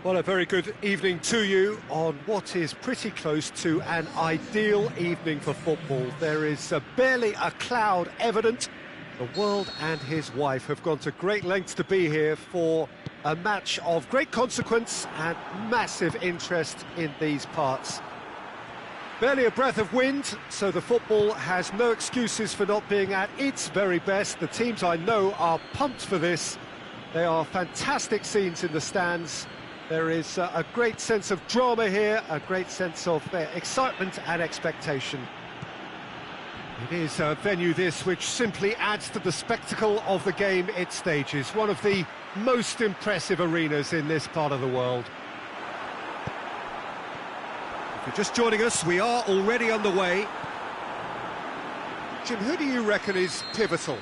Well, a very good evening to you on what is pretty close to an ideal evening for football. There is barely a cloud evident. The world and his wife have gone to great lengths to be here for a match of great consequence and massive interest in these parts. Barely a breath of wind, so the football has no excuses for not being at its very best. The teams I know are pumped for this. They are fantastic scenes in the stands. There is a great sense of drama here, a great sense of excitement and expectation. It is a venue this which simply adds to the spectacle of the game it stages. One of the most impressive arenas in this part of the world. If you're just joining us, we are already underway. Jim, who do you reckon is pivotal?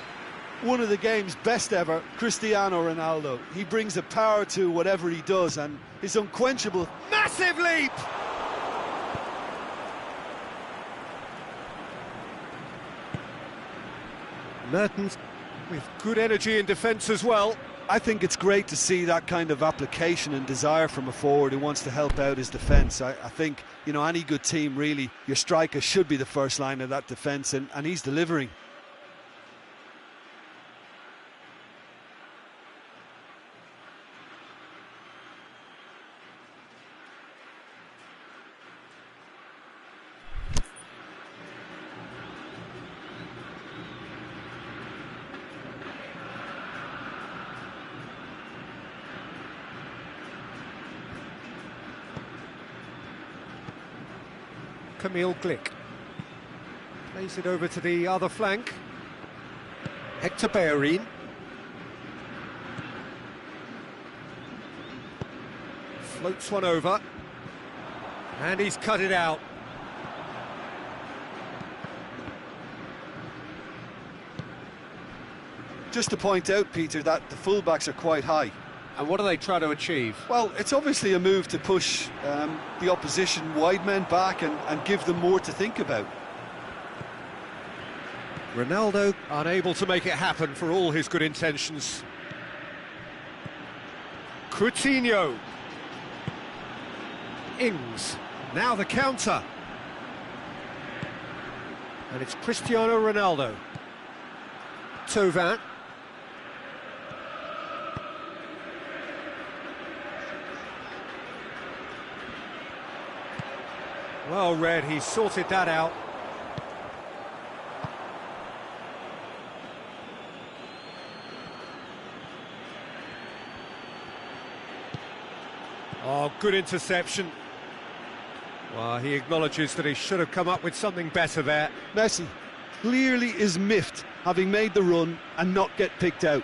One of the game's best ever, Cristiano Ronaldo. He brings a power to whatever he does, and his unquenchable... Massive leap! Mertens with good energy in defence as well. I think it's great to see that kind of application and desire from a forward who wants to help out his defence. I think, you know, any good team, really, your striker should be the first line of that defence, and he's delivering. Camille Glick plays it over to the other flank. Hector Bellerin. Floats one over. And he's cut it out. Just to point out, Peter, that the fullbacks are quite high. And what do they try to achieve? Well, it's obviously a move to push the opposition wide men back and give them more to think about. Ronaldo unable to make it happen for all his good intentions. Coutinho. Ings. Now the counter. And it's Cristiano Ronaldo. Thauvin. Well read, he sorted that out. Oh, good interception. Well, he acknowledges that he should have come up with something better there. Messi clearly is miffed, having made the run and not get picked out.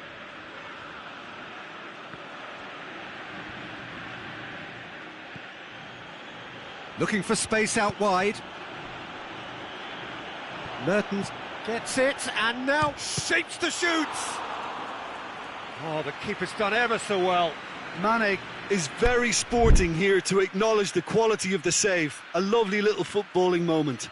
Looking for space out wide. Mertens gets it, and now shapes the shoots! Oh, the keeper's done ever so well. Mane is very sporting here to acknowledge the quality of the save. A lovely little footballing moment.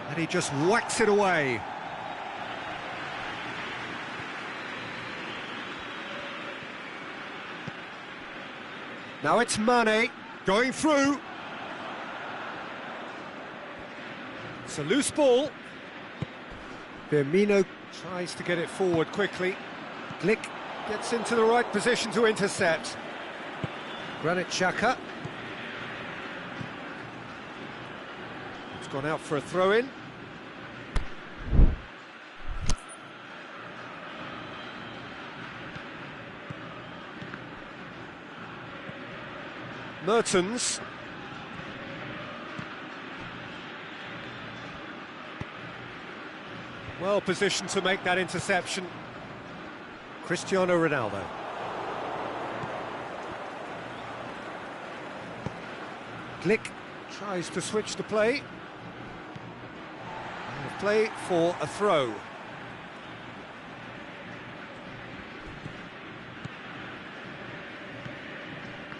And he just whacks it away. Now it's Mane going through. It's a loose ball. Firmino tries to get it forward quickly. Glick gets into the right position to intercept. Granit Xhaka. It's gone out for a throw-in. Mertens. Well positioned to make that interception. Cristiano Ronaldo. Glick tries to switch the play. And a play for a throw.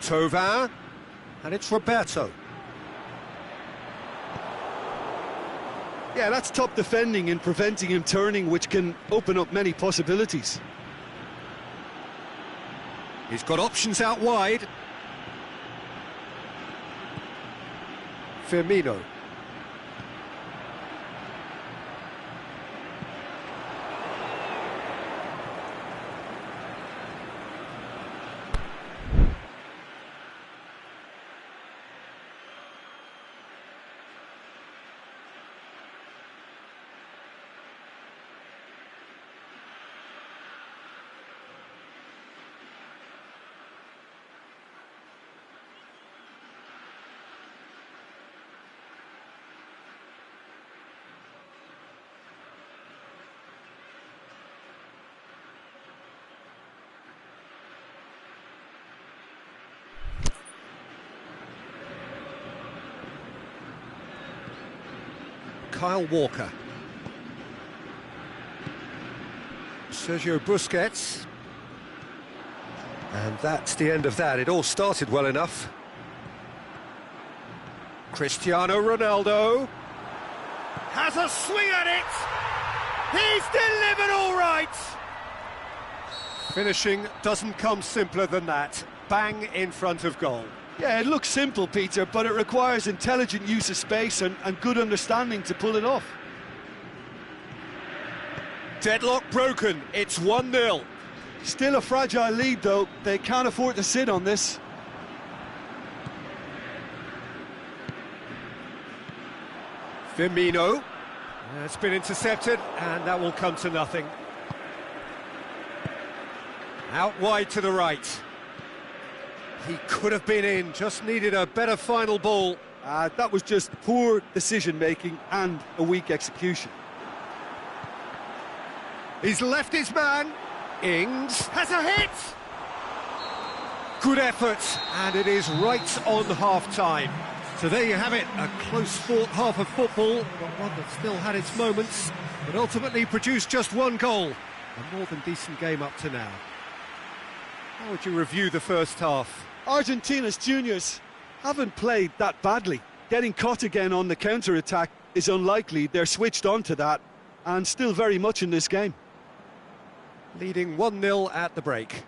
Thauvin. And it's Roberto. Yeah, that's top defending and preventing him turning, which can open up many possibilities. He's got options out wide. Firmino. Kyle Walker. Sergio Busquets. And that's the end of that. It all started well enough. Cristiano Ronaldo has a swing at it. He's delivered all right. Finishing doesn't come simpler than that. Bang in front of goal. Yeah, it looks simple, Peter, but it requires intelligent use of space and good understanding to pull it off. Deadlock broken, it's 1-0. Still a fragile lead, though. They can't afford to sit on this. Firmino. It's been intercepted, and that will come to nothing. Out wide to the right. He could have been in, just needed a better final ball. That was just poor decision-making and a weak execution. He's left his man. Ings has a hit. Good effort, and it is right on half-time. So there you have it, a close-fought half of football, but one that still had its moments, but ultimately produced just one goal. A more than decent game up to now. How would you review the first half? Argentina's juniors haven't played that badly. Getting caught again on the counter-attack is unlikely. They're switched on to that and still very much in this game. Leading 1-0 at the break.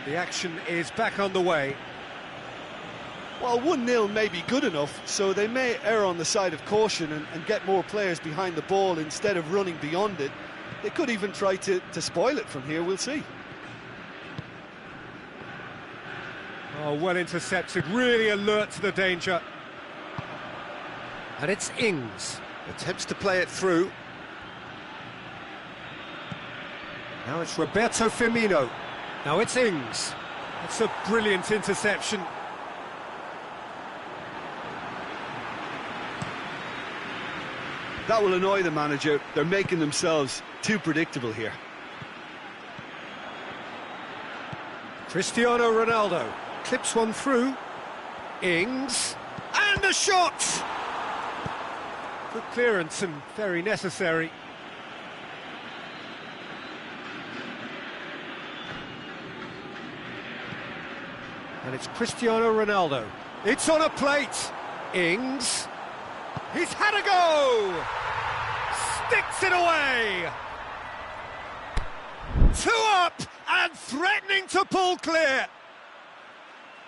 The action is back on the way. Well, 1-0 may be good enough, so they may err on the side of caution and get more players behind the ball instead of running beyond it. They could even try to spoil it from here, we'll see. Oh, well intercepted, really alert to the danger. And it's Ings, attempts to play it through. Now it's Roberto Firmino. Now it's Ings. It's a brilliant interception. That will annoy the manager. They're making themselves too predictable here. Cristiano Ronaldo clips one through. Ings. And the shot! Good clearance and very necessary. And it's Cristiano Ronaldo. It's on a plate. Ings. He's had a go! Sticks it away! 2 up and threatening to pull clear.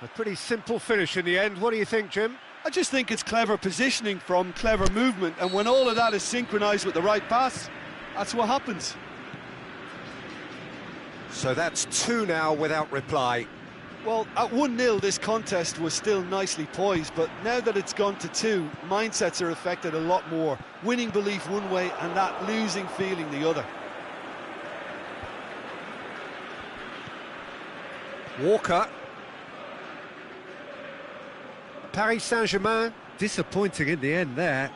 A pretty simple finish in the end. What do you think, Jim? I just think it's clever positioning from clever movement, and when all of that is synchronised with the right pass, that's what happens. So that's 2 now without reply. Well, at 1-0 this contest was still nicely poised, but now that it's gone to 2, mindsets are affected a lot more. Winning belief one way and that losing feeling the other. Walker. Paris Saint-Germain, disappointing in the end there.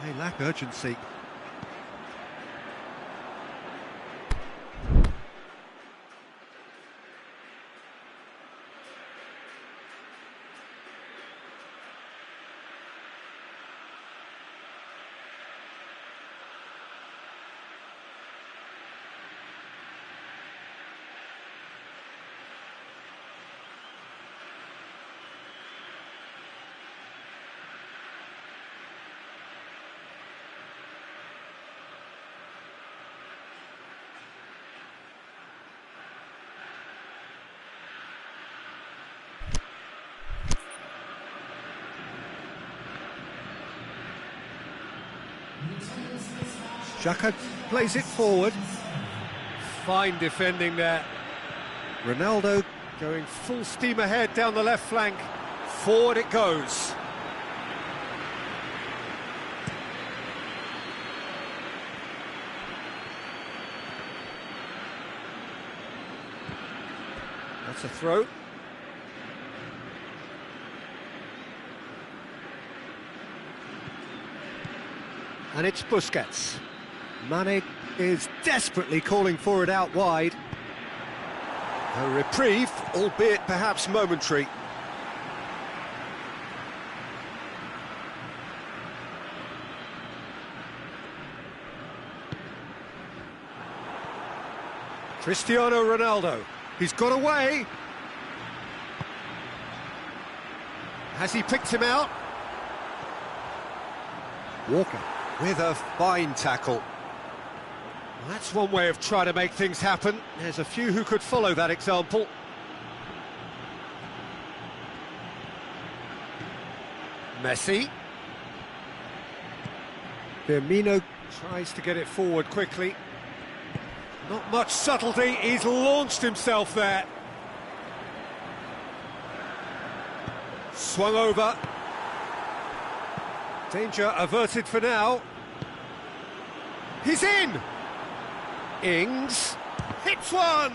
They lack urgency. Xhaka plays it forward. Fine defending there. Ronaldo going full steam ahead down the left flank. Forward it goes. That's a throw. And it's Busquets. Mane is desperately calling for it out wide. A reprieve, albeit perhaps momentary. Cristiano Ronaldo. He's got away. Has he picked him out? Walker with a fine tackle. Well, that's one way of trying to make things happen. There's a few who could follow that example. Messi. Firmino tries to get it forward quickly. Not much subtlety, he's launched himself there. Swung over. Danger averted for now. He's in! Ings hits one!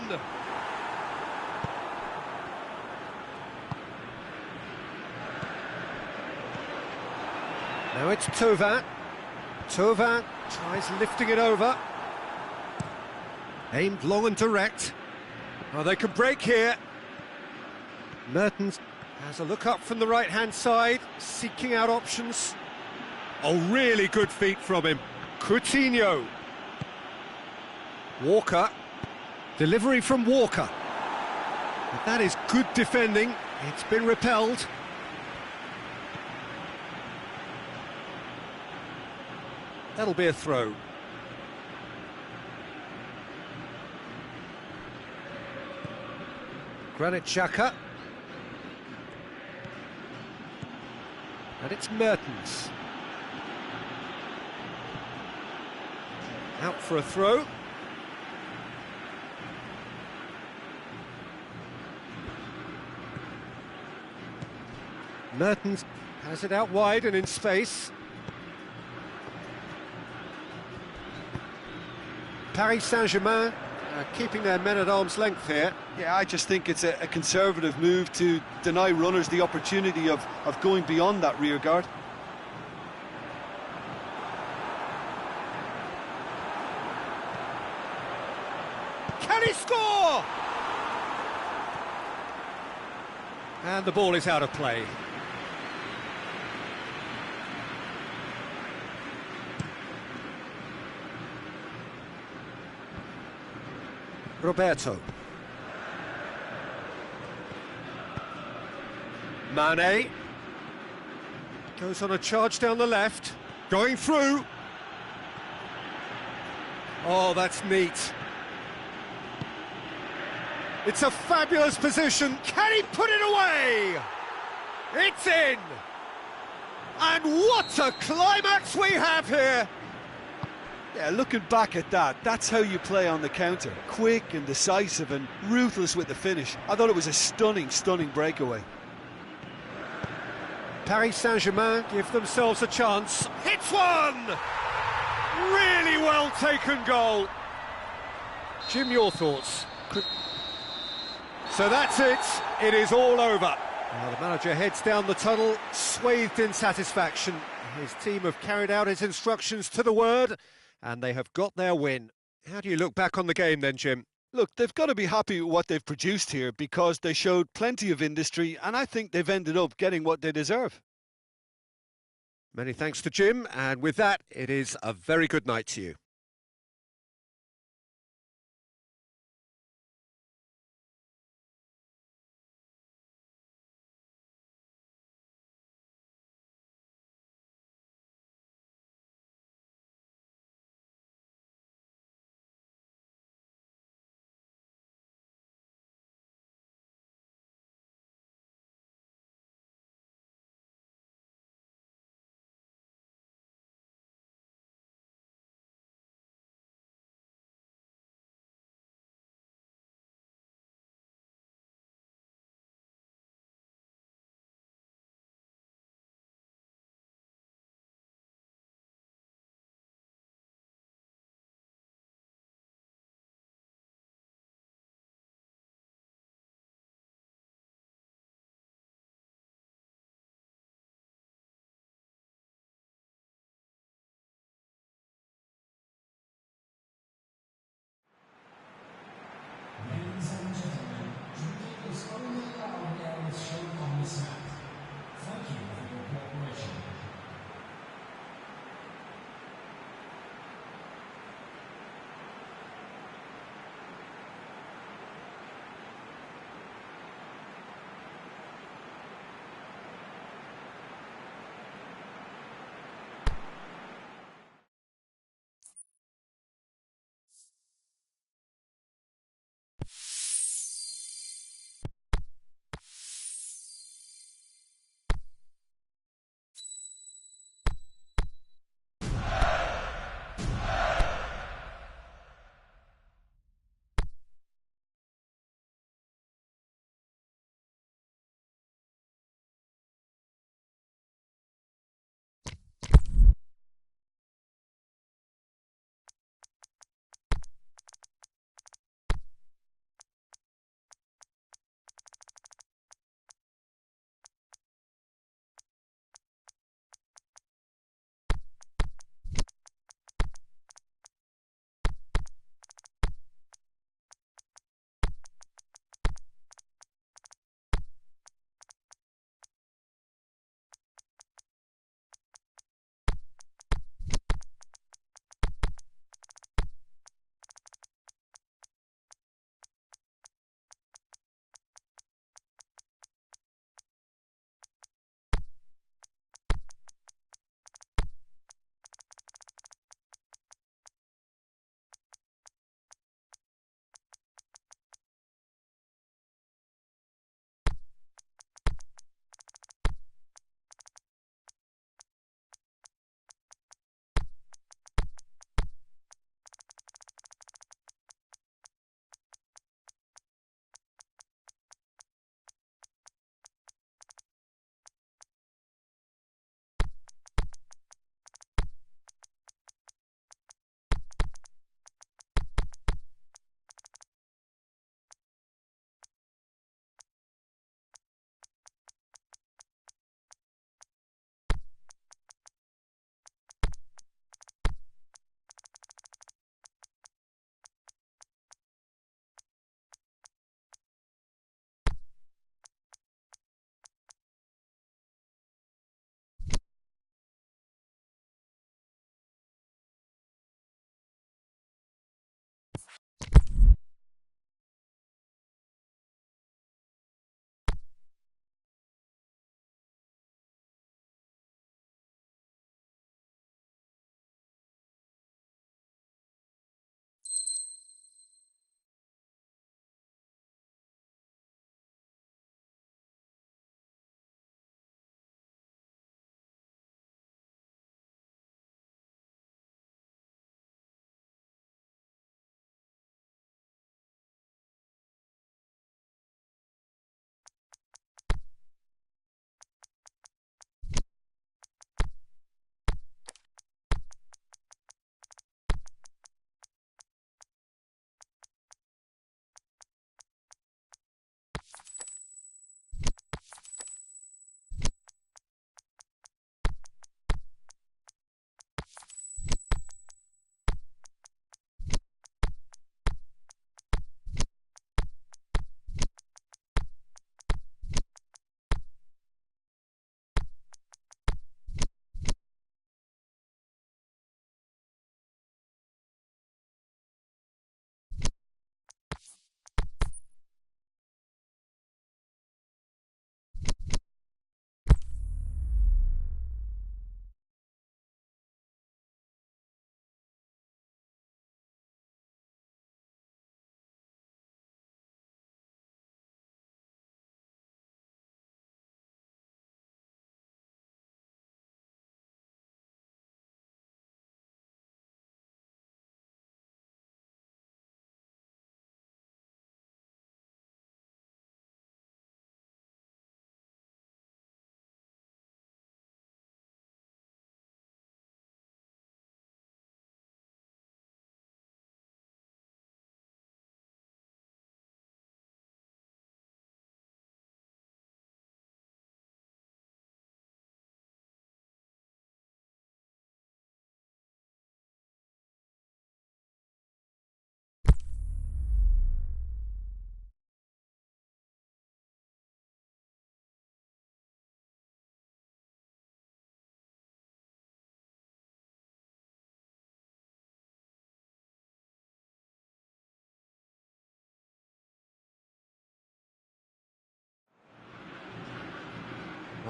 Now it's Thauvin. Thauvin tries lifting it over. Aimed long and direct. Oh, they can break here. Mertens has a look up from the right-hand side, seeking out options. Oh, really good feet from him. Coutinho. Walker. Delivery from Walker. But that is good defending. It's been repelled. That'll be a throw. Granit Xhaka. And it's Mertens. Out for a throw. Mertens has it out wide and in space. Paris Saint-Germain keeping their men at arm's length here. Yeah, I just think it's a conservative move to deny runners the opportunity of going beyond that rear guard. Can he score? And the ball is out of play. Roberto. Mane. Goes on a charge down the left. Going through. Oh, that's neat. It's a fabulous position. Can he put it away? It's in. And what a climax we have here. Yeah, looking back at that, that's how you play on the counter. Quick and decisive and ruthless with the finish. I thought it was a stunning, stunning breakaway. Paris Saint-Germain give themselves a chance. Hits one! Really well taken goal. Jim, your thoughts? So that's it. It is all over. Well, the manager heads down the tunnel, swathed in satisfaction. His team have carried out his instructions to the word, and they have got their win. How do you look back on the game then, Jim? Look, they've got to be happy with what they've produced here because they showed plenty of industry, and I think they've ended up getting what they deserve. Many thanks to Jim, and with that, it is a very good night to you.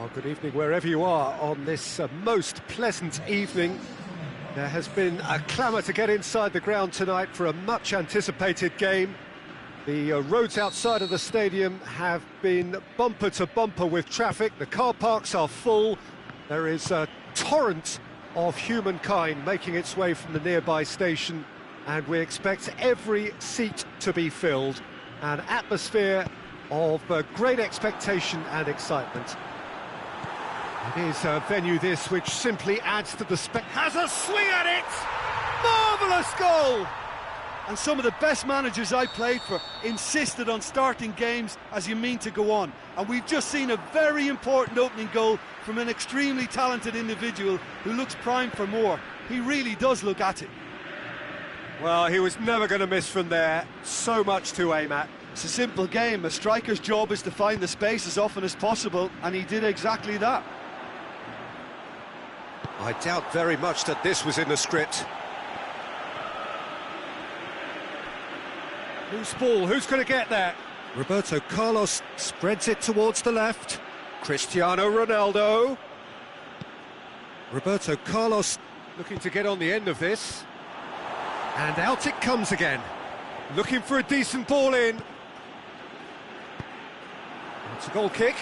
Well, good evening wherever you are on this most pleasant evening. There has been a clamour to get inside the ground tonight for a much anticipated game. The roads outside of the stadium have been bumper to bumper with traffic. The car parks are full. There is a torrent of humankind making its way from the nearby station, and we expect every seat to be filled. An atmosphere of great expectation and excitement. It is a venue this which simply adds to the has a swing at it! Marvellous goal! And some of the best managers I played for insisted on starting games as you mean to go on. And we've just seen a very important opening goal from an extremely talented individual who looks primed for more. He really does look at it. Well, he was never going to miss from there. So much to aim at. It's a simple game. A striker's job is to find the space as often as possible, and he did exactly that. I doubt very much that this was in the script. Loose ball, who's going to get there? Roberto Carlos spreads it towards the left. Cristiano Ronaldo. Roberto Carlos looking to get on the end of this. And out it comes again. Looking for a decent ball in. It's a goal kick.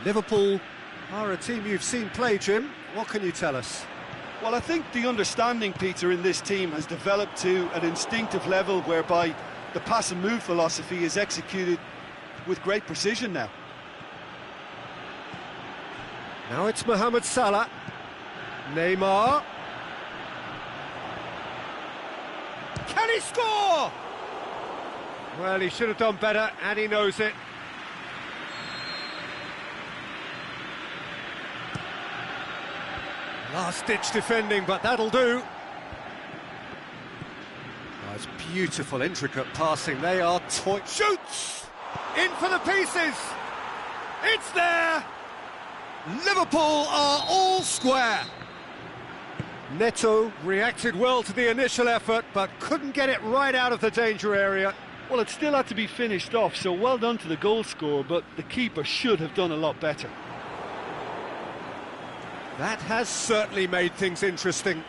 Liverpool are a team you've seen play, Jim. What can you tell us? Well, I think the understanding, Peter, in this team has developed to an instinctive level whereby the pass and move philosophy is executed with great precision now. Now it's Mohamed Salah. Neymar. Can he score? Well, he should have done better, and he knows it. Last-ditch defending, but that'll do. Oh, it's beautiful, intricate passing. They are shoots! In for the pieces! It's there! Liverpool are all square. Neto reacted well to the initial effort, but couldn't get it right out of the danger area. Well, it still had to be finished off, so well done to the goal scorer, but the keeper should have done a lot better. That has certainly made things interesting.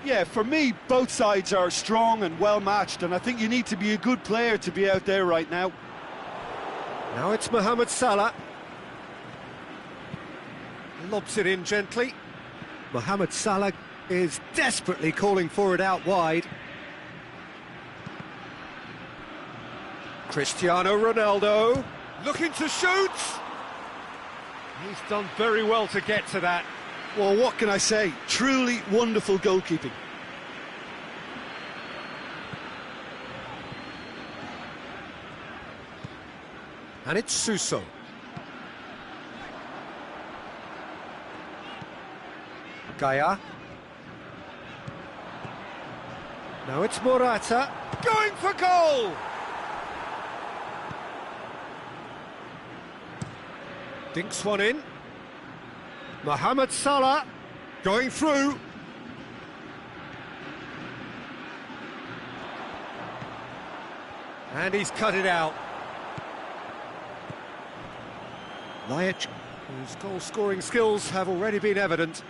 Yeah, for me, both sides are strong and well matched, and I think you need to be a good player to be out there right now. Now it's Mohamed Salah. Lobs it in gently. Mohamed Salah is desperately calling for it out wide. Cristiano Ronaldo looking to shoot. He's done very well to get to that. Well, what can I say? Truly wonderful goalkeeping. And it's Suso. Gaia. Now it's Morata. Going for goal! Dinks one in. Mohamed Salah going through. And he's cut it out. Lajic, whose goal-scoring skills have already been evident.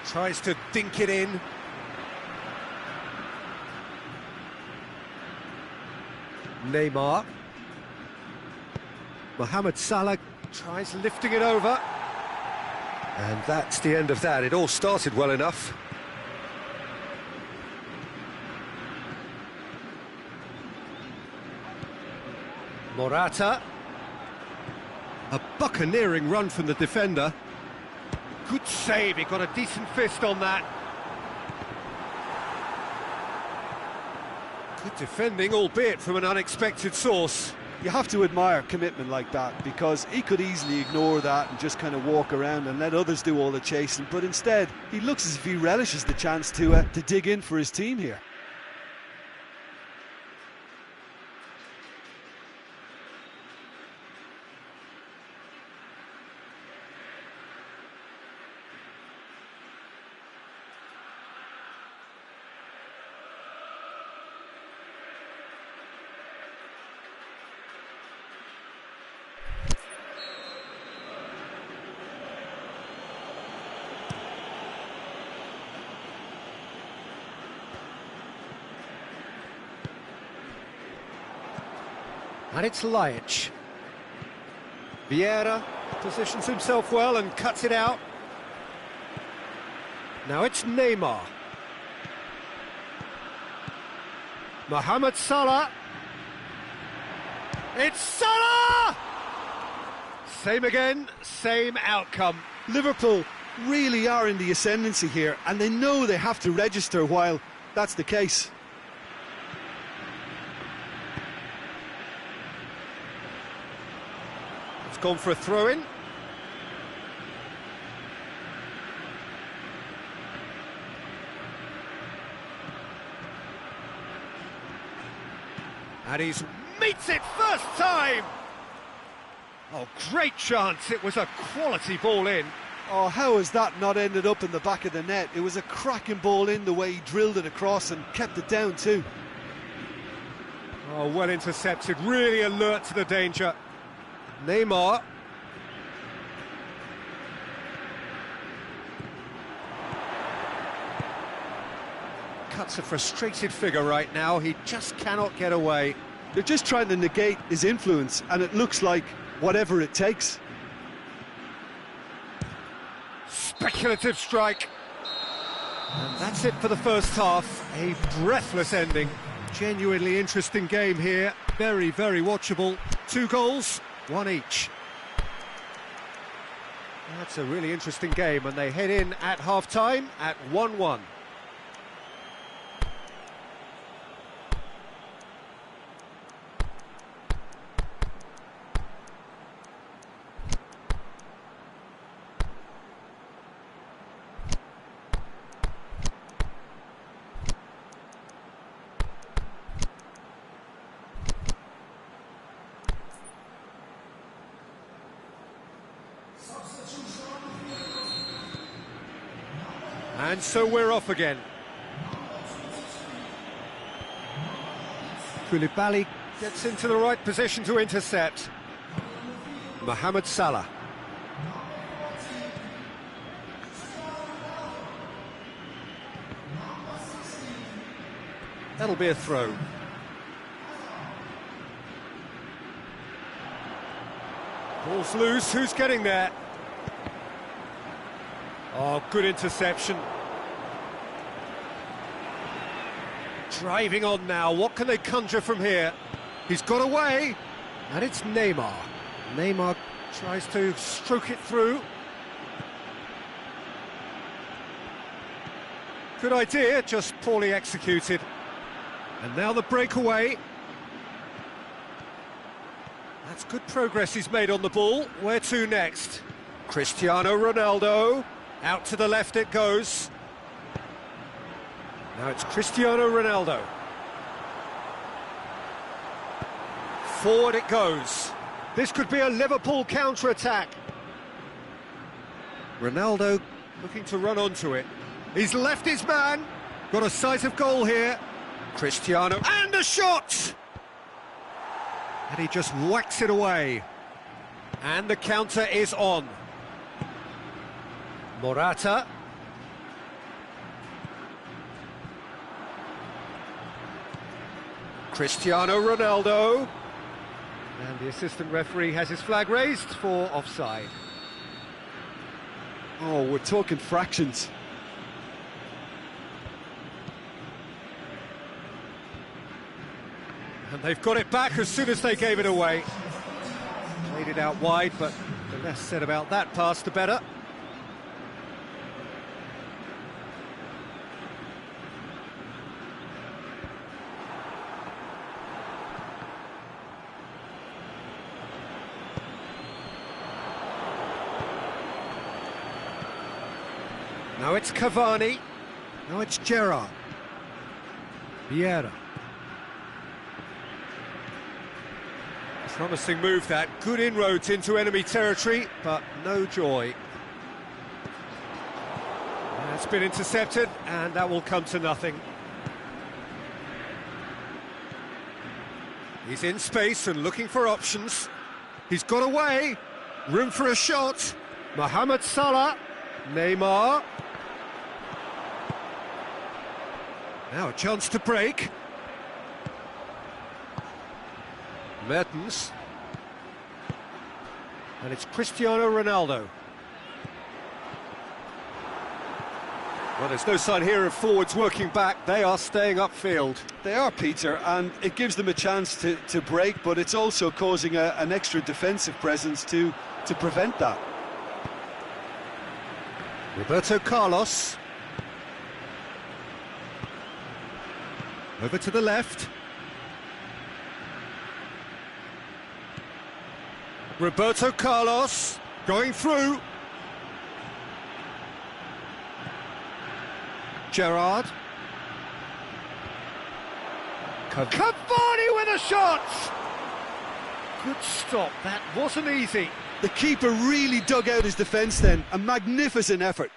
Tries to dink it in. Neymar. Mohamed Salah tries lifting it over. And that's the end of that. It all started well enough. Morata. A buccaneering run from the defender. Good save, he got a decent fist on that. Good defending, albeit from an unexpected source. You have to admire commitment like that, because he could easily ignore that and just kind of walk around and let others do all the chasing, but instead he looks as if he relishes the chance to dig in for his team here. And it's Laic. Vieira positions himself well and cuts it out. Now it's Neymar. Mohamed Salah. It's Salah! Same again, same outcome. Liverpool really are in the ascendancy here, and they know they have to register while that's the case. It's gone for a throw-in. And he meets it first time! Oh, great chance. It was a quality ball in. Oh, how has that not ended up in the back of the net? It was a cracking ball in, the way he drilled it across and kept it down too. Oh, well intercepted, really alert to the danger. Neymar. Cuts a frustrated figure right now, he just cannot get away. They're just trying to negate his influence, and it looks like whatever it takes. Speculative strike. And that's it for the first half. A breathless ending. Genuinely interesting game here. Very, very watchable. 2 goals, 1 each. That's a really interesting game, and they head in at half-time at 1-1. And so we're off again. Koulibaly gets into the right position to intercept. Mohamed Salah. That'll be a throw. Ball's loose, who's getting there? Oh, good interception. Driving on now, what can they conjure from here? He's got away, and it's Neymar. Neymar tries to stroke it through. Good idea, just poorly executed. And now the breakaway. That's good progress he's made on the ball. Where to next? Cristiano Ronaldo. Out to the left it goes. Now it's Cristiano Ronaldo. Forward it goes. This could be a Liverpool counter-attack. Ronaldo looking to run onto it. He's left his man. Got a sight of goal here. Cristiano, and a shot! And he just whacks it away. And the counter is on. Morata. Cristiano Ronaldo. And the assistant referee has his flag raised for offside. Oh, we're talking fractions. And they've got it back as soon as they gave it away. Played it out wide, but the less said about that pass, the better. Now it's Cavani. Now it's Gerrard. Vieira. Promising move that. Good inroads into enemy territory, but no joy. That's been intercepted, and that will come to nothing. He's in space and looking for options. He's got away. Room for a shot. Mohamed Salah. Neymar. Now a chance to break. Mertens. And it's Cristiano Ronaldo. Well, there's no sign here of forwards working back. They are staying upfield. They are, Peter, and it gives them a chance to break, but it's also causing an extra defensive presence to prevent that. Roberto Carlos. Over to the left. Roberto Carlos going through. Gerrard. Cavani with a shot! Good stop, that wasn't easy. The keeper really dug out his defence then, a magnificent effort.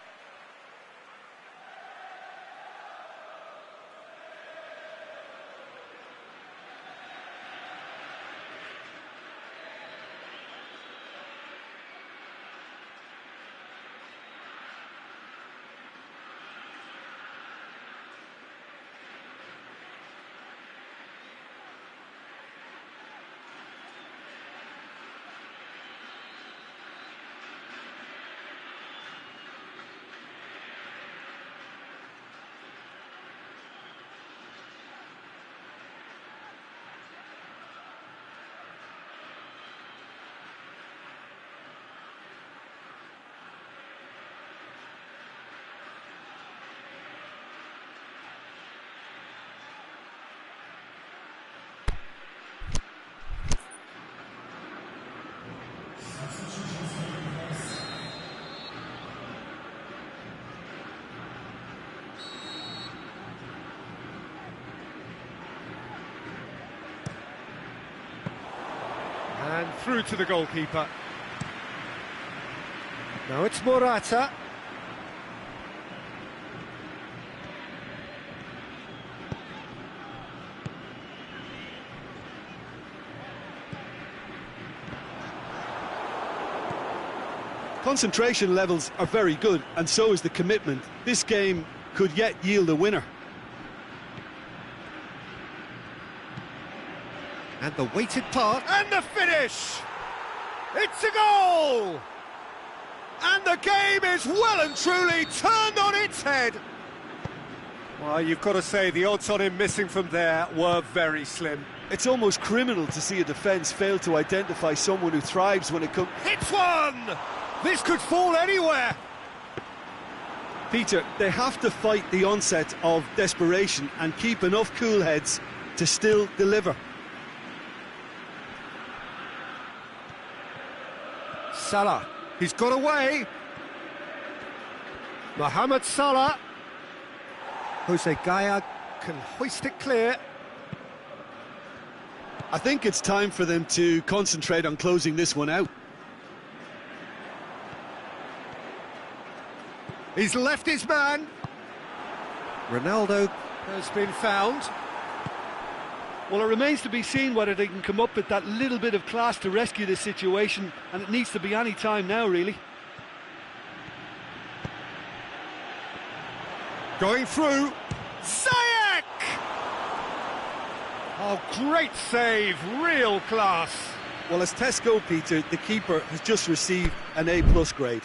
And through to the goalkeeper. Now it's Morata. Concentration levels are very good, and so is the commitment. This game could yet yield a winner. And the weighted pass, and the finish! It's a goal! And the game is well and truly turned on its head. Well, you've got to say the odds on him missing from there were very slim. It's almost criminal to see a defence fail to identify someone who thrives when it comes... Hits one! This could fall anywhere! Peter, they have to fight the onset of desperation and keep enough cool heads to still deliver. Salah, he's got away. Mohamed Salah. Jose Gaya can hoist it clear. I think it's time for them to concentrate on closing this one out. He's left his man. Ronaldo has been found. Well, it remains to be seen whether they can come up with that little bit of class to rescue this situation, and it needs to be any time now, really. Going through. Ziyech! Oh, great save, real class. Well, as tests go, Peter, the keeper has just received an A+ grade.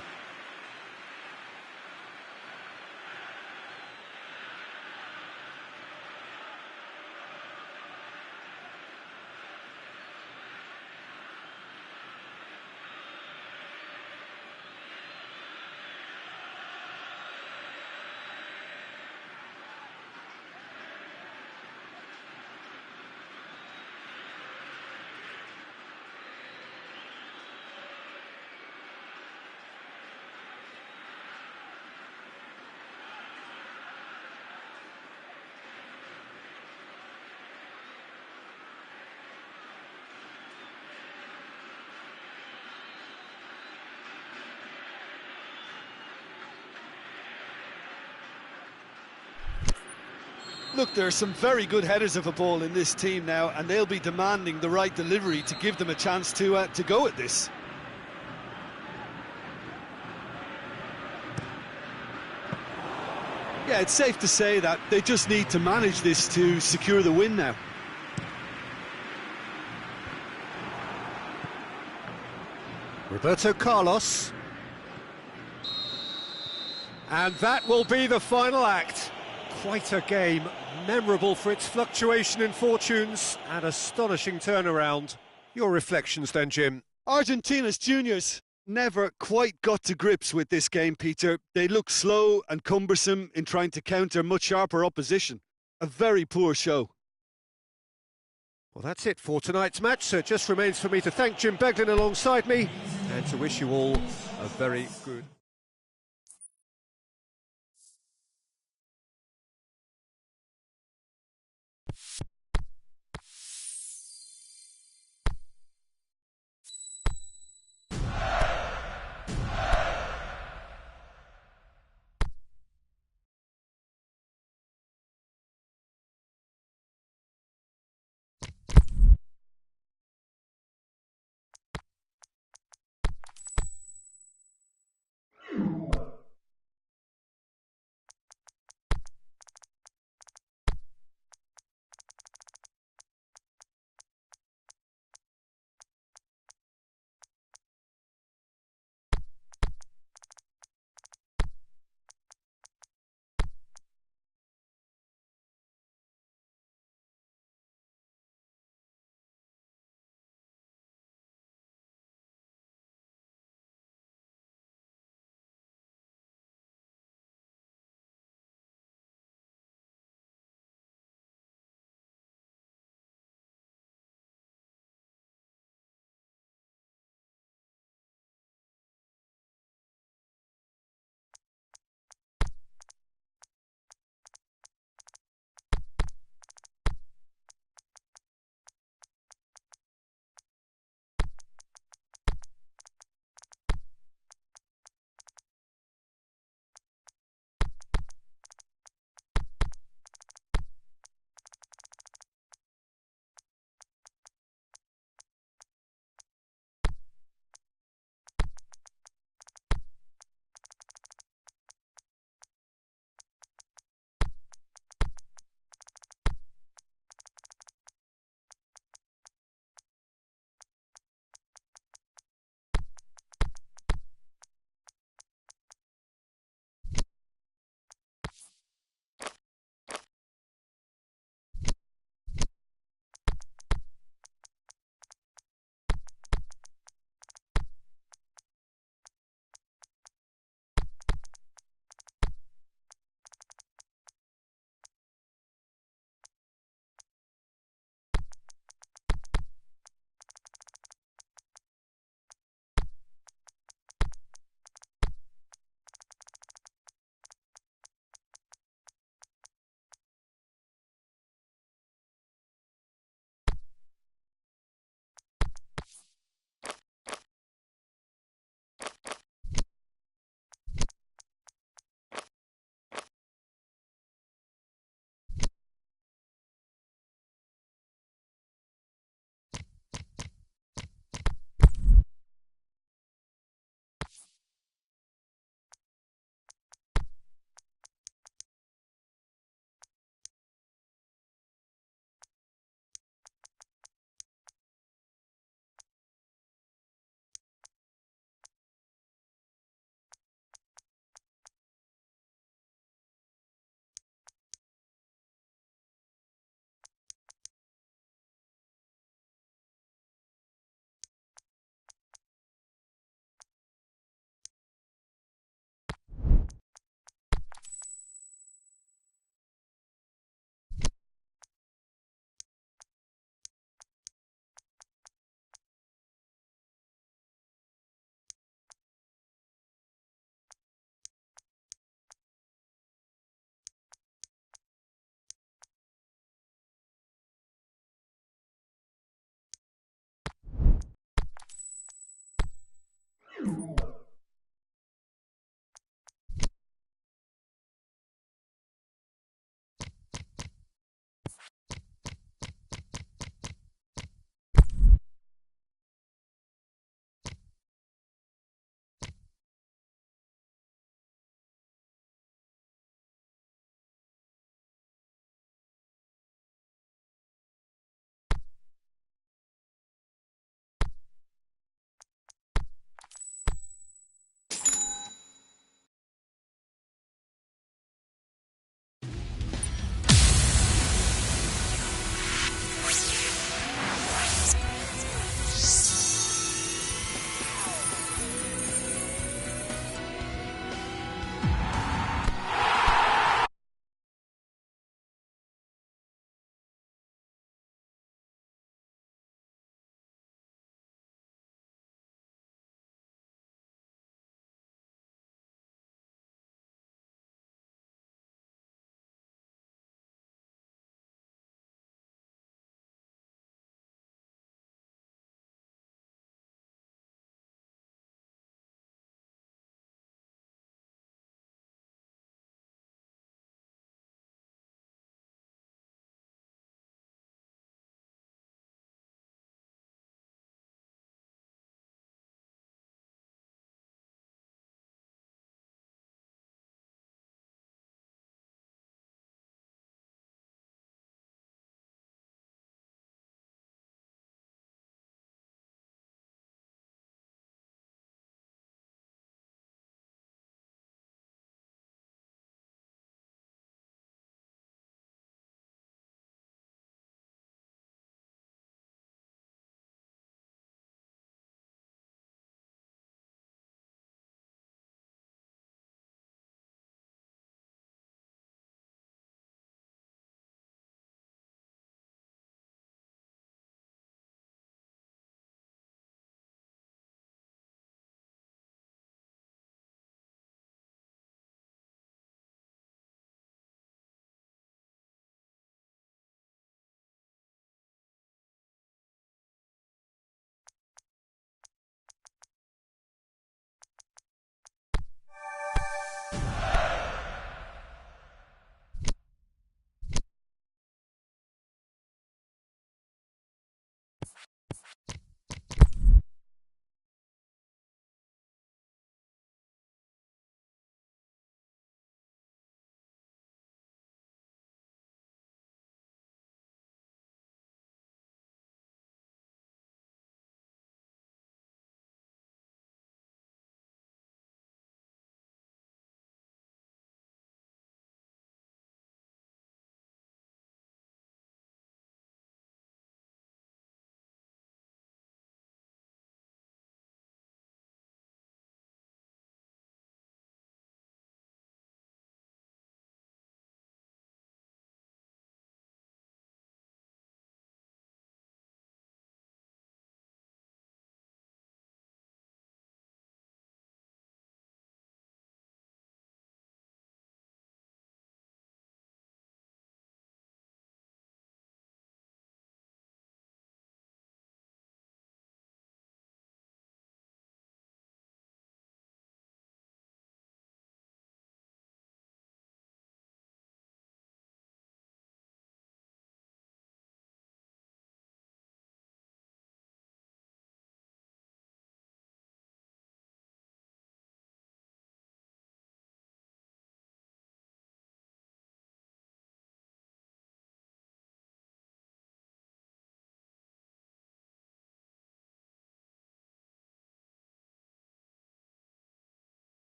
Look, there are some very good headers of a ball in this team now, and they'll be demanding the right delivery to give them a chance to go at this. Yeah, it's safe to say that they just need to manage this to secure the win now. Roberto Carlos. And that will be the final act. Quite a game, memorable for its fluctuation in fortunes and astonishing turnaround. Your reflections then, Jim? Argentina's juniors never quite got to grips with this game, Peter. They look slow and cumbersome in trying to counter much sharper opposition. A very poor show. Well, that's it for tonight's match, so it just remains for me to thank Jim Beglin alongside me and to wish you all a very good...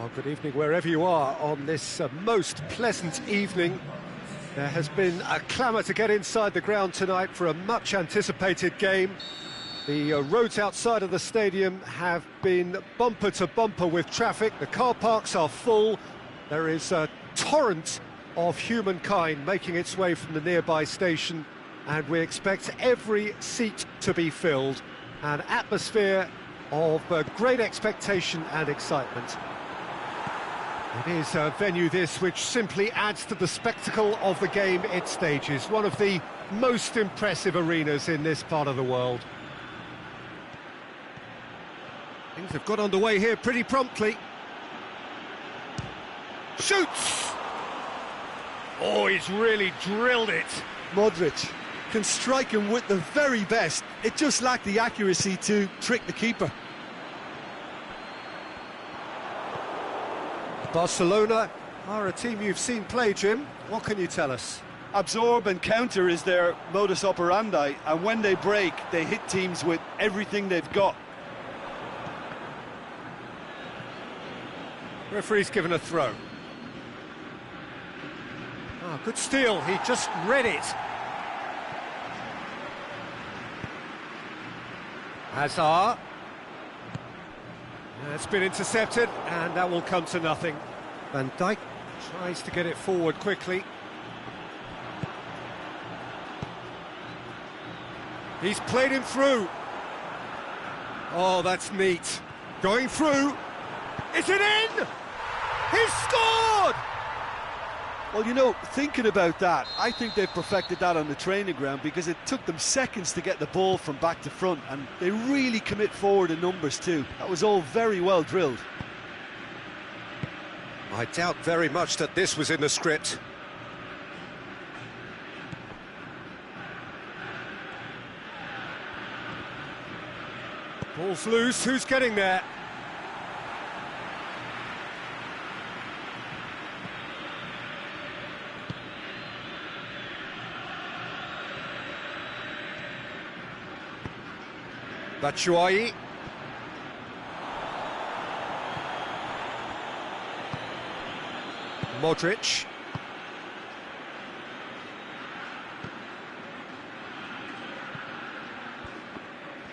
Well, good evening wherever you are on this most pleasant evening. There has been a clamour to get inside the ground tonight for a much anticipated game. The roads outside of the stadium have been bumper to bumper with traffic. The car parks are full. There is a torrent of humankind making its way from the nearby station, and we expect every seat to be filled. An atmosphere of great expectation and excitement. It is a venue this which simply adds to the spectacle of the game it stages. One of the most impressive arenas in this part of the world. Things have got underway here pretty promptly. Shoots! Oh, he's really drilled it. Modric can strike him with the very best. It just lacked the accuracy to trick the keeper. Barcelona are a team you've seen play, Jim. What can you tell us? Absorb and counter is their modus operandi, and when they break, they hit teams with everything they've got. Referee's given a throw. Oh, good steal, he just read it. Hazard. It's been intercepted, and that will come to nothing. Van Dijk tries to get it forward quickly. He's played him through. Oh, that's neat. Going through. Is it in? He's scored! Well, you know, thinking about that, I think they've perfected that on the training ground, because it took them seconds to get the ball from back to front, and they really commit forward in numbers too. That was all very well drilled. I doubt very much that this was in the script. Ball's loose, who's getting there? Batshuayi. Modric.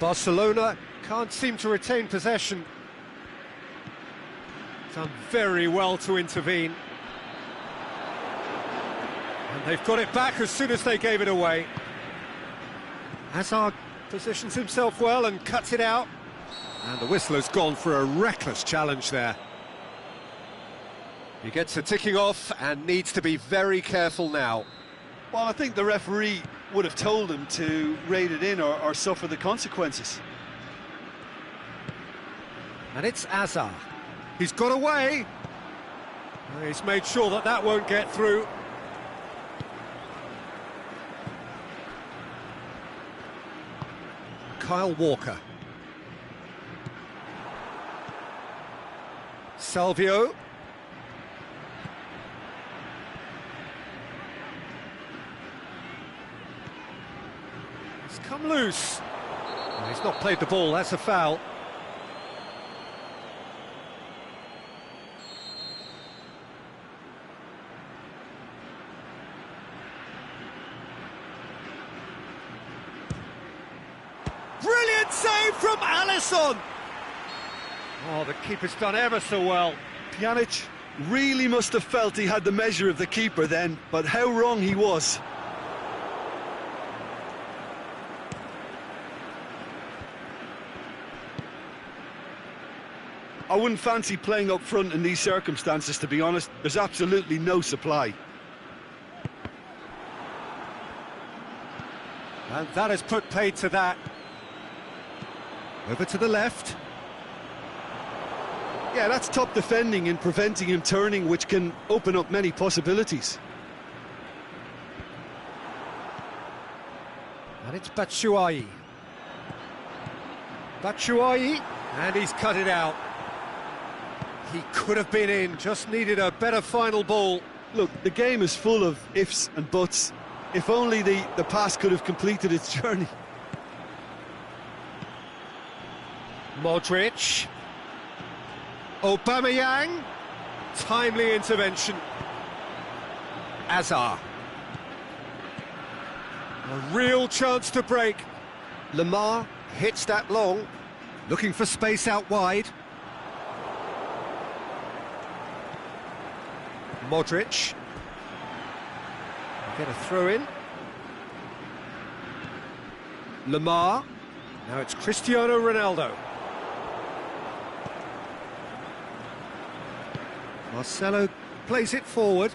Barcelona can't seem to retain possession. Done very well to intervene. And they've got it back as soon as they gave it away. Hazard positions himself well and cuts it out. And the whistle has gone for a reckless challenge there. He gets a ticking off and needs to be very careful now. Well, I think the referee would have told him to rate it in or suffer the consequences. And it's Hazard. He's got away. He's made sure that that won't get through. Kyle Walker. Salvio. He's come loose. Oh, he's not played the ball, that's a foul. Brilliant save from Alisson! Oh, the keeper's done ever so well. Pjanic really must have felt he had the measure of the keeper then, but how wrong he was. I wouldn't fancy playing up front in these circumstances, to be honest. There's absolutely no supply. And that has put paid to that. Over to the left. Yeah, that's top defending and preventing him turning, which can open up many possibilities. And it's Batshuayi. Batshuayi, and he's cut it out. He could have been in, just needed a better final ball. Look, the game is full of ifs and buts. If only the pass could have completed its journey. Modric. Aubameyang. timely intervention. Azar. A real chance to break. Lamar hits that long, looking for space out wide. Modric. Get a throw in. Lamar. Now it's Cristiano Ronaldo. Marcelo plays it forward.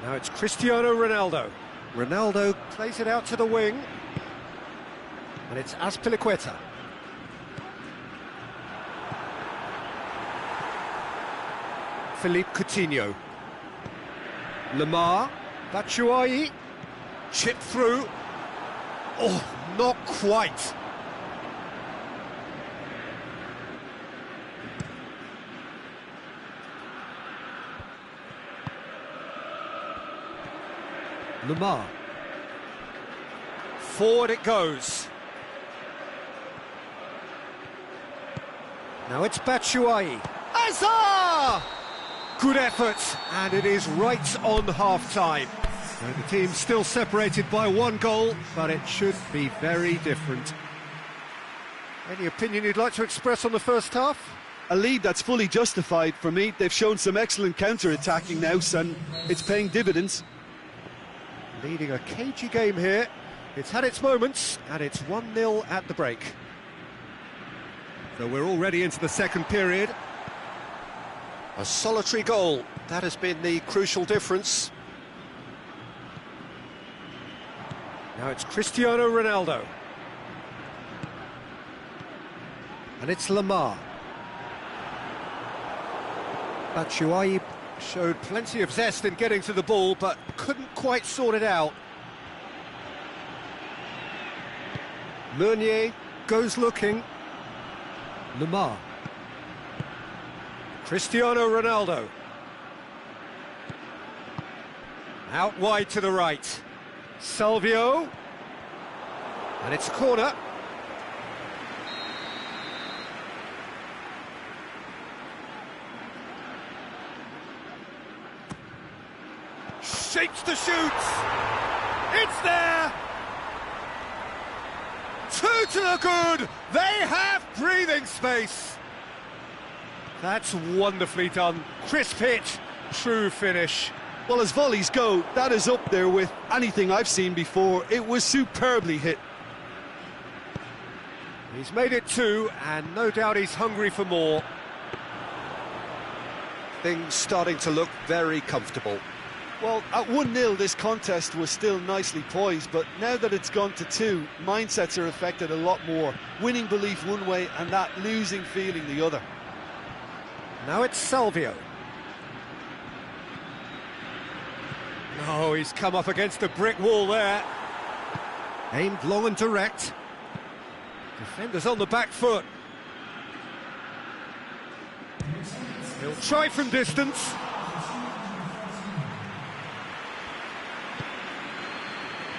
Now it's Cristiano Ronaldo. Ronaldo plays it out to the wing. And it's Azpilicueta. Philippe Coutinho. Lamar. Batshuayi. Chipped through. Oh, not quite. Lamar. Forward it goes. Now it's Batshuayi. Azar! Good effort, and it is right on half-time. So the team's still separated by one goal, but it should be very different. Any opinion you'd like to express on the first half? A lead that's fully justified for me. They've shown some excellent counter-attacking now, and it's paying dividends. Leading a cagey game here. It's had its moments, and it's 1-0 at the break. So we're already into the second period. A solitary goal, that has been the crucial difference. Now it's Cristiano Ronaldo. And it's Lamar. Batshuayi showed plenty of zest in getting to the ball, but couldn't quite sort it out. Meunier goes looking. Lamar. Cristiano Ronaldo. Out wide to the right. Salvio. And it's a corner. Shapes to shoot. It's there. 2 to the good. They have breathing space. That's wonderfully done. Crisp hit, true finish. Well, as volleys go, that is up there with anything I've seen before. It was superbly hit. He's made it 2, and no doubt he's hungry for more. Things starting to look very comfortable. Well, at 1-0, this contest was still nicely poised, but now that it's gone to 2, mindsets are affected a lot more. Winning belief one way and that losing feeling the other. Now it's Salvio. Oh, he's come up against a brick wall there. Aimed long and direct. Defenders on the back foot. He'll try from distance.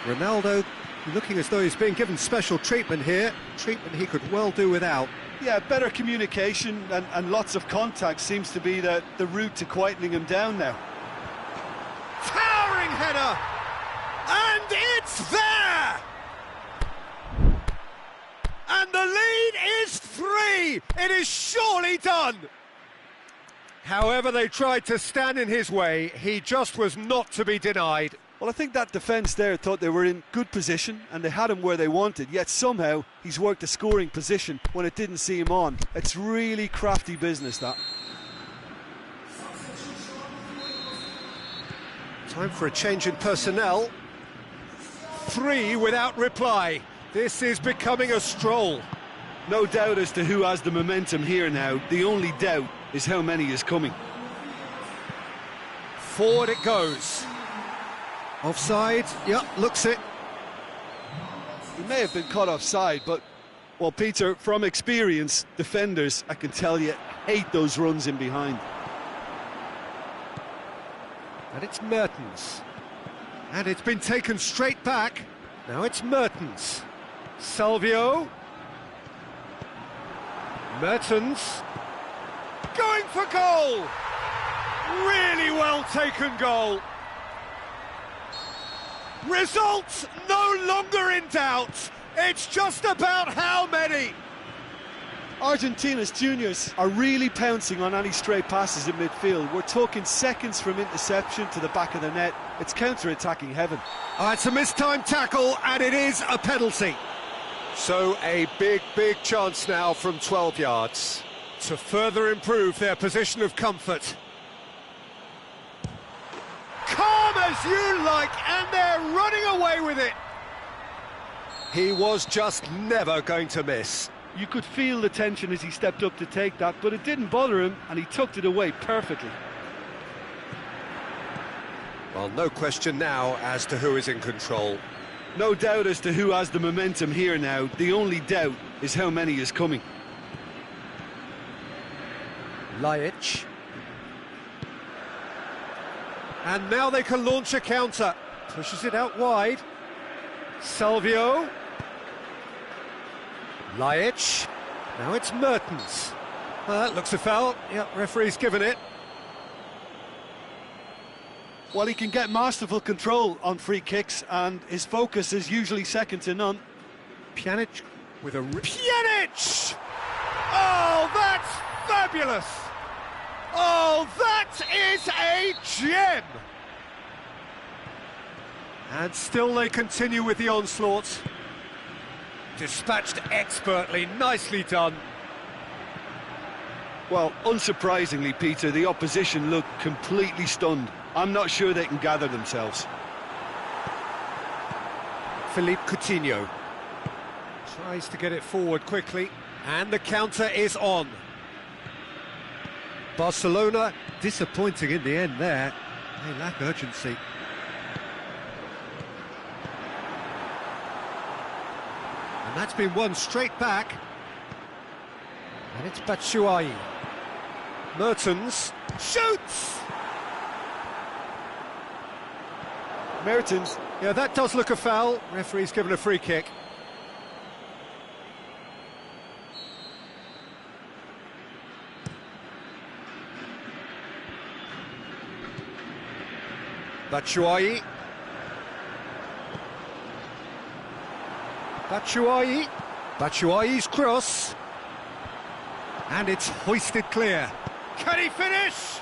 Ronaldo looking as though he's being given special treatment here. Treatment he could well do without. Yeah, better communication and lots of contact seems to be the route to quietening him down now. Towering header! And it's there! And the lead is 3! It is surely done! However they tried to stand in his way, he just was not to be denied. Well, I think that defence there thought they were in good position and they had him where they wanted, yet somehow he's worked a scoring position when it didn't see him on. It's really crafty business, that. Time for a change in personnel. 3 without reply. This is becoming a stroll. No doubt as to who has the momentum here now. The only doubt is how many is coming. Forward it goes. Offside, yep, looks it. He may have been caught offside, but, well, Peter, from experience, defenders, I can tell you, hate those runs in behind. And it's Mertens. And it's been taken straight back. Now it's Mertens. Salvio. Mertens going for goal. Really well taken goal. Results no longer in doubt. It's just about how many. Argentina's juniors are really pouncing on any stray passes in midfield. We're talking seconds from interception to the back of the net. It's counter-attacking heaven. Oh, it's a mistimed tackle and it is a penalty. So a big chance now from 12 yards to further improve their position of comfort. Calm as you like, and they're running away with it. He was just never going to miss. You could feel the tension as he stepped up to take that, but it didn't bother him, and he tucked it away perfectly. Well, no question now as to who is in control. No doubt as to who has the momentum here now. The only doubt is how many is coming. Laic. And now they can launch a counter. Pushes it out wide. Salvio. Laic. Now it's Mertens. That looks a foul. Yep, referee's given it. Well, he can get masterful control on free kicks, and his focus is usually second to none. Pjanic with a... Pjanic! Oh, that's fabulous! Oh, that is a gem! And still they continue with the onslaught. Dispatched expertly, nicely done. Well, unsurprisingly, Peter, the opposition look completely stunned. I'm not sure they can gather themselves. Philippe Coutinho tries to get it forward quickly, and the counter is on. Barcelona disappointing in the end there. They lack urgency. And that's been won straight back. And it's Batshuayi. Mertens shoots! Mertens. Yeah, that does look a foul. Referee's given a free kick. Batshuayi. Batshuayi. Batshuayi's cross. And it's hoisted clear. Can he finish?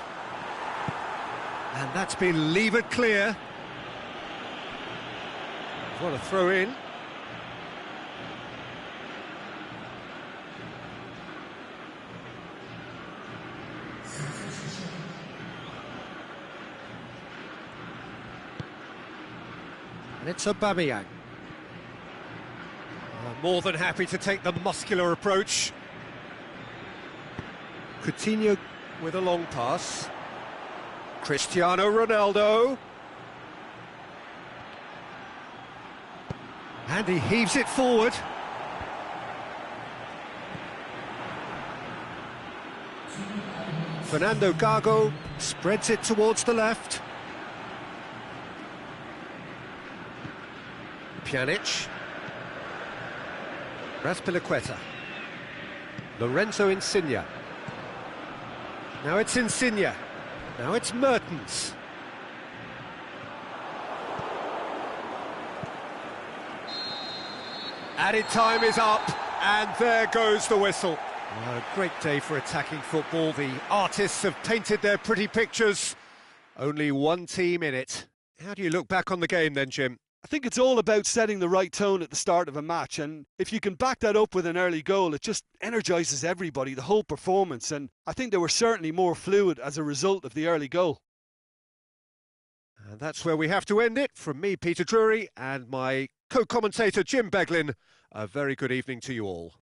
And that's been levered clear. What a throw in. And it's Aubameyang. More than happy to take the muscular approach. Coutinho with a long pass. Cristiano Ronaldo. And he heaves it forward. Fernando Gago spreads it towards the left. Pjanic. Raspilicueta. Lorenzo Insigne. Now it's Insigne. Now it's Mertens. Added time is up, and there goes the whistle. Well, a great day for attacking football. The artists have painted their pretty pictures. Only one team in it. How do you look back on the game then, Jim? I think it's all about setting the right tone at the start of a match, and if you can back that up with an early goal, it just energises everybody, the whole performance, and I think they were certainly more fluid as a result of the early goal. And that's where we have to end it. From me, Peter Drury, and my co-commentator, Jim Beglin, a very good evening to you all.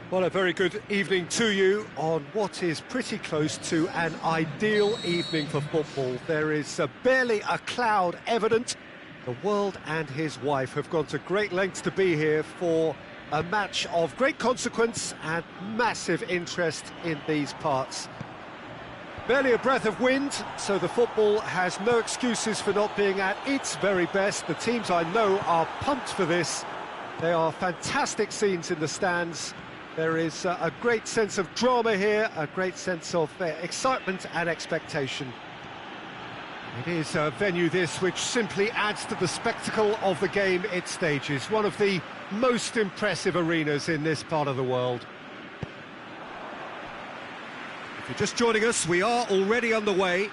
Well, a very good evening to you on what is pretty close to an ideal evening for football. There is barely a cloud evident. The world and his wife have gone to great lengths to be here for a match of great consequence and massive interest in these parts. Barely a breath of wind, so the football has no excuses for not being at its very best. The teams I know are pumped for this. They are fantastic scenes in the stands. There is a great sense of drama here, a great sense of excitement and expectation. It is a venue this which simply adds to the spectacle of the game it stages. One of the most impressive arenas in this part of the world. If you're just joining us, we are already underway.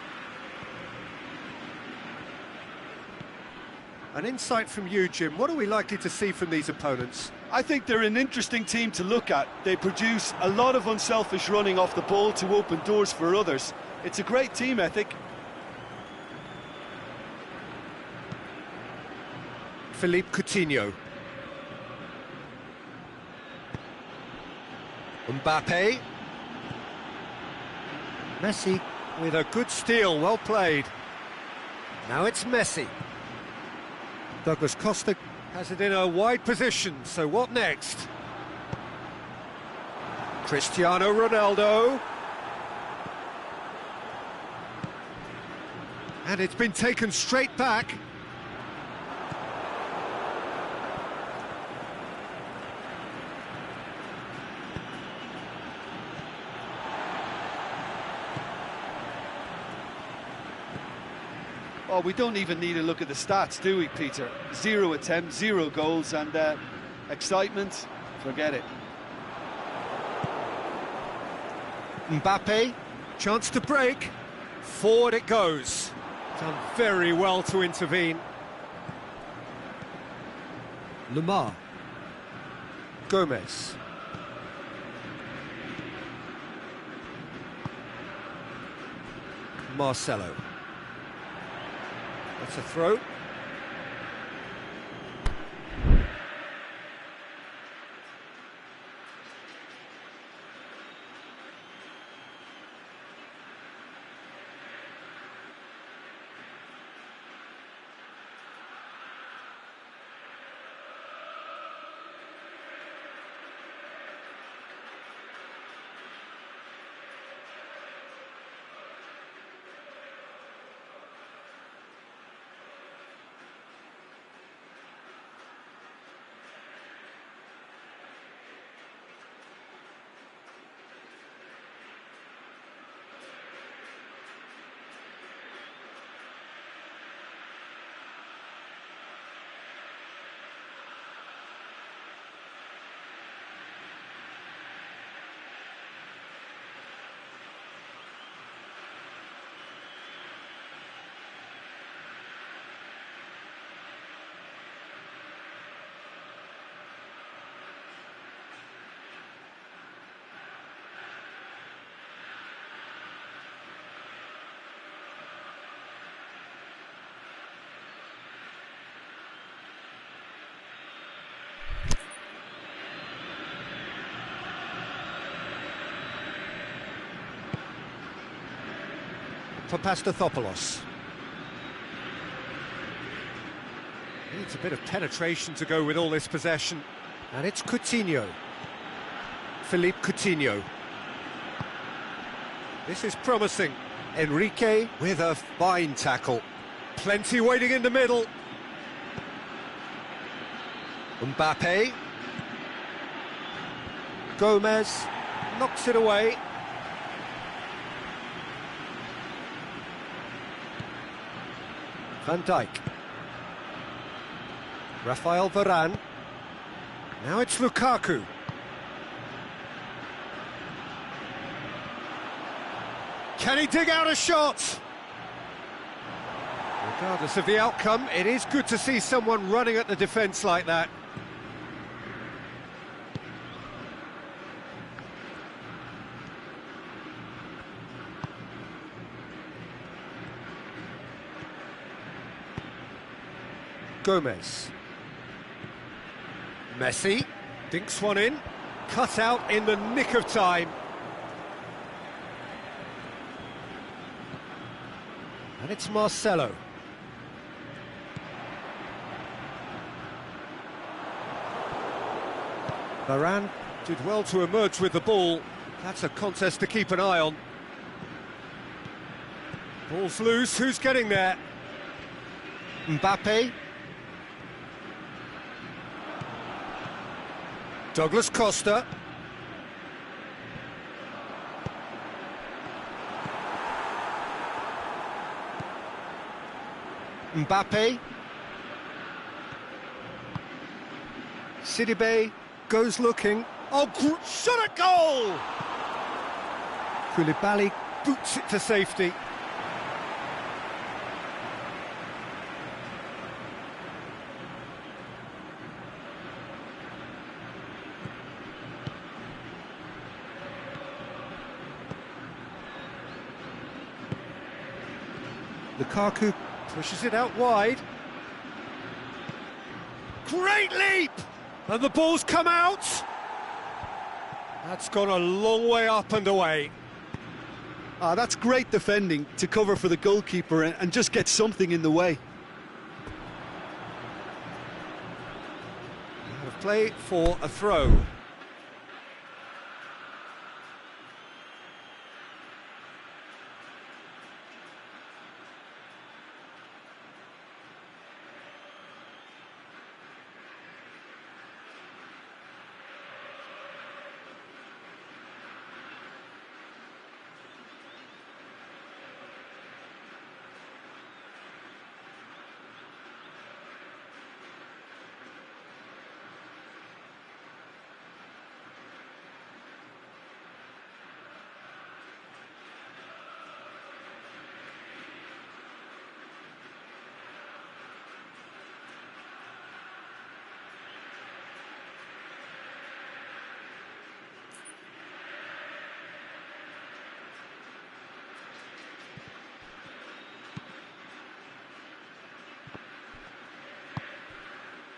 An insight from you, Jim. What are we likely to see from these opponents? I think they're an interesting team to look at. They produce a lot of unselfish running off the ball to open doors for others. It's a great team ethic. Philippe Coutinho. Mbappe. Messi with a good steal, well played. Now it's Messi. Douglas Costa has it in a wide position, so what next? Cristiano Ronaldo. And it's been taken straight back. Oh, we don't even need to look at the stats, do we, Peter? 0 attempts, 0 goals, and excitement, forget it. Mbappe, chance to break. Forward it goes. Done very well to intervene. Lemar. Gomez. Marcelo. That's a throw. For Pastathopoulos. Needs a bit of penetration to go with all this possession. And it's Coutinho. Philippe Coutinho. This is promising. Enrique with a fine tackle. Plenty waiting in the middle. Mbappe. Gomez knocks it away. Van Dijk. Rafael Varane. Now it's Lukaku. Can he dig out a shot? Regardless of the outcome, it is good to see someone running at the defence like that. Gomez. Messi dinks one in. Cut out in the nick of time. And it's Marcelo. Varane did well to emerge with the ball. That's a contest to keep an eye on. Ball's loose, who's getting there? Mbappe. Douglas Costa. Mbappe. Sidibe goes looking. Oh, shot at goal! Koulibaly boots it to safety. Lukaku pushes it out wide. Great leap! And the ball's come out. That's gone a long way up and away. That's great defending to cover for the goalkeeper and just get something in the way. Out of play for a throw.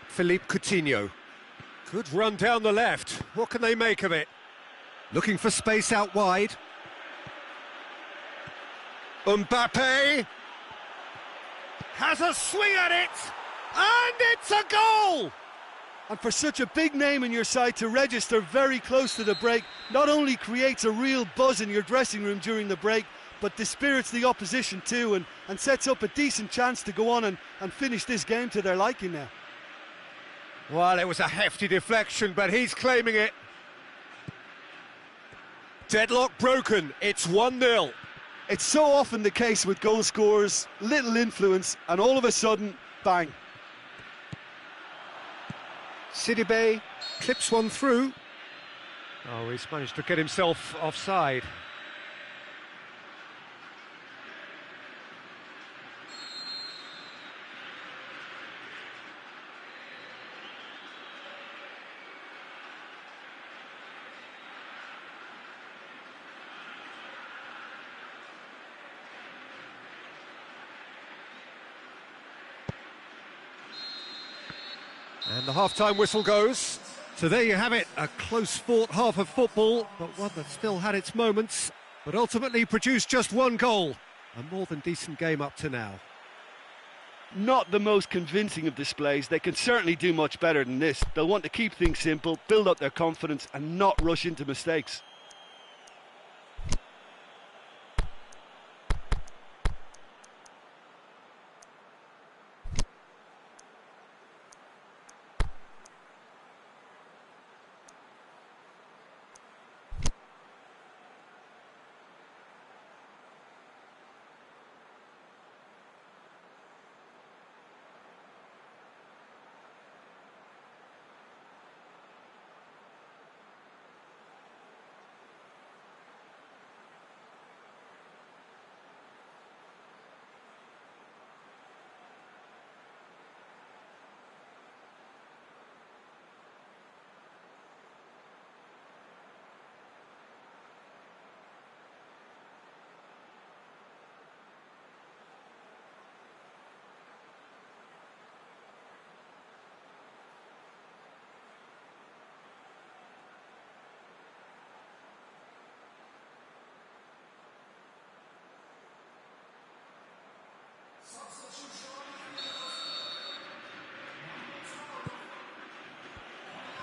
Philippe Coutinho. Good run down the left. What can they make of it? Looking for space out wide. Mbappe has a swing at it, and it's a goal! And for such a big name in your side to register very close to the break, not only creates a real buzz in your dressing room during the break, but dispirits the opposition too, and sets up a decent chance to go on and finish this game to their liking now. Well, it was a hefty deflection, but he's claiming it. Deadlock broken, it's 1-0. It's so often the case with goal scorers, little influence, and all of a sudden, bang. Sidibe clips one through. Oh, he's managed to get himself offside. And the half-time whistle goes. So there you have it, a close-fought half of football, but one that still had its moments, but ultimately produced just one goal. A more than decent game up to now. Not the most convincing of displays. They can certainly do much better than this. They'll want to keep things simple, build up their confidence and not rush into mistakes.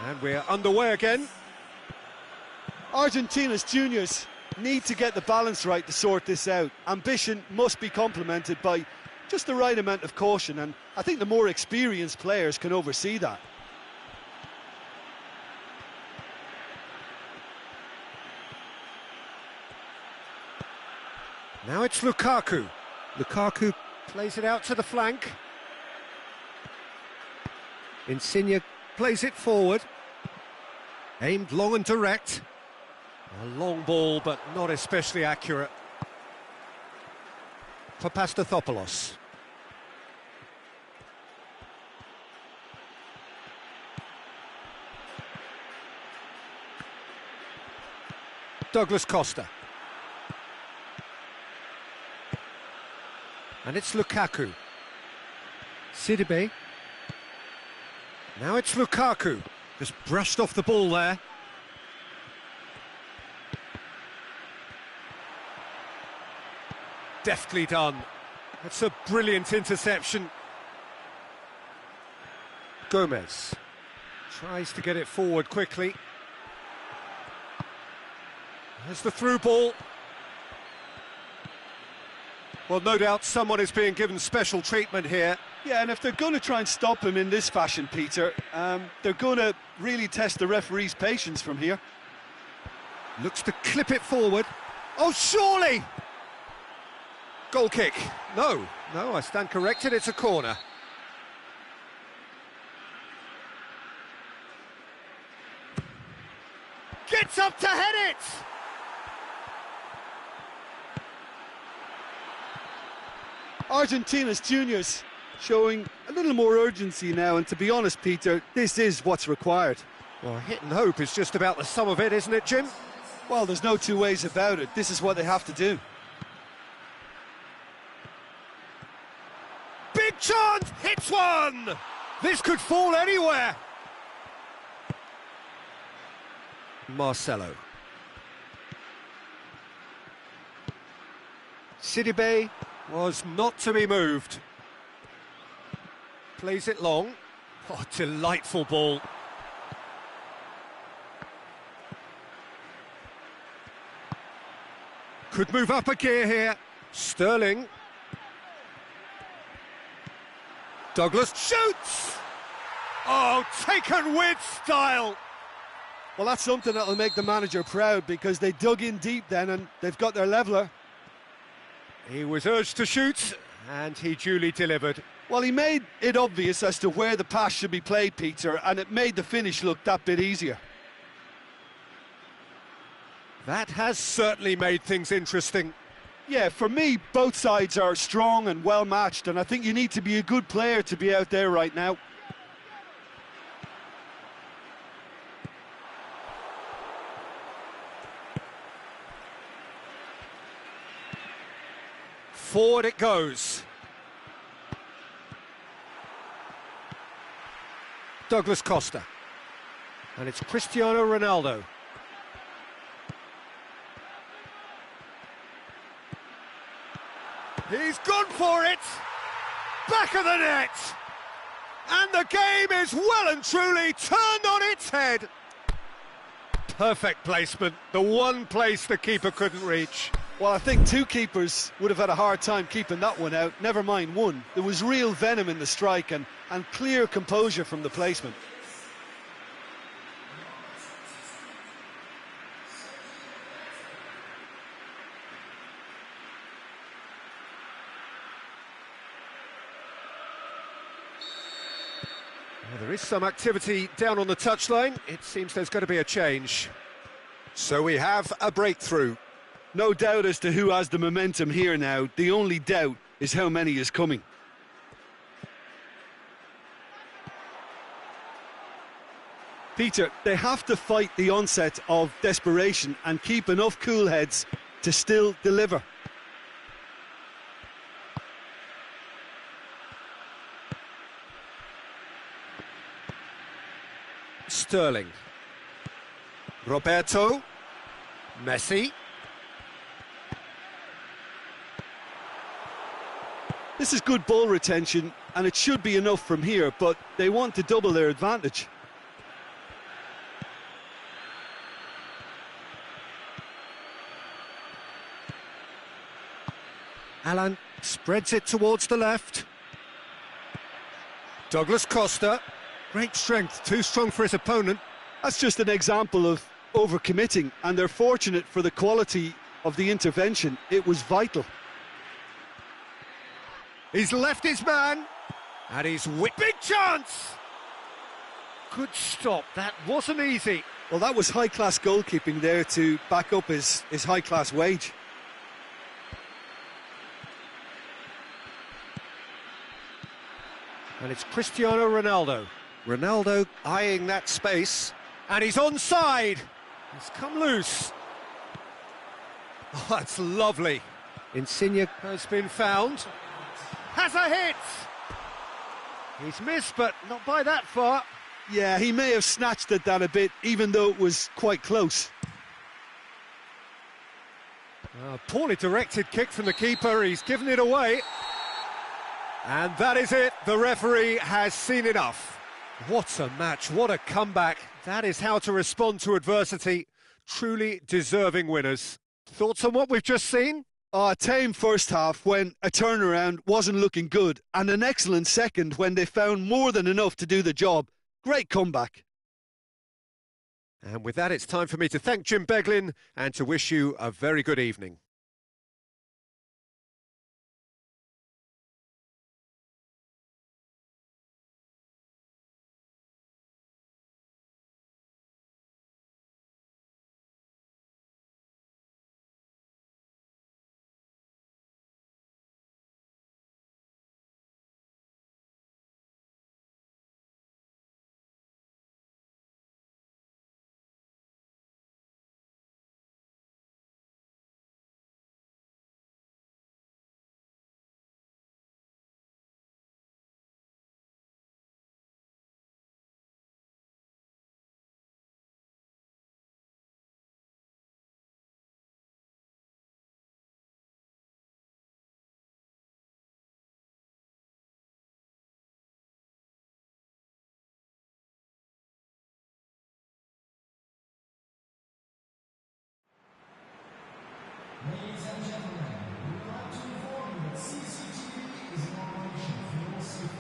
And we're underway again. Argentina's juniors need to get the balance right to sort this out. Ambition must be complemented by just the right amount of caution, and I think the more experienced players can oversee that. Now it's Lukaku. Lukaku plays it out to the flank. Insigne plays it forward. Aimed long and direct. A long ball, but not especially accurate. For Pastathopoulos. Douglas Costa. And it's Lukaku. Sidibe. Now it's Lukaku. Just brushed off the ball there. Deftly done. That's a brilliant interception. Gomez tries to get it forward quickly. There's the through ball. Well, no doubt someone is being given special treatment here. Yeah, and if they're going to try and stop him in this fashion, Peter, they're going to really test the referee's patience from here. Looks to clip it forward. Oh, surely! Goal kick. No, I stand corrected, it's a corner. Gets up to head it! Argentina's juniors showing a little more urgency now, and to be honest, Peter, this is what's required. Well, hit and hope is just about the sum of it, isn't it, Jim? Well, there's no two ways about it. This is what they have to do. Big chance! Hits one! This could fall anywhere! Marcelo. Sidibe was not to be moved. Plays it long. Oh, delightful ball. Could move up a gear here. Sterling. Douglas shoots! Oh, taken with style! Well, that's something that'll make the manager proud, because they dug in deep then and they've got their leveller. He was urged to shoot, and he duly delivered. Well, he made it obvious as to where the pass should be played, Peter, and it made the finish look that bit easier. That has certainly made things interesting. Yeah, for me, both sides are strong and well matched, and I think you need to be a good player to be out there right now. Forward it goes. Douglas Costa. And it's Cristiano Ronaldo. He's gone for it! Back of the net! And the game is well and truly turned on its head. Perfect placement, the one place the keeper couldn't reach. Well, I think two keepers would have had a hard time keeping that one out, never mind one. There was real venom in the strike and clear composure from the placement. Well, there is some activity down on the touchline. It seems there's going to be a change. So we have a breakthrough. No doubt as to who has the momentum here now. The only doubt is how many is coming. Peter, they have to fight the onset of desperation and keep enough cool heads to still deliver. Sterling. Roberto. Messi. This is good ball retention, and it should be enough from here, but they want to double their advantage. Alan spreads it towards the left. Douglas Costa. Great strength, too strong for his opponent. That's just an example of overcommitting, and they're fortunate for the quality of the intervention. It was vital. He's left his man, and he's whipped. Big chance! Good stop, that wasn't easy. Well, that was high-class goalkeeping there to back up his high-class wage. And it's Cristiano Ronaldo. Ronaldo eyeing that space, and he's onside. He's come loose. Oh, that's lovely. Insigne has been found. Has a hit! He's missed, but not by that far. Yeah, he may have snatched at that a bit, even though it was quite close. Poorly directed kick from the keeper, he's given it away. And that is it, the referee has seen enough. What a match, what a comeback. That is how to respond to adversity. Truly deserving winners. Thoughts on what we've just seen? A tame first half when a turnaround wasn't looking good, and an excellent second when they found more than enough to do the job. Great comeback. And with that, it's time for me to thank Jim Beglin and to wish you a very good evening. Ladies and gentlemen, we would like to inform you that CCTV is in operation for your safety.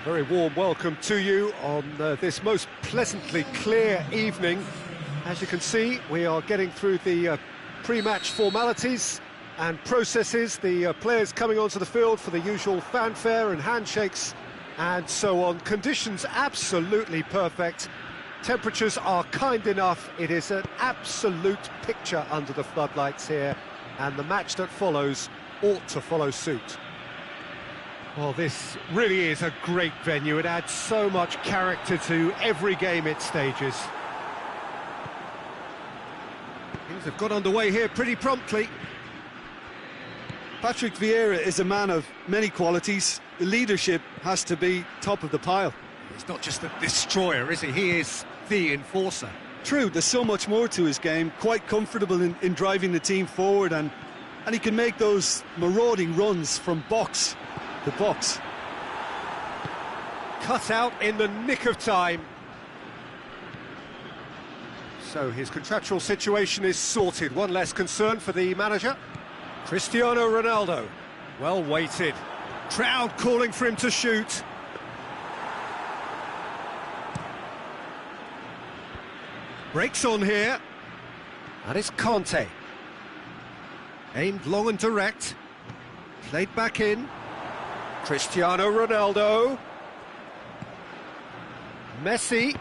A very warm welcome to you on this most pleasantly clear evening. As you can see, we are getting through the pre-match formalities and processes, the players coming onto the field for the usual fanfare and handshakes and so on. Conditions absolutely perfect. Temperatures are kind enough. It is an absolute picture under the floodlights here, and the match that follows ought to follow suit. Well, this really is a great venue. It adds so much character to every game it stages. Things have got underway here pretty promptly. Patrick Vieira is a man of many qualities. The leadership has to be top of the pile. He's not just a destroyer, is he? He is the enforcer. True, there's so much more to his game. Quite comfortable in driving the team forward, and he can make those marauding runs from box to box. Cut out in the nick of time. So his contractual situation is sorted. One less concern for the manager. Cristiano Ronaldo, well weighted. Crowd calling for him to shoot. Breaks on here. And it's Conte. Aimed long and direct. Played back in. Cristiano Ronaldo. Messi.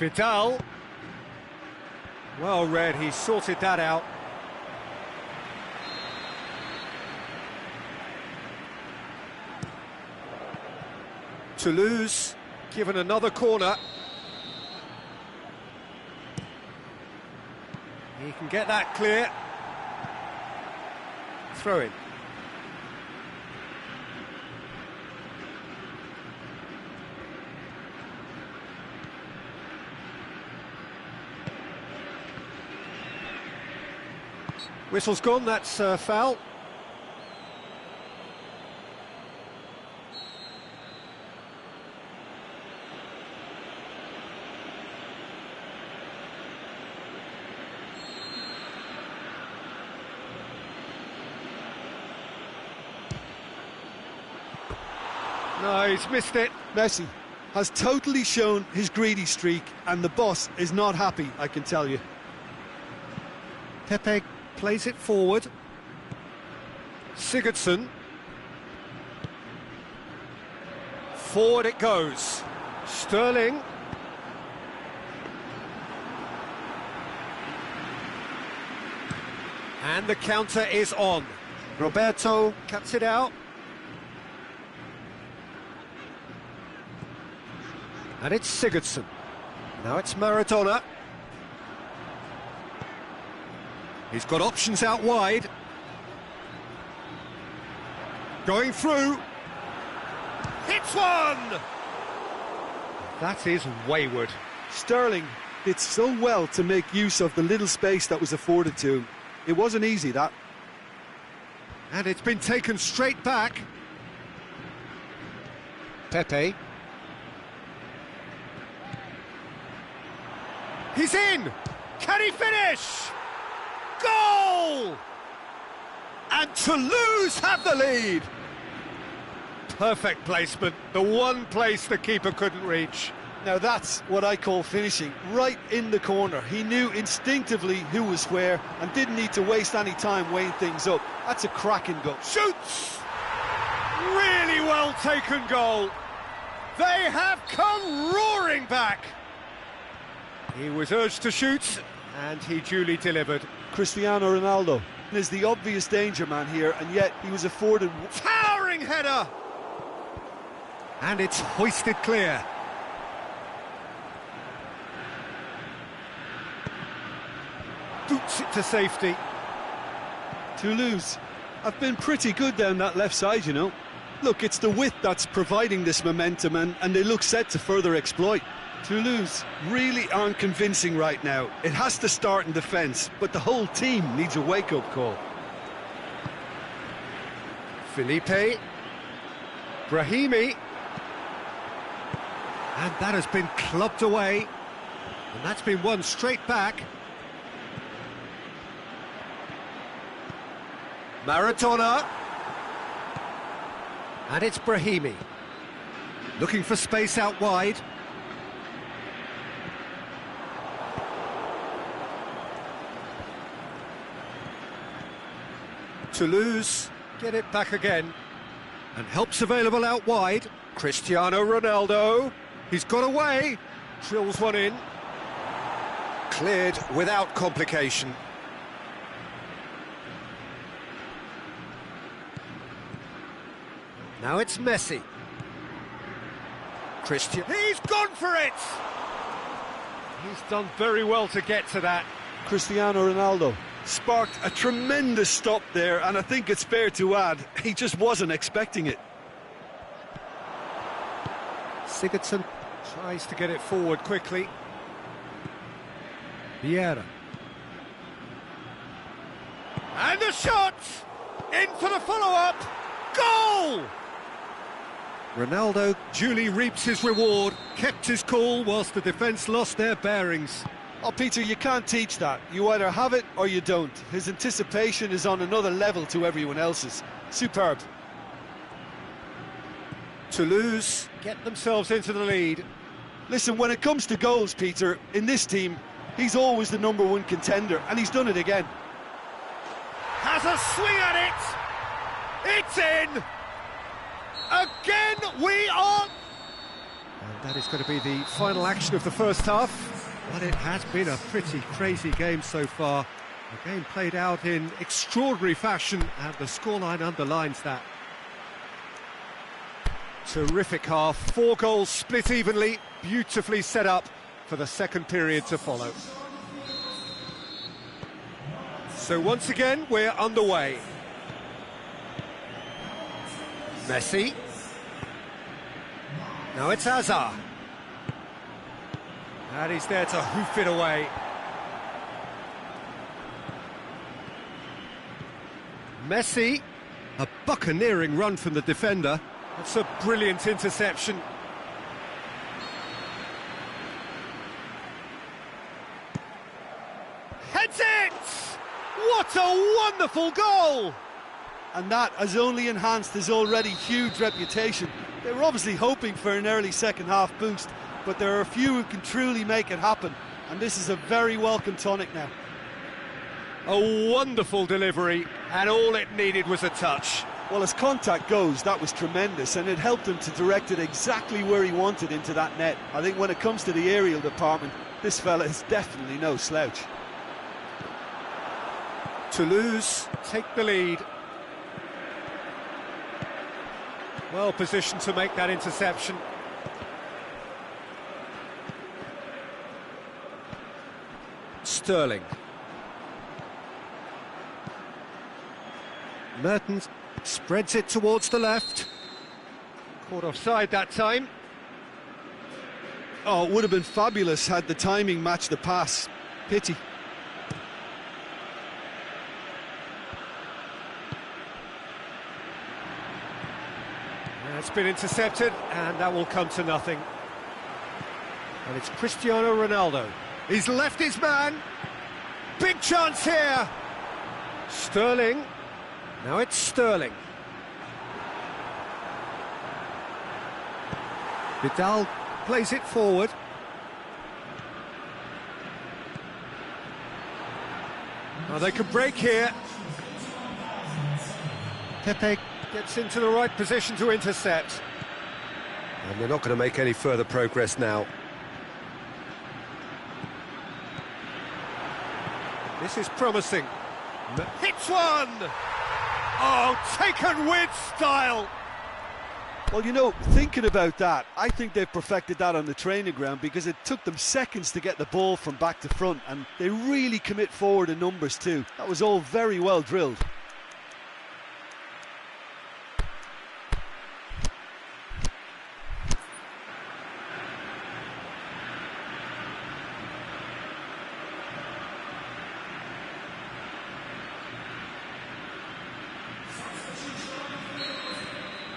Vidal. Well read, he sorted that out. Toulouse given another corner. He can get that clear. Throw in. Whistle's gone, that's foul. No, he's missed it. Messi has totally shown his greedy streak, and the boss is not happy, I can tell you. Pepe plays it forward. Sigurdsson. Forward it goes. Sterling. And the counter is on. Roberto cuts it out. And it's Sigurdsson. Now it's Maradona. He's got options out wide. Going through. Hits one! That is wayward. Sterling did so well to make use of the little space that was afforded to him. It wasn't easy, that. And it's been taken straight back. Pepe. He's in! Can he finish? Goal! And Toulouse have the lead. Perfect placement, the one place the keeper couldn't reach. Now that's what I call finishing, right in the corner. He knew instinctively who was where and didn't need to waste any time weighing things up. That's a cracking goal. Shoots! Really well taken goal. They have come roaring back. He was urged to shoot, and he duly delivered. Cristiano Ronaldo is the obvious danger man here, and yet he was afforded... Towering header! And it's hoisted clear. Boots it to safety. Toulouse have been pretty good down that left side, you know. Look, it's the width that's providing this momentum, and they look set to further exploit. Toulouse really aren't convincing right now. It has to start in defence, but the whole team needs a wake-up call. Felipe. Brahimi. And that has been clubbed away. And that's been won straight back. Maradona. And it's Brahimi. Looking for space out wide. Toulouse get it back again. And help's available out wide. Cristiano Ronaldo. He's got away. Drills one in. Cleared without complication. Now it's Messi. Christian. He's gone for it! He's done very well to get to that. Cristiano Ronaldo sparked a tremendous stop there, and I think it's fair to add, he just wasn't expecting it. Sigurdsson tries to get it forward quickly. Vieira. And the shot! In for the follow-up! Goal! Ronaldo duly reaps his reward, kept his cool whilst the defence lost their bearings. Oh, Peter, you can't teach that. You either have it or you don't. His anticipation is on another level to everyone else's. Superb. Toulouse get themselves into the lead. Listen, when it comes to goals, Peter, in this team, he's always the #1 contender, and he's done it again. Has a swing at it! It's in! Again we are... And that is going to be the final action of the first half. But it has been a pretty crazy game so far. The game played out in extraordinary fashion, and the scoreline underlines that. Terrific half, 4 goals split evenly, beautifully set up for the second period to follow. So once again, we're underway. Messi. Now it's Hazard. And he's there to hoof it away. Messi. A buccaneering run from the defender. That's a brilliant interception. Heads it! What a wonderful goal! And that has only enhanced his already huge reputation. They were obviously hoping for an early second-half boost, but there are a few who can truly make it happen, and this is a very welcome tonic now. A wonderful delivery, and all it needed was a touch. Well, as contact goes, that was tremendous, and it helped him to direct it exactly where he wanted into that net. I think when it comes to the aerial department, this fella is definitely no slouch. Toulouse take the lead. Well positioned to make that interception. Sterling. Mertens spreads it towards the left. Caught offside that time. Oh, it would have been fabulous had the timing matched the pass. Pity. It's been intercepted, and that will come to nothing. And it's Cristiano Ronaldo. He's left his man. Big chance here. Sterling. Now it's Sterling. Vidal plays it forward. Now they can break here. Pepe gets into the right position to intercept. And they're not going to make any further progress now. This is promising. Hits one! Oh, taken with style! Well, you know, thinking about that, I think they've perfected that on the training ground, because it took them seconds to get the ball from back to front, and they really commit forward in numbers too. That was all very well drilled.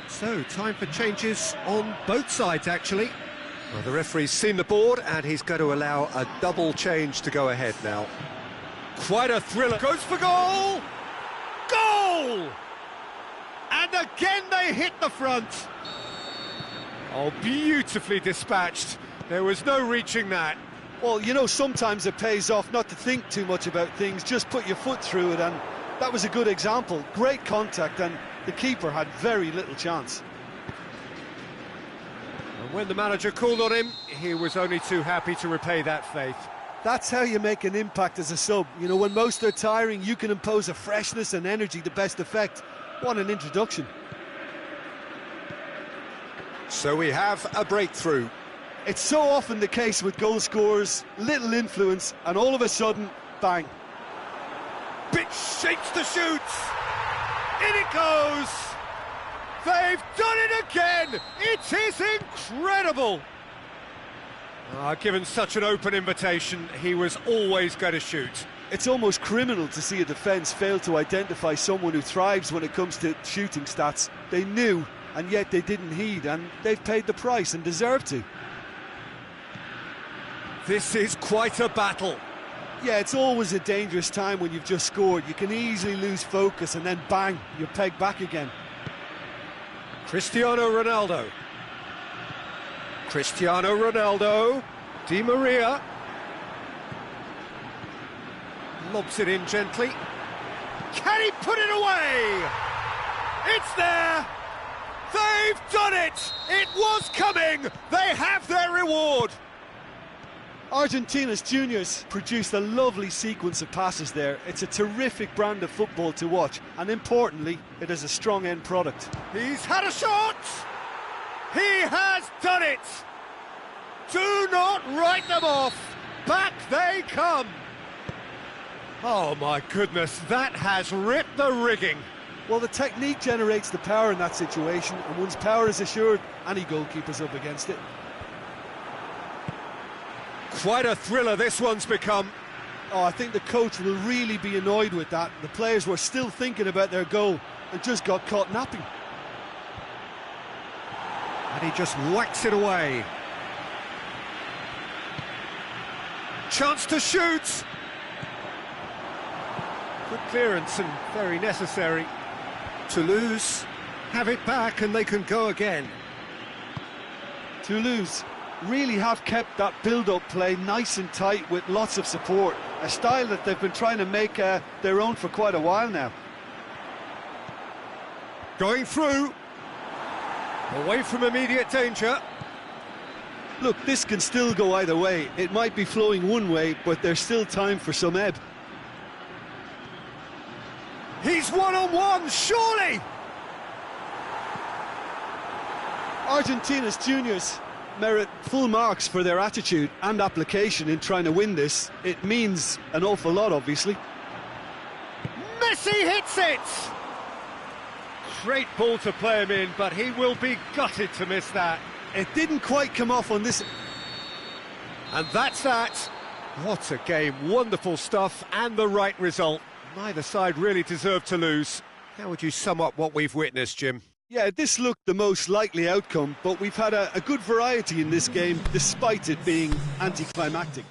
So, time for changes on both sides, actually. Well, the referee's seen the board, and he's going to allow a double change to go ahead now. Quite a thriller. Goes for goal! Goal! And And again they hit the front. Oh, beautifully dispatched. There was no reaching that. Well, you know, sometimes it pays off not to think too much about things, just put your foot through it, and that was a good example. Great contact, and the keeper had very little chance. And when the manager called on him, he was only too happy to repay that faith. That's how you make an impact as a sub. You know, when most are tiring, you can impose a freshness and energy to best effect. What an introduction. So we have a breakthrough. It's so often the case with goal scorers, little influence, and all of a sudden, bang. Pitch shapes to shoot. In it goes. They've done it again. It is incredible. Given such an open invitation, he was always going to shoot. It's almost criminal to see a defence fail to identify someone who thrives when it comes to shooting stats. They knew, and yet they didn't heed, and they've paid the price and deserve to. This is quite a battle. Yeah, it's always a dangerous time when you've just scored. You can easily lose focus and then bang, you're pegged back again. Cristiano Ronaldo. Cristiano Ronaldo. Di Maria. Lobs it in gently. Can he put it away? It's there. They've done it. It was coming. They have their reward. Argentina's juniors produced a lovely sequence of passes there. It's a terrific brand of football to watch, and importantly, it is a strong end product. He's had a shot! He has done it! Do not write them off! Back they come! Oh my goodness, that has ripped the rigging. Well, the technique generates the power in that situation, and once power is assured, any goalkeeper's up against it. Quite a thriller this one's become. Oh, I think the coach will really be annoyed with that. The players were still thinking about their goal and just got caught napping. And he just whacks it away. Chance to shoot. Good clearance and very necessary. Toulouse have it back and they can go again. Toulouse really have kept that build-up play nice and tight with lots of support, a style that they've been trying to make their own for quite a while now. Going through, away from immediate danger. Look, this can still go either way. It might be flowing one way, but there's still time for some ebb. He's one-on-one, surely! Argentina's juniors merit full marks for their attitude and application in trying to win this. It means an awful lot, obviously. Messi hits it! Great ball to play him in, but he will be gutted to miss that. It didn't quite come off on this. And that's that. What a game, wonderful stuff, and the right result. Neither side really deserved to lose. How would you sum up what we've witnessed, Jim? Yeah, this looked the most likely outcome, but we've had a good variety in this game, despite it being anticlimactic.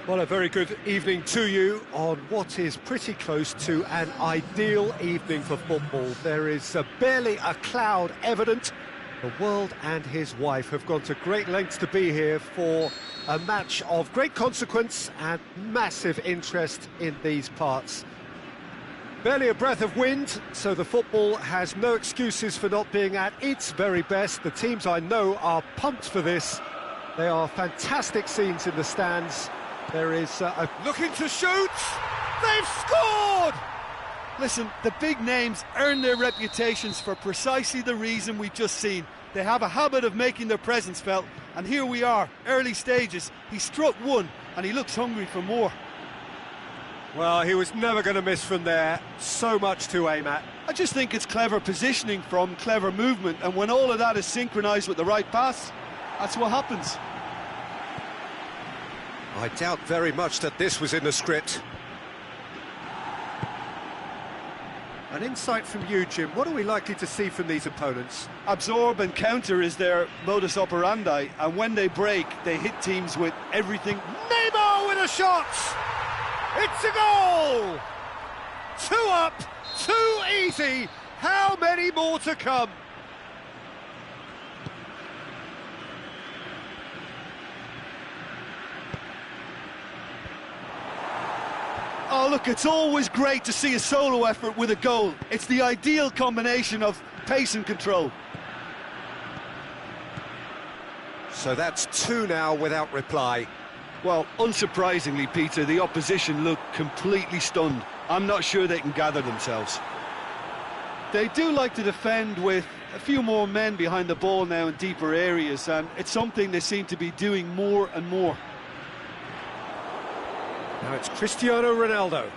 Well, a very good evening to you on what is pretty close to an ideal evening for football. There is barely a cloud evident. The world and his wife have gone to great lengths to be here for a match of great consequence and massive interest in these parts. Barely a breath of wind, so the football has no excuses for not being at its very best. The teams I know are pumped for this. They are fantastic scenes in the stands. There is looking to shoot. They've scored! Listen, the big names earn their reputations for precisely the reason we've just seen. They have a habit of making their presence felt, and here we are, early stages. He struck one, and he looks hungry for more. Well, he was never going to miss from there. So much to aim at. I just think it's clever positioning from clever movement, and when all of that is synchronised with the right pass, that's what happens. I doubt very much that this was in the script. An insight from you, Jim. What are we likely to see from these opponents? Absorb and counter is their modus operandi, and when they break, they hit teams with everything. Neymar with a shot! It's a goal! 2 up, 2 easy. How many more to come? Oh, look, it's always great to see a solo effort with a goal. It's the ideal combination of pace and control. So that's 2 now without reply. Well, unsurprisingly, Peter, the opposition look completely stunned. I'm not sure they can gather themselves. They do like to defend with a few more men behind the ball now in deeper areas, and it's something they seem to be doing more and more. Now it's Cristiano Ronaldo.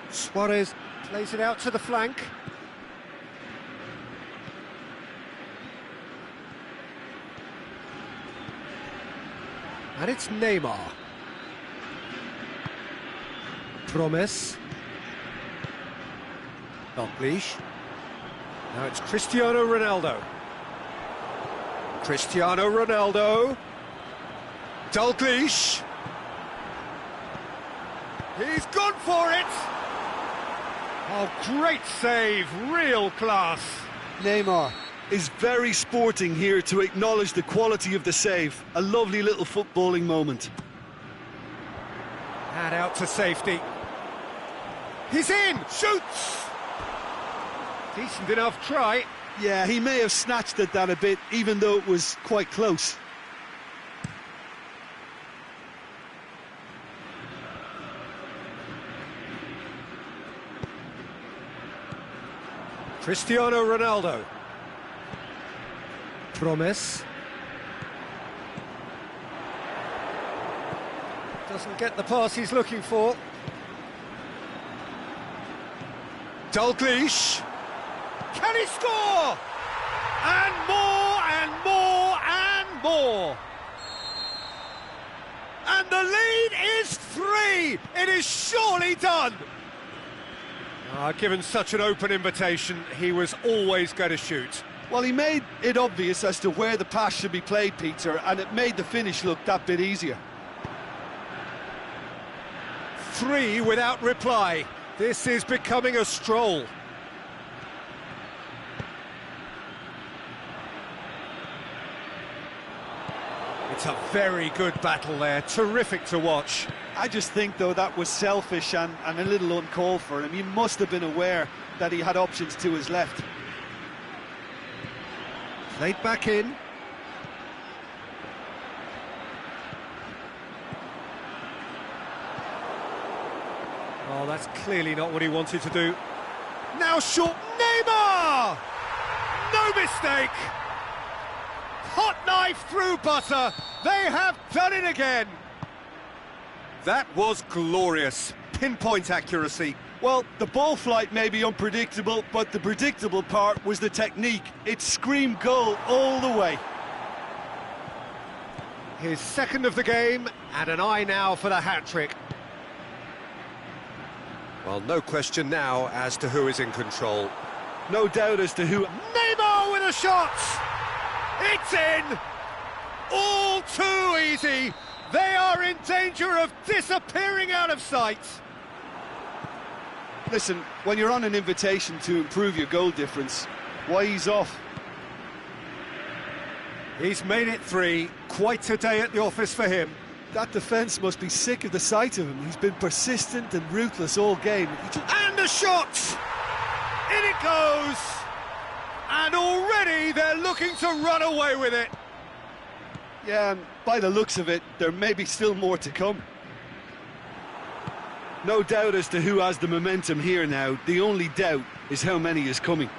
Suarez plays it out to the flank. And it's Neymar. Promes. Dalglish. Now it's Cristiano Ronaldo. Cristiano Ronaldo. Dalglish. He's gone for it. Oh, great save, real class. Neymar is very sporting here to acknowledge the quality of the save. A lovely little footballing moment. And out to safety. He's in, shoots. Decent enough try. Yeah, he may have snatched at that a bit, even though it was quite close. Cristiano Ronaldo. Promes. Doesn't get the pass he's looking for. Dalglish. Can he score? And more and more and more. And the lead is 3. It is surely done. Given such an open invitation, he was always going to shoot. Well, he made it obvious as to where the pass should be played, Peter, and it made the finish look that bit easier. 3 without reply. This is becoming a stroll. It's a very good battle there, terrific to watch. I just think, though, that was selfish and a little uncalled for him. He must have been aware that he had options to his left. Played back in. Oh, that's clearly not what he wanted to do. Now short, Neymar! No mistake! Hot knife through butter. They have done it again. That was glorious. Pinpoint accuracy. Well, the ball flight may be unpredictable, but the predictable part was the technique. It screamed goal all the way. His second of the game, and an eye now for the hat-trick. Well, no question now as to who is in control. No doubt as to who. Neymar with a shot! It's in! all too easy. They are in danger of disappearing out of sight. Listen, when you're on an invitation to improve your goal difference, why ease off? He's made it 3. Quite a day at the office for him. That defence must be sick of the sight of him. He's been persistent and ruthless all game. And a shot! In it goes! And already they're looking to run away with it. Yeah, and by the looks of it, there may be still more to come. No doubt as to who has the momentum here now. The only doubt is how many is coming.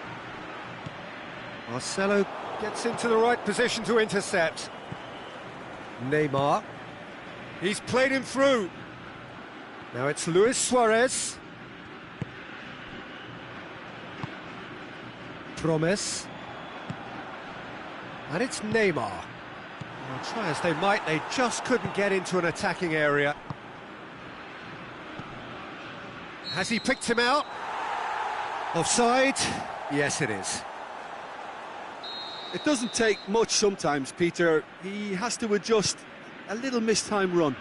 Marcelo gets into the right position to intercept. Neymar. He's played him through. Now it's Luis Suarez. Promes. And it's Neymar. Well, try as they might, they just couldn't get into an attacking area. Has he picked him out? Offside? Yes, it is. It doesn't take much sometimes, Peter. He has to adjust a little missed-time run.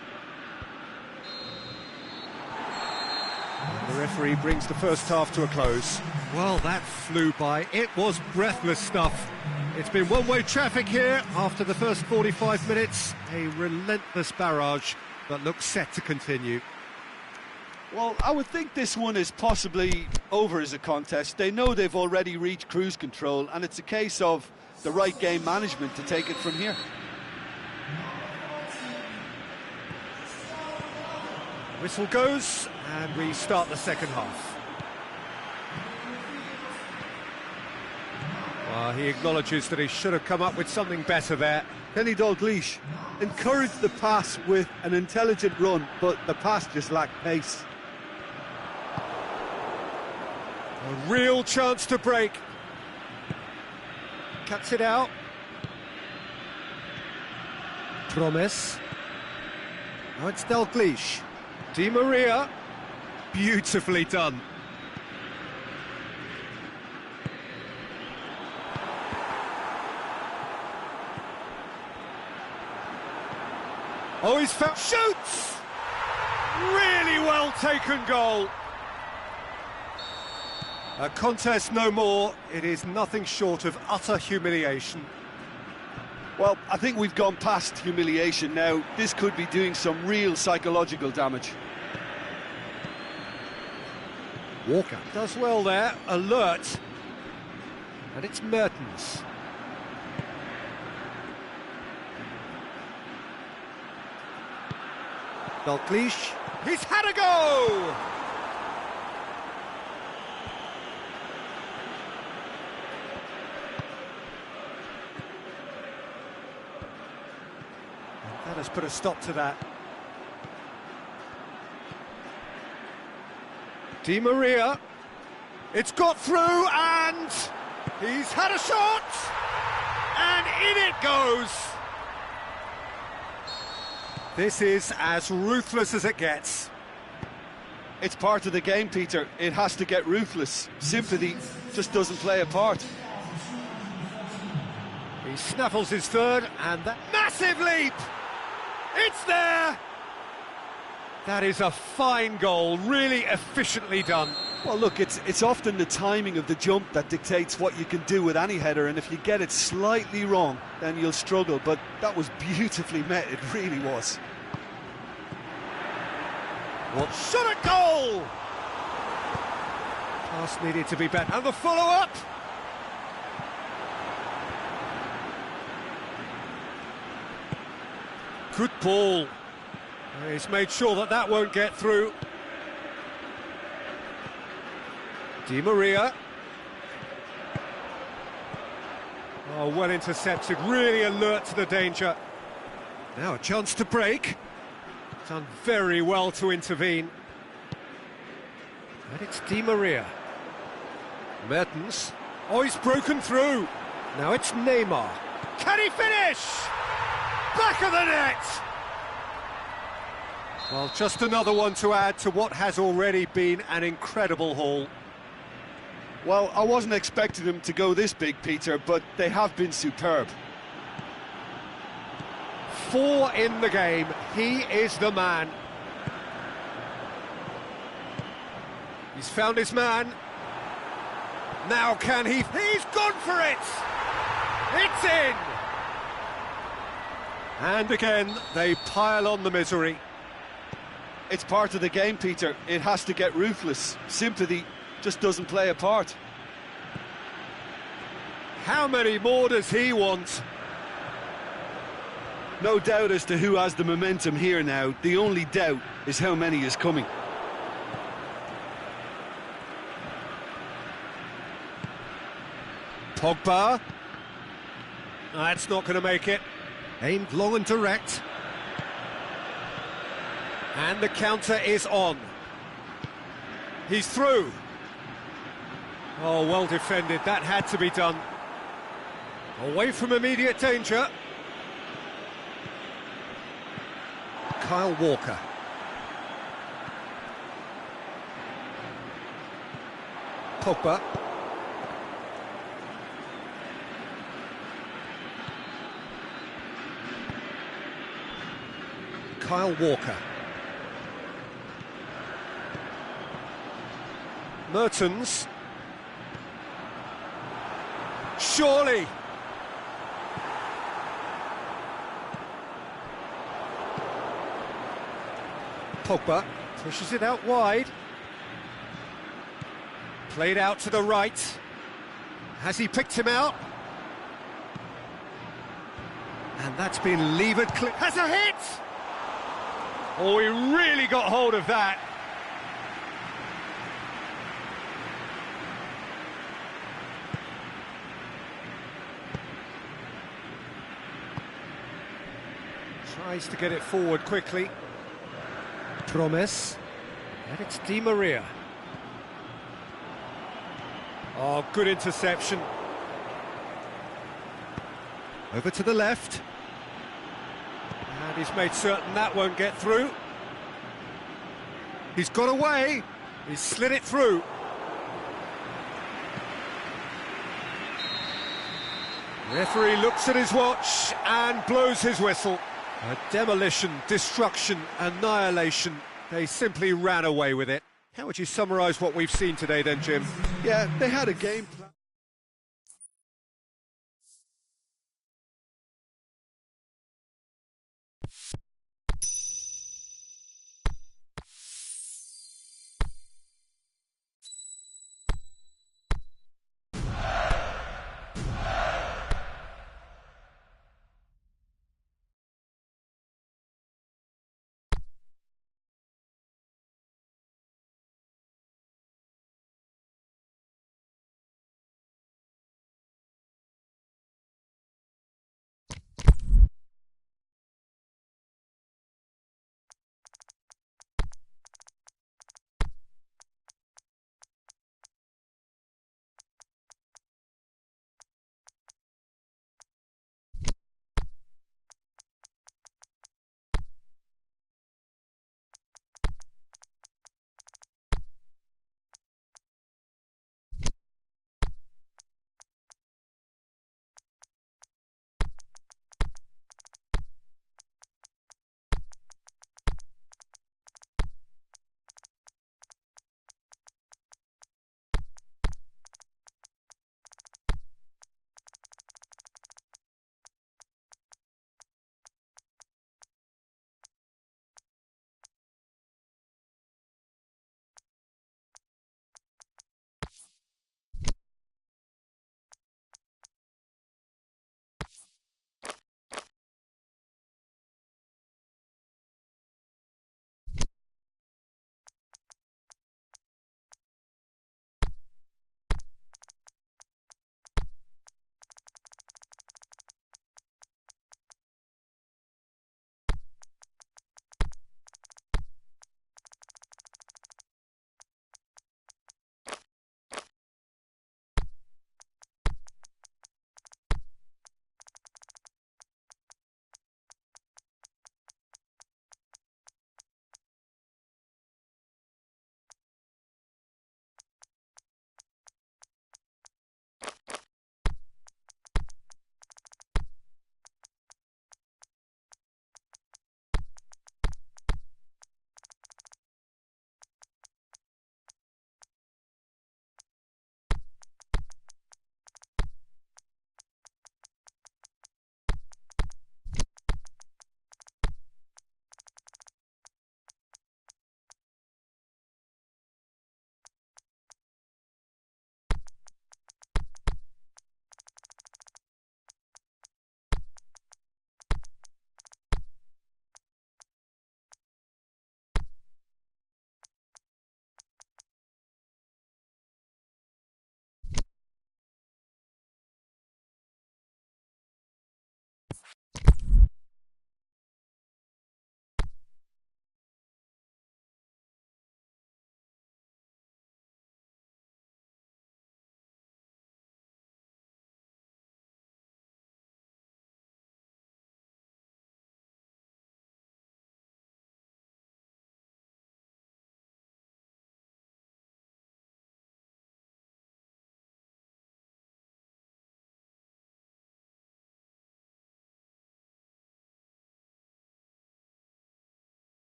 The referee brings the first half to a close. Well, that flew by. It was breathless stuff. It's been one-way traffic here after the first 45 minutes. A relentless barrage that looks set to continue. Well, I would think this one is possibly over as a contest. They know they've already reached cruise control, and it's a case of the right game management to take it from here. Whistle goes, and we start the second half. Well, he acknowledges that he should have come up with something better there. Kenny Dalglish encouraged the pass with an intelligent run, but the pass just lacked pace. A real chance to break. Cuts it out. Promes. Now it's Dalglish. Di Maria. Beautifully done. Oh, he's found. Shoots! Really well taken goal. A contest no more. It is nothing short of utter humiliation. Well, I think we've gone past humiliation now. This could be doing some real psychological damage. Walker does well there, alert. And it's Mertens. Dalglish. He's had a go! That has put a stop to that. Di Maria. It's got through and he's had a shot! And in it goes! This is as ruthless as it gets. It's part of the game, Peter. It has to get ruthless. Sympathy just doesn't play a part. He snaffles his third, and that massive leap! It's there! That is a fine goal, really efficiently done. Well, look, it's often the timing of the jump that dictates what you can do with any header, and if you get it slightly wrong, then you'll struggle, but that was beautifully met, it really was. What shot at goal! Pass needed to be better, and the follow-up! Good ball. He's made sure that that won't get through. Di Maria. Oh, well intercepted, really alert to the danger. Now a chance to break. Done very well to intervene. And it's Di Maria. Mertens. Oh, he's broken through. Now it's Neymar. Can he finish? Back of the net! Well, just another one to add to what has already been an incredible haul. Well, I wasn't expecting them to go this big, Peter, but they have been superb. 4 in the game. He is the man. He's found his man. Now can he? He's gone for it! It's in! And again, they pile on the misery. It's part of the game, Peter. It has to get ruthless. Sympathy just doesn't play a part. How many more does he want? No doubt as to who has the momentum here now. The only doubt is how many is coming. Pogba. That's not going to make it. Aimed long and direct. And the counter is on. He's through. Oh, well defended. That had to be done. Away from immediate danger. Kyle Walker. Pogba. Kyle Walker. Mertens. Surely. Pogba pushes it out wide. Played out to the right. Has he picked him out? And that's been levered clear. Has a hit! Oh, he really got hold of that. Tries to get it forward quickly. Promes. And it's Di Maria. Oh, good interception. Over to the left. And he's made certain that won't get through. He's got away. He's slid it through. Referee looks at his watch and blows his whistle. A demolition, destruction, annihilation. They simply ran away with it. How would you summarise what we've seen today then, Jim? Yeah, they had a game plan.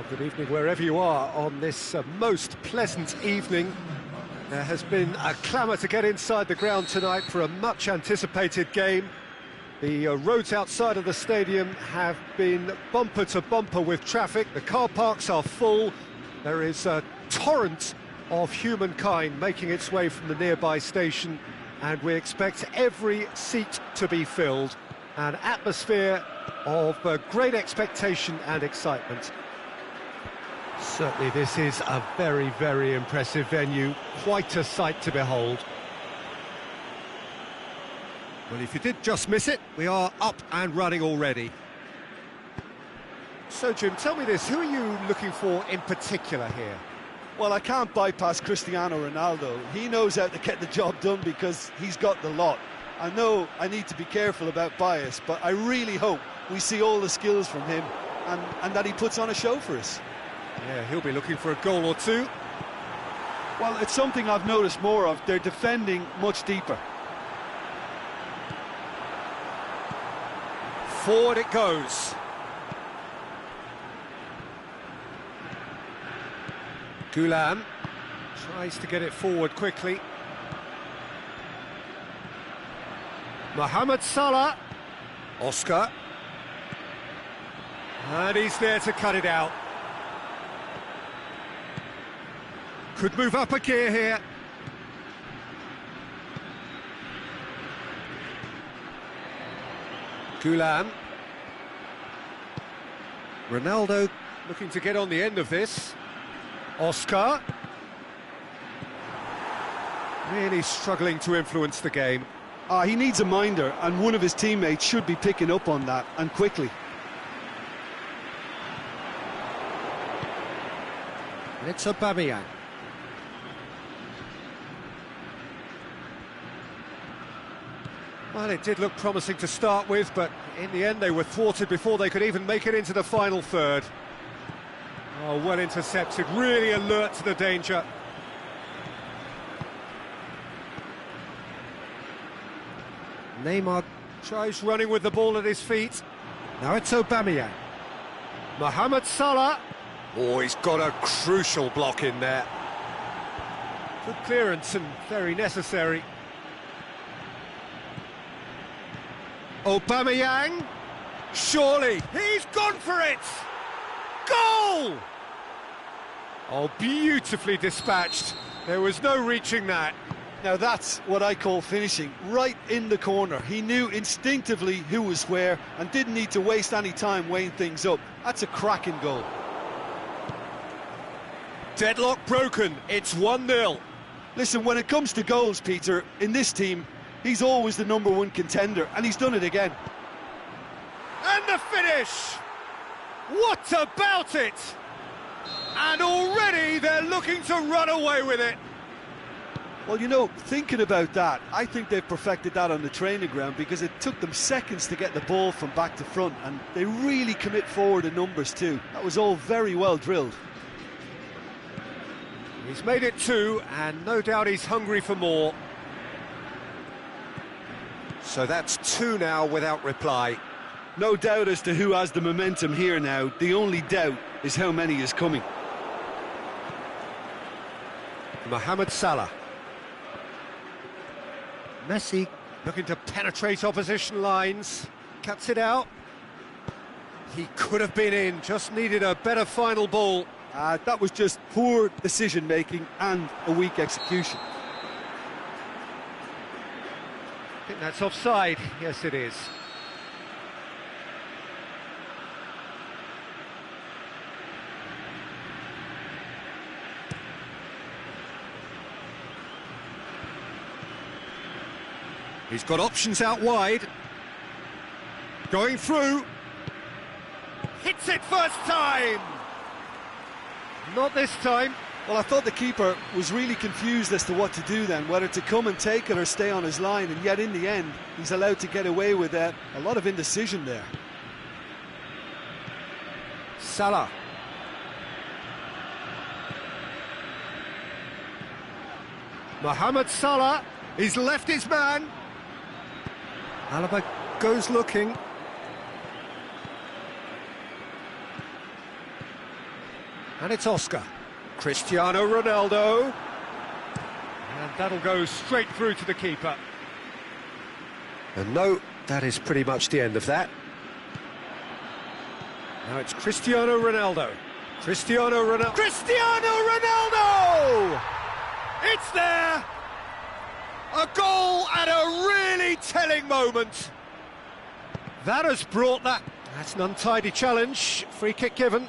Well, good evening wherever you are on this most pleasant evening. There has been a clamour to get inside the ground tonight for a much anticipated game. The roads outside of the stadium have been bumper to bumper with traffic. The car parks are full. There is a torrent of humankind making its way from the nearby station, and we expect every seat to be filled. An atmosphere of great expectation and excitement. Certainly this is a very, very impressive venue, quite a sight to behold. Well, if you did just miss it, we are up and running already. So, Jim, tell me this, who are you looking for in particular here? Well, I can't bypass Cristiano Ronaldo. He knows how to get the job done because he's got the lot. I know I need to be careful about bias, but I really hope we see all the skills from him and that he puts on a show for us. Yeah, he'll be looking for a goal or two. Well, it's something I've noticed more of. They're defending much deeper. Forward it goes. Gulam tries to get it forward quickly. Mohamed Salah. Oscar. And he's there to cut it out. Could move up a gear here. Gulam. Ronaldo looking to get on the end of this. Oscar. Really struggling to influence the game. He needs a minder, and one of his teammates should be picking up on that, and quickly. And it's Aubameyang. Well, it did look promising to start with, but in the end they were thwarted before they could even make it into the final third. Oh, well intercepted, really alert to the danger. Neymar tries running with the ball at his feet. Now it's Aubameyang. Mohamed Salah. Oh, he's got a crucial block in there. Good clearance and very necessary. Aubameyang. Surely, he's gone for it! Goal! Oh, beautifully dispatched. There was no reaching that. Now that's what I call finishing, right in the corner. He knew instinctively who was where and didn't need to waste any time weighing things up. That's a cracking goal. Deadlock broken, it's 1-0. Listen, when it comes to goals, Peter, in this team, he's always the #1 contender, and he's done it again. And the finish! What about it? And already they're looking to run away with it. Well, you know, thinking about that, I think they've perfected that on the training ground because it took them seconds to get the ball from back to front, and they really commit forward in numbers too. That was all very well drilled. He's made it 2, and no doubt he's hungry for more. So that's 2 now without reply. No doubt as to who has the momentum here now. The only doubt is how many is coming. Mohamed Salah. Messi looking to penetrate opposition lines. Cuts it out. He could have been in, just needed a better final ball. That was just poor decision-making and a weak execution. I think that's offside. Yes, it is. He's got options out wide. Going through. Hits it first time! Not this time. Well, I thought the keeper was really confused as to what to do then, whether to come and take it or stay on his line, and yet in the end, he's allowed to get away with that. A lot of indecision there. Salah. Mohamed Salah, he's left his man. Alaba goes looking. And it's Oscar. Cristiano Ronaldo. And that'll go straight through to the keeper. And no, that is pretty much the end of that. Now it's Cristiano Ronaldo. Cristiano Ronaldo. It's there! A goal at a really telling moment. That has brought that. That's an untidy challenge. Free kick given.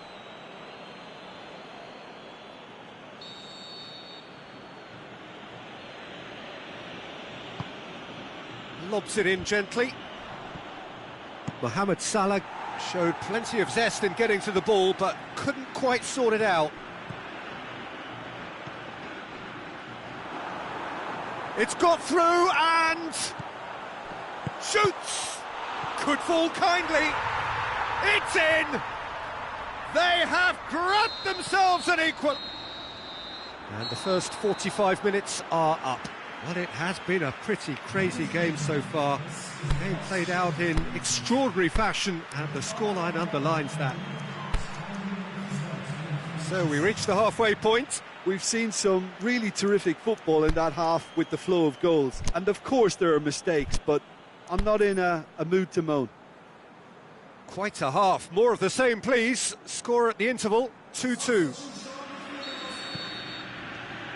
Lobs it in gently. Mohamed Salah showed plenty of zest in getting to the ball, but couldn't quite sort it out. It's got through and shoots. Could fall kindly. It's in. They have grabbed themselves an equal. And the first 45 minutes are up. Well, it has been a pretty crazy game so far. The game played out in extraordinary fashion, and the scoreline underlines that. So we reach the halfway point. We've seen some really terrific football in that half with the flow of goals. And of course there are mistakes, but I'm not in a mood to moan. Quite a half. More of the same, please. Score at the interval, 2-2.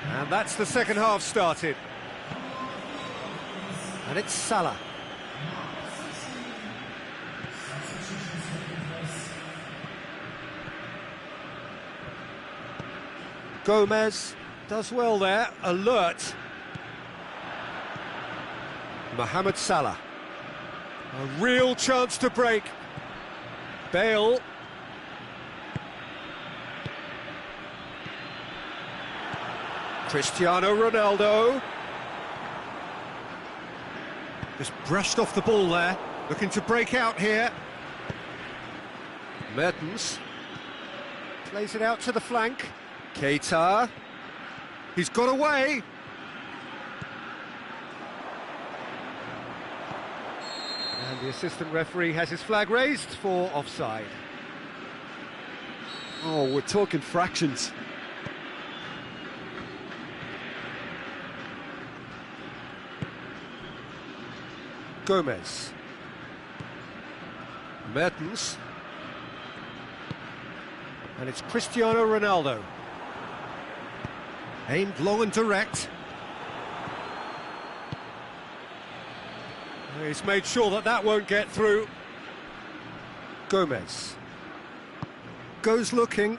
And that's the second half started. And it's Salah. Gomez does well there, alert. Mohamed Salah. A real chance to break. Bale. Cristiano Ronaldo. Just brushed off the ball there, looking to break out here. Mertens plays it out to the flank. Keita, he's got away. And the assistant referee has his flag raised for offside. Oh, we're talking fractions. Gomez. Mertens. And it's Cristiano Ronaldo. Aimed long and direct. He's made sure that that won't get through. Gomez. Goes looking.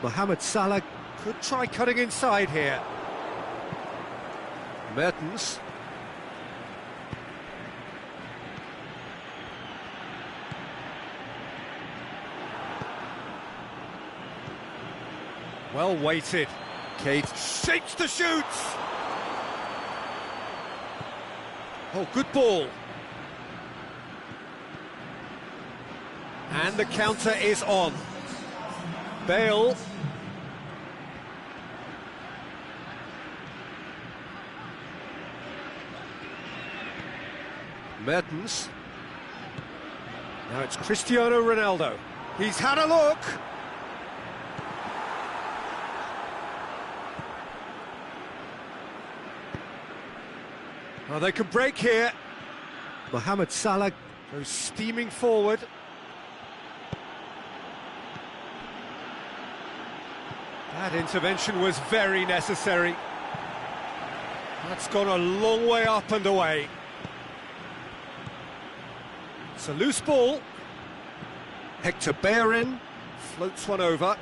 Mohamed Salah could try cutting inside here. Mertens. Well weighted. Kate shapes the shoots. Oh, good ball. And the counter is on. Bale. Mertens. Now it's Cristiano Ronaldo. He's had a look. Oh, they can break here. Mohamed Salah goes steaming forward. That intervention was very necessary. That's gone a long way up and away. It's a loose ball. Hector Bellerin floats one over.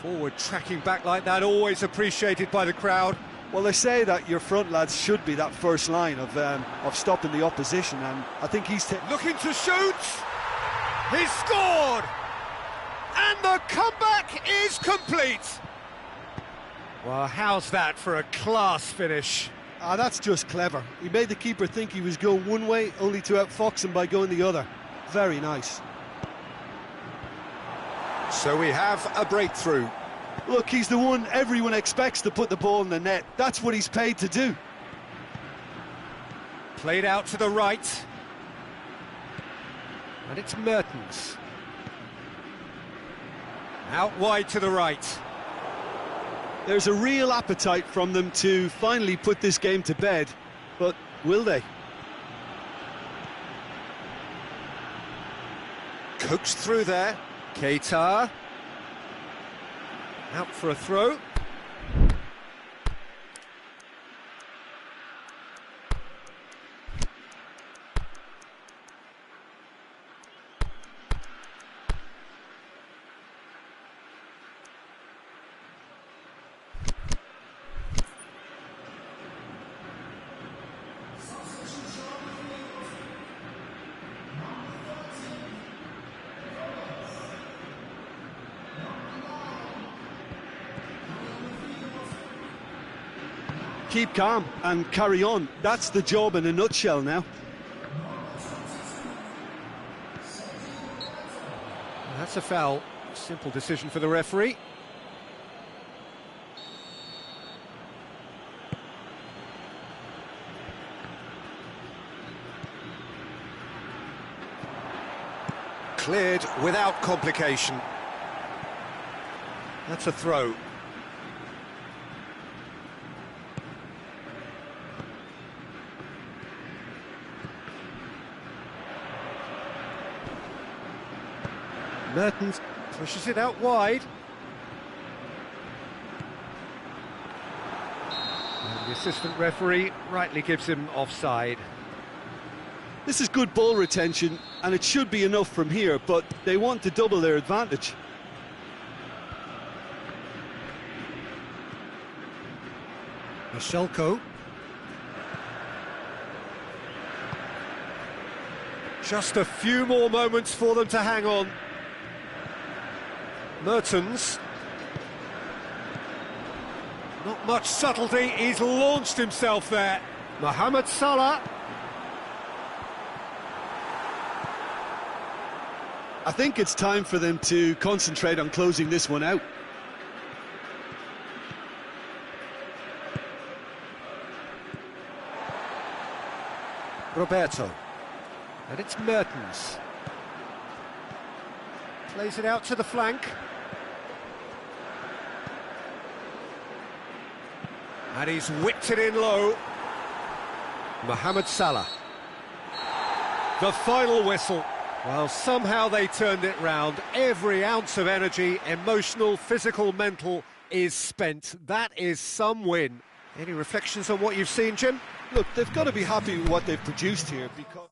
Forward tracking back like that, always appreciated by the crowd. Well, they say that your front lads should be that first line of stopping the opposition, and I think he's looking to shoot. He's scored, and the comeback is complete. Well, how's that for a class finish? Ah, that's just clever. He made the keeper think he was going one way, only to outfox him by going the other. Very nice. So we have a breakthrough. Look, he's the one everyone expects to put the ball in the net. That's what he's paid to do. Played out to the right. And it's Mertens. Out wide to the right. There's a real appetite from them to finally put this game to bed, but will they? Coaxed through there. Keita. Out for a throw. Keep calm and carry on. That's the job in a nutshell now. That's a foul. Simple decision for the referee. Cleared without complication. That's a throw. Mertens pushes it out wide. And the assistant referee rightly gives him offside. This is good ball retention, and it should be enough from here, but they want to double their advantage. Michelko. Just a few more moments for them to hang on. Mertens. Not much subtlety, he's launched himself there. Mohamed Salah. I think it's time for them to concentrate on closing this one out. Roberto. And it's Mertens. Plays it out to the flank. And he's whipped it in low. Mohamed Salah. The final whistle. Well, somehow they turned it round. Every ounce of energy, emotional, physical, mental, is spent. That is some win. Any reflections on what you've seen, Jim? Look, they've got to be happy with what they've produced here, because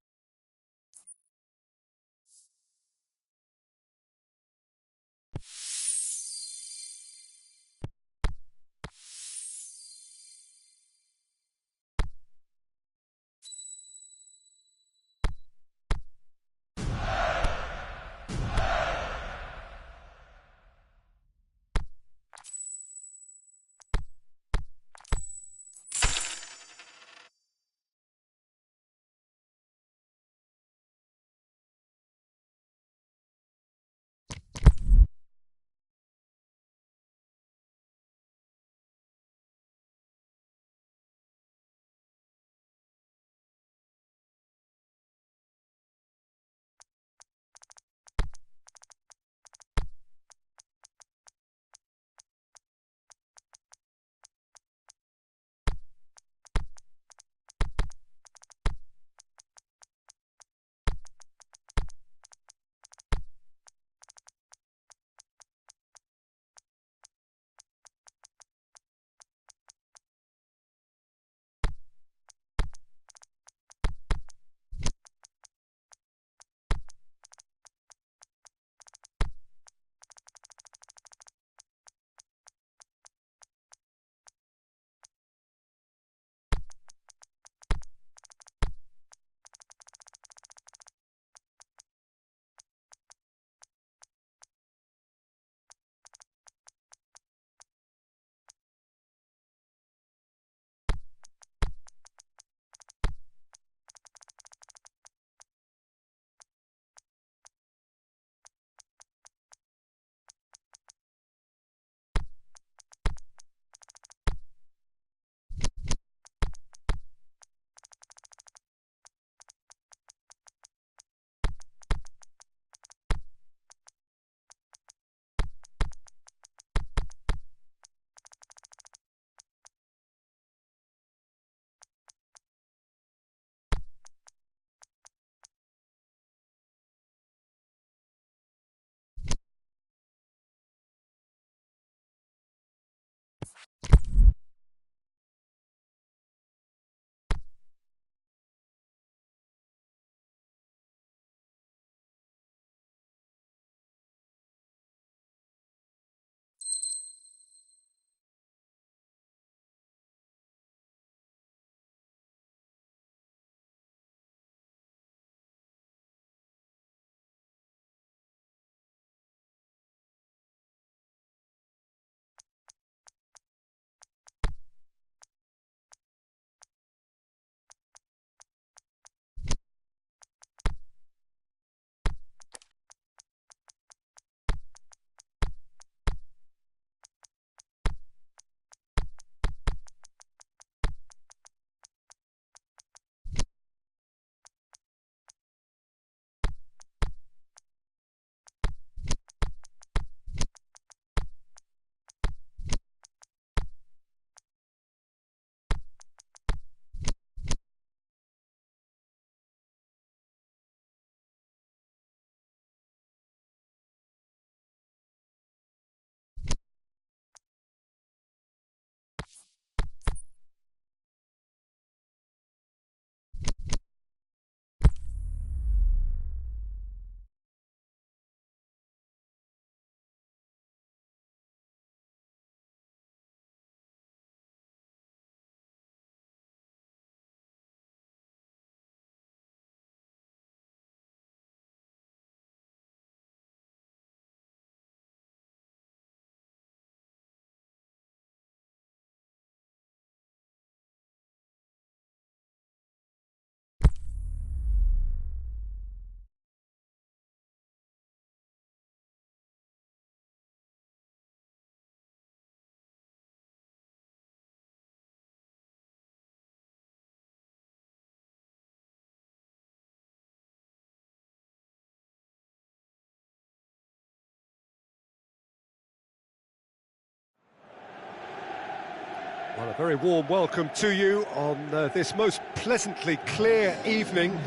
Well, a very warm welcome to you on this most pleasantly clear evening.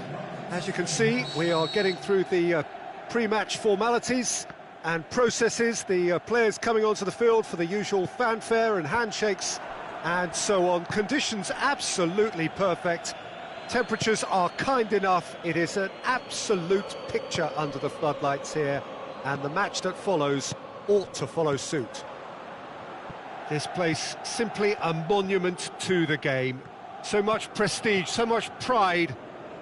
As you can see, we are getting through the pre-match formalities and processes, the players coming onto the field for the usual fanfare and handshakes and so on. Conditions absolutely perfect. Temperatures are kind enough. It is an absolute picture under the floodlights here, and the match that follows ought to follow suit. This place simply a monument to the game. So much prestige, so much pride,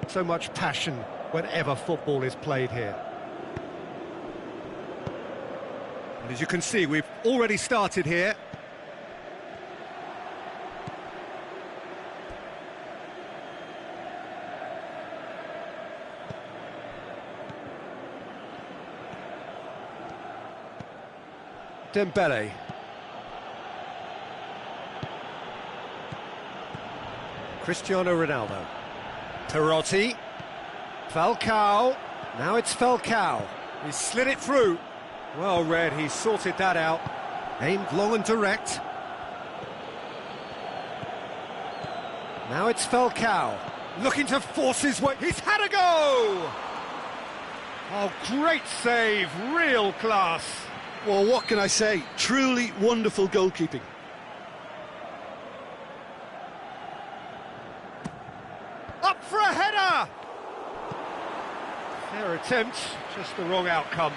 so much passion whenever football is played here. And as you can see, we've already started here. Dembele. Cristiano Ronaldo. Perotti. Falcao. Now it's Falcao. He slid it through. Well read, he sorted that out. Aimed long and direct. Now it's Falcao. Looking to force his way. He's had a go! Oh, great save. Real class. Well, what can I say? Truly wonderful goalkeeping. Up for a header! Fair attempt, just the wrong outcome.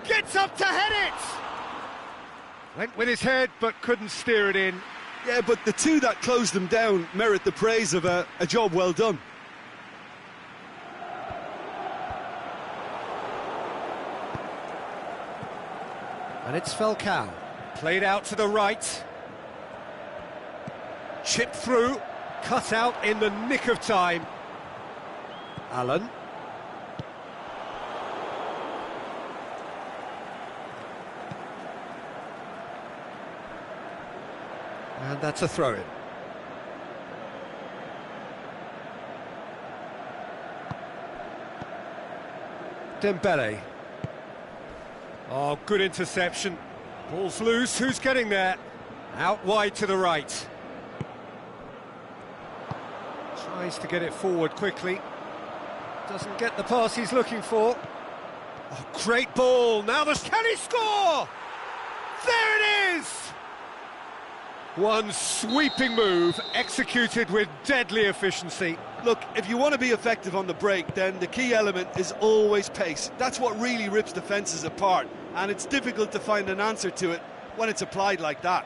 Gets up to head it! Went with his head, but couldn't steer it in. Yeah, but the two that closed them down merit the praise of a job well done. And it's Falcao. Played out to the right. Chipped through. Cut out in the nick of time. Allen. And that's a throw-in. Dembele. Oh, good interception. Ball's loose, who's getting there? Out wide to the right. Tries to get it forward quickly. Doesn't get the pass he's looking for. Oh, great ball, now can he score? There it is! One sweeping move, executed with deadly efficiency. Look, if you want to be effective on the break, then the key element is always pace. That's what really rips defences apart, and it's difficult to find an answer to it when it's applied like that.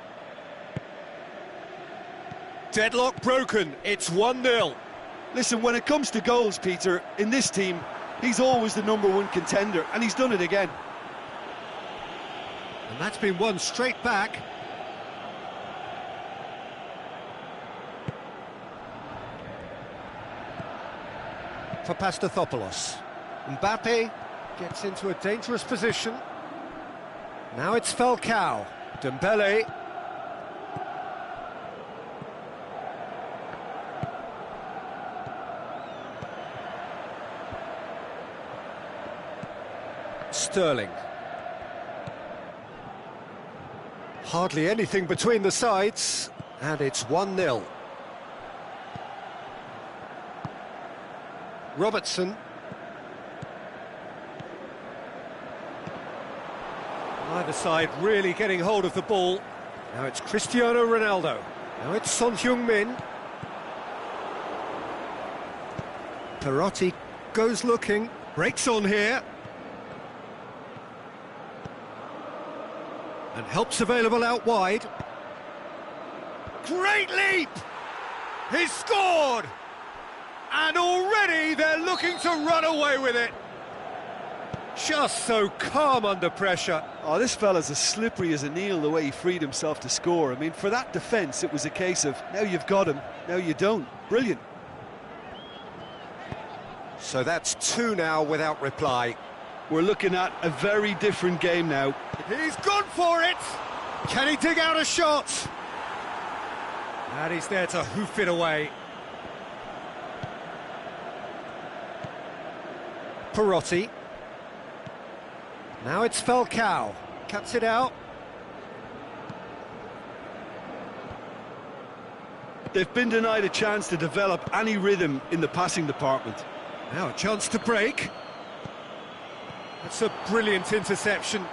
Deadlock broken, it's 1-0. Listen, when it comes to goals, Peter, in this team, he's always the #1 contender, and he's done it again. And that's been won straight back. For Pastathopoulos. Mbappe gets into a dangerous position. Now it's Falcao. Dembele. Sterling. Hardly anything between the sides, and it's 1-0. Robertson. Either side really getting hold of the ball. Now it's Cristiano Ronaldo. Now it's Son Heung-min. Perotti goes looking, breaks on here. And help's available out wide. Great leap! He's scored! And already they're looking to run away with it. Just so calm under pressure. Oh, this fella's as slippery as an eel, the way he freed himself to score. I mean, for that defence, it was a case of, now you've got him, now you don't. Brilliant. So that's 2 now without reply. We're looking at a very different game now. He's gone for it! Can he dig out a shot? And he's there to hoof it away. Perotti. Now it's Falcao. Cuts it out. They've been denied a chance to develop any rhythm in the passing department. Now a chance to break. That's a brilliant interception.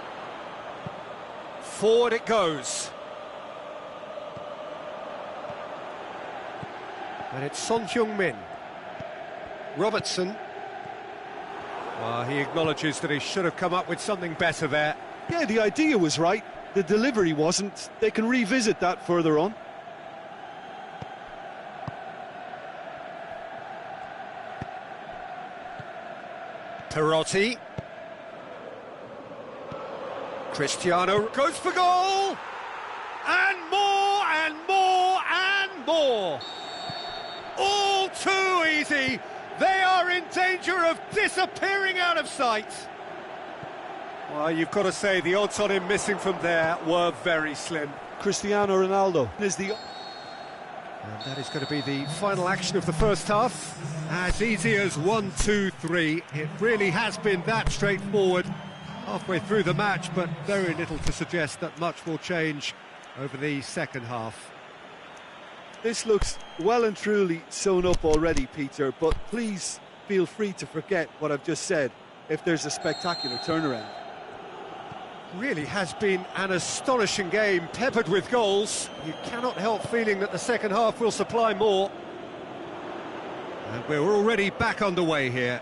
Forward it goes. And it's Son Heung-min. Robertson. Well, he acknowledges that he should have come up with something better there. Yeah, the idea was right. The delivery wasn't. They can revisit that further on. Perotti. Cristiano goes for goal! And more, and more, and more! All too easy! They are in danger of disappearing out of sight! Well, you've got to say, the odds on him missing from there were very slim. Cristiano Ronaldo is the... And that is going to be the final action of the first half. As easy as 1, 2, 3. It really has been that straightforward halfway through the match, but very little to suggest that much will change over the second half. This looks well and truly sewn up already, Peter, but please feel free to forget what I've just said if there's a spectacular turnaround. Really has been an astonishing game, peppered with goals. You cannot help feeling that the second half will supply more. And we're already back underway here.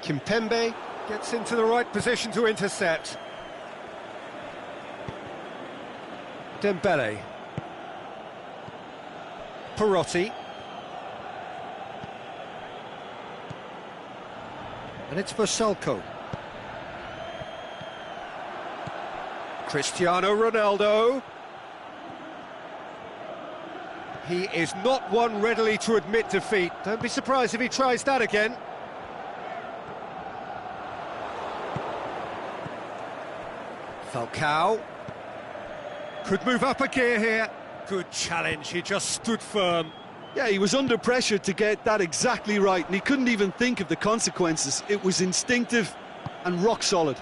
Kimpembe gets into the right position to intercept. Dembele. Perotti. And it's for Salko. Cristiano Ronaldo. He is not one readily to admit defeat. Don't be surprised if he tries that again. Falcao. Could move up a gear here. Good challenge, he just stood firm. Yeah, he was under pressure to get that exactly right, and he couldn't even think of the consequences. It was instinctive and rock solid.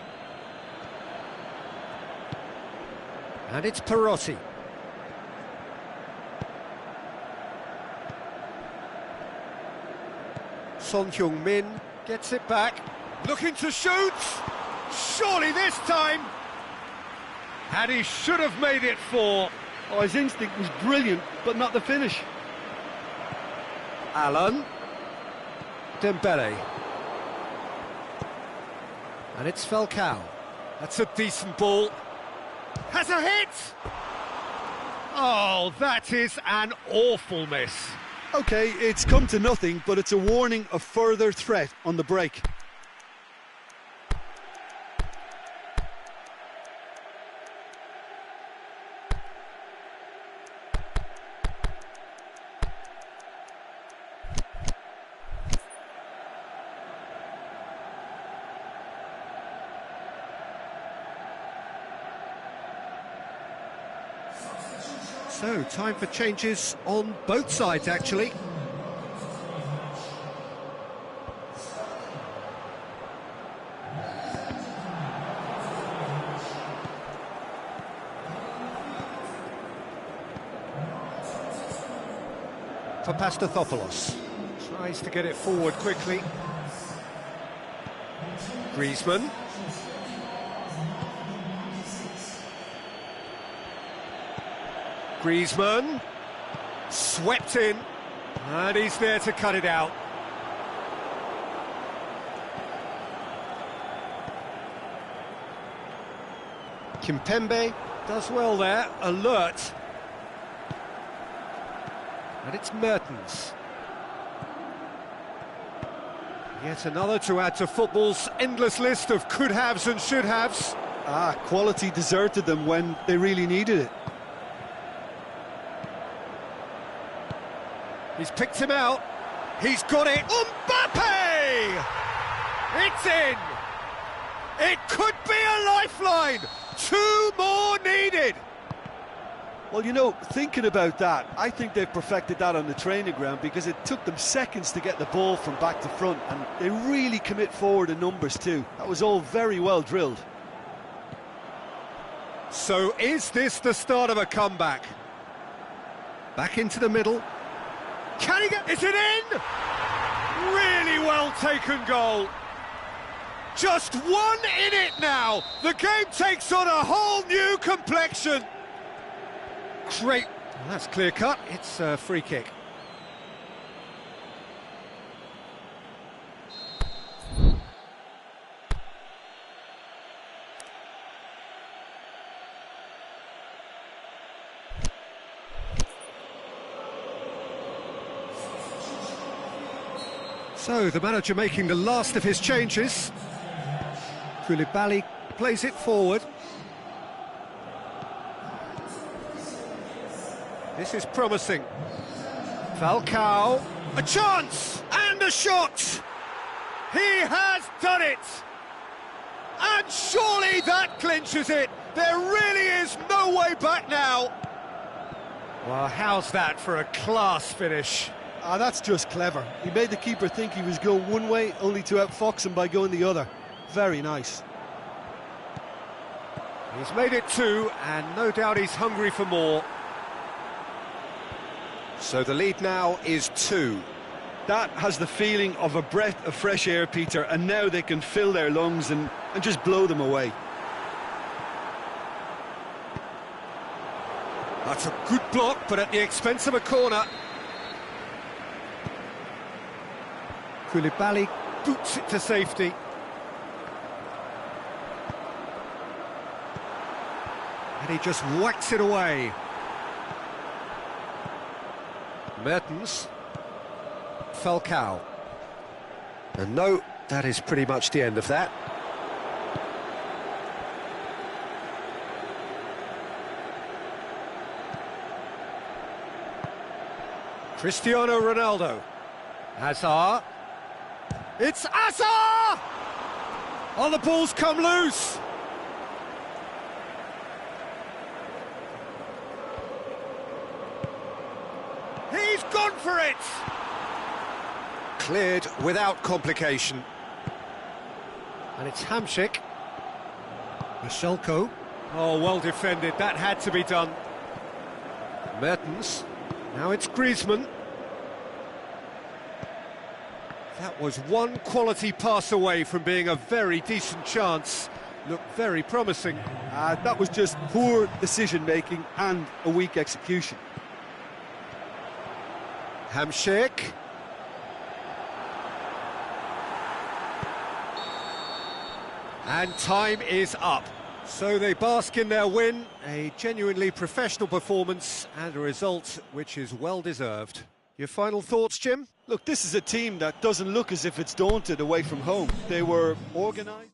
And it's Perotti. Son Heung-min gets it back. Looking to shoot! Surely this time! And he should have made it 4. Oh, his instinct was brilliant, but not the finish. Allen. Dembele. And it's Falcao. That's a decent ball. Has a hit! Oh, that is an awful miss. OK, it's come to nothing, but it's a warning of further threat on the break. So, time for changes on both sides, actually. Papastathopoulos tries to get it forward quickly. Griezmann. Griezmann, swept in, and he's there to cut it out. Kimpembe does well there, alert. And it's Mertens. Yet another to add to football's endless list of could-haves and should-haves. Quality deserted them when they really needed it. He's picked him out. He's got it. Mbappe! It's in! It could be a lifeline! 2 more needed! Well, you know, thinking about that, I think they've perfected that on the training ground, because it took them seconds to get the ball from back to front, and they really commit forward in numbers too. That was all very well drilled. So is this the start of a comeback? Back into the middle. Can he get... Is it in? Really well taken goal. Just one in it now. The game takes on a whole new complexion. Great. Well, that's clear cut. It's a free kick. So the manager making the last of his changes. Koulibaly plays it forward. This is promising. Falcao, a chance and a shot. He has done it. And surely that clinches it. There really is no way back now. Well, how's that for a class finish? That's just clever. He made the keeper think he was going one way, only to outfox him by going the other. Very nice. He's made it two, and no doubt he's hungry for more. So the lead now is 2. That has the feeling of a breath of fresh air, Peter, and now they can fill their lungs and just blow them away. That's a good block, but at the expense of a corner. Koulibaly boots it to safety. And he just whacks it away. Mertens. Falcao. And no, that is pretty much the end of that. Cristiano Ronaldo. Hazard. It's Hazard! Oh, the ball's come loose. He's gone for it! Cleared without complication. And it's Hamšík. Michelko. Oh, well defended, that had to be done. Mertens. Now it's Griezmann. That was one quality pass away from being a very decent chance. Looked very promising. That was just poor decision-making and a weak execution. Hamšík. And time is up. So they bask in their win, a genuinely professional performance and a result which is well deserved. Your final thoughts, Jim? Look, this is a team that doesn't look as if it's daunted away from home. They were organised.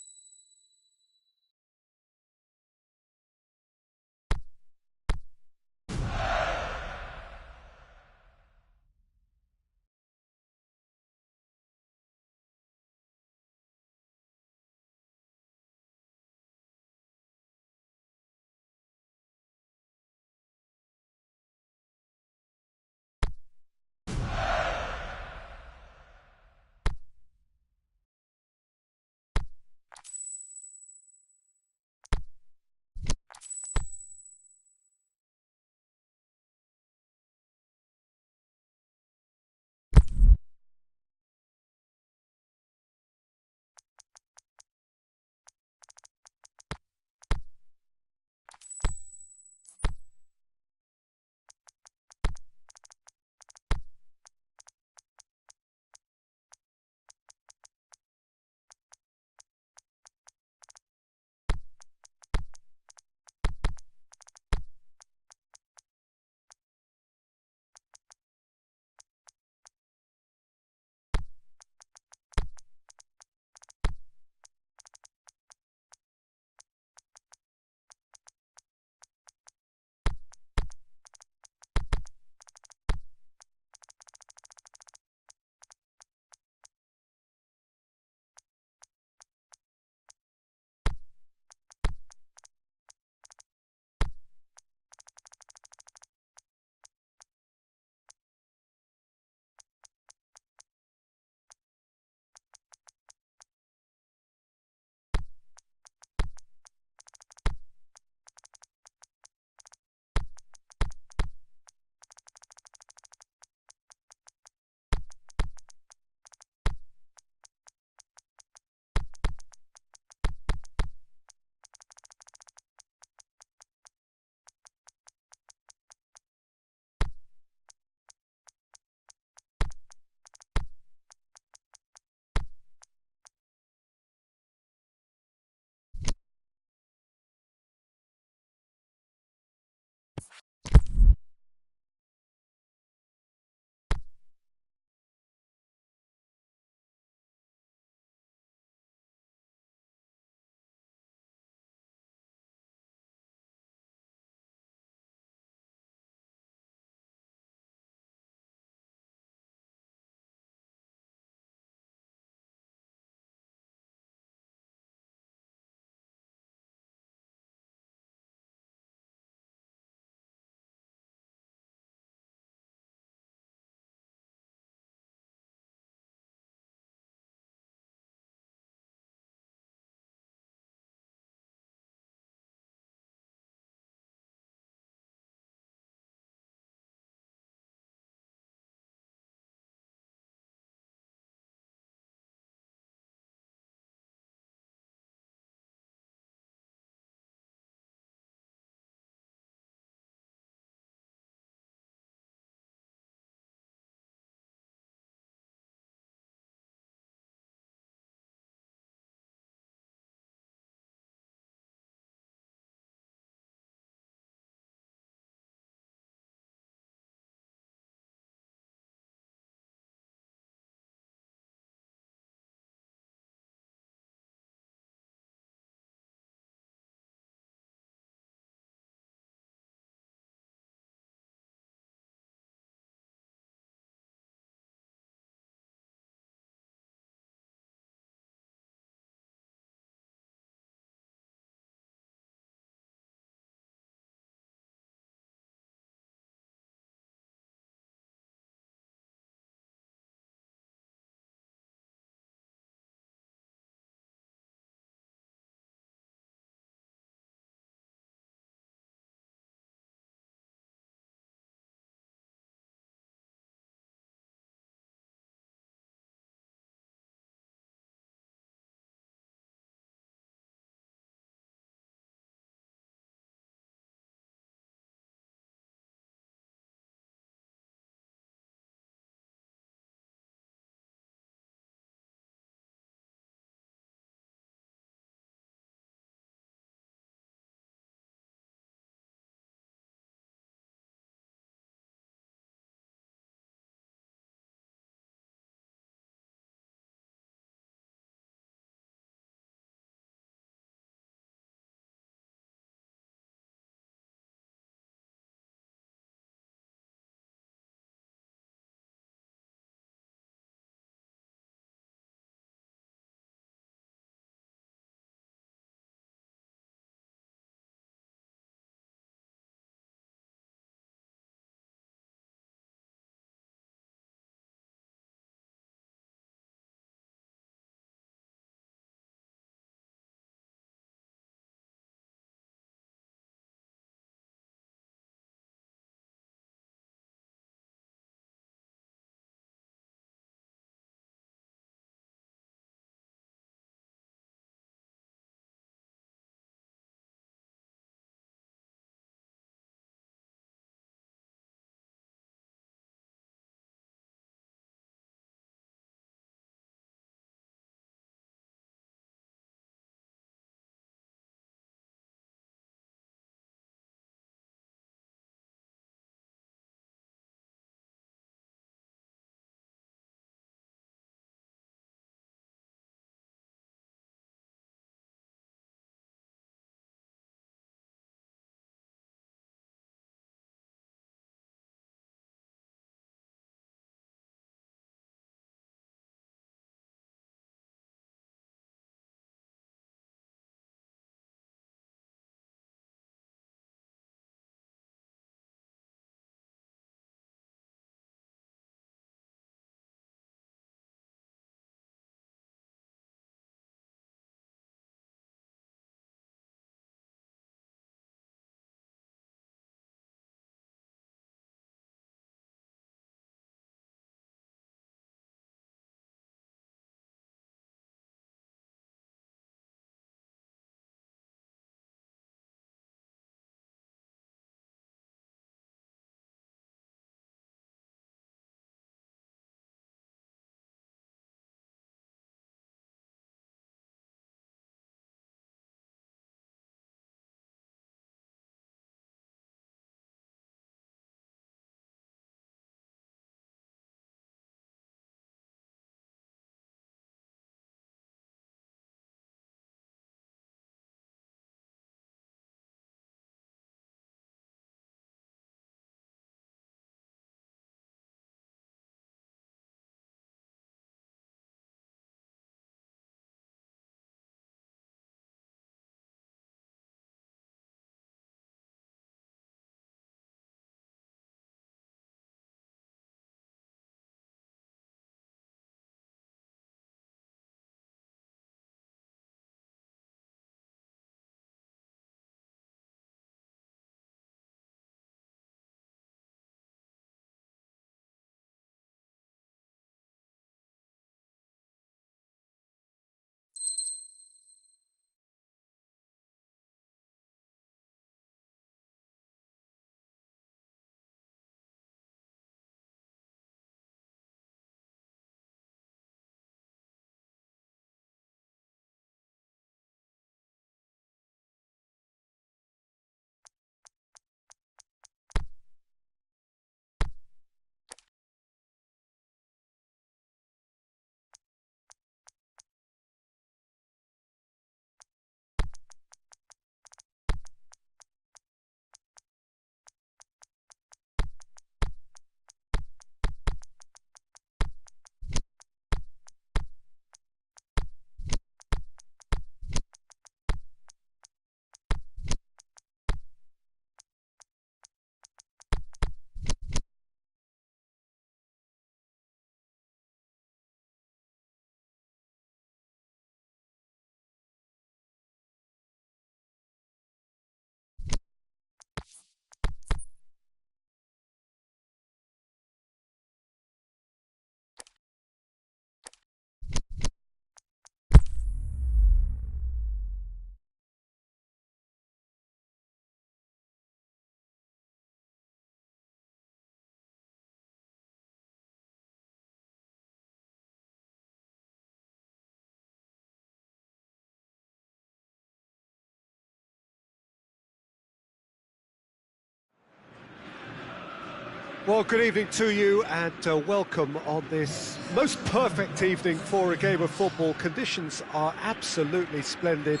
Well, good evening to you and welcome on this most perfect evening for a game of football. Conditions are absolutely splendid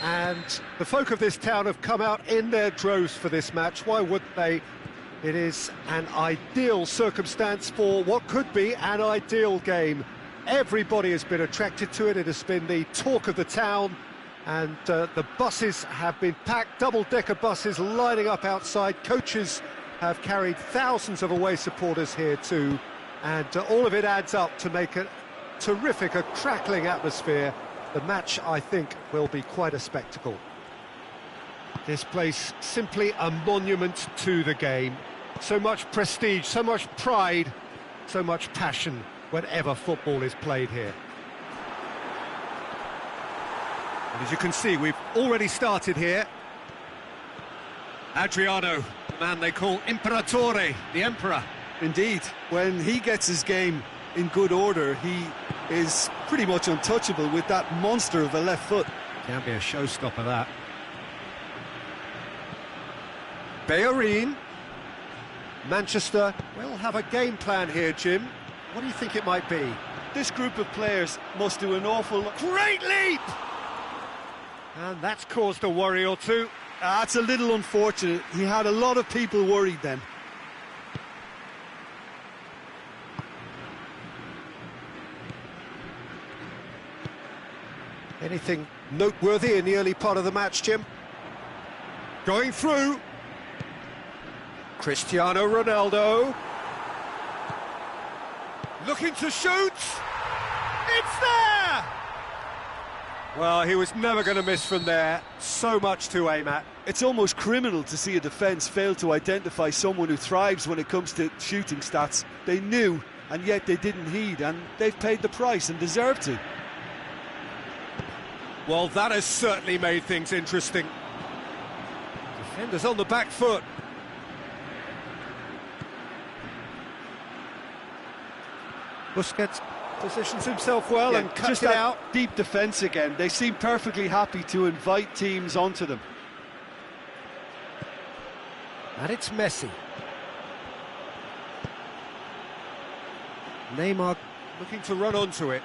and the folk of this town have come out in their droves for this match. Why wouldn't they? It is an ideal circumstance for what could be an ideal game. Everybody has been attracted to it. It has been the talk of the town and the buses have been packed, double-decker buses lining up outside. Coaches have carried thousands of away supporters here too, and all of it adds up to make a terrific, a crackling atmosphere. The match, I think, will be quite a spectacle. This place, simply a monument to the game. So much prestige, so much pride, so much passion whenever football is played here. And as you can see, we've already started here. Adriano, the man they call Imperatore, the Emperor. Indeed, when he gets his game in good order, he is pretty much untouchable with that monster of a left foot. Can be a showstopper, that. Bellerin. Manchester will have a game plan here, Jim. What do you think it might be? This group of players must do an awful lot. Great leap! And that's caused a worry or two. That's a little unfortunate. He had a lot of people worried then. Anything noteworthy in the early part of the match, Jim? Going through. Cristiano Ronaldo. Looking to shoot. It's there! Well, he was never going to miss from there. So much to aim at. It's almost criminal to see a defence fail to identify someone who thrives when it comes to shooting stats. They knew, and yet they didn't heed, and they've paid the price and deserve to. Well, that has certainly made things interesting. Defenders on the back foot. Busquets positions himself well and cuts just it that out. Deep defence again. They seem perfectly happy to invite teams onto them. And it's Messi. Neymar looking to run onto it.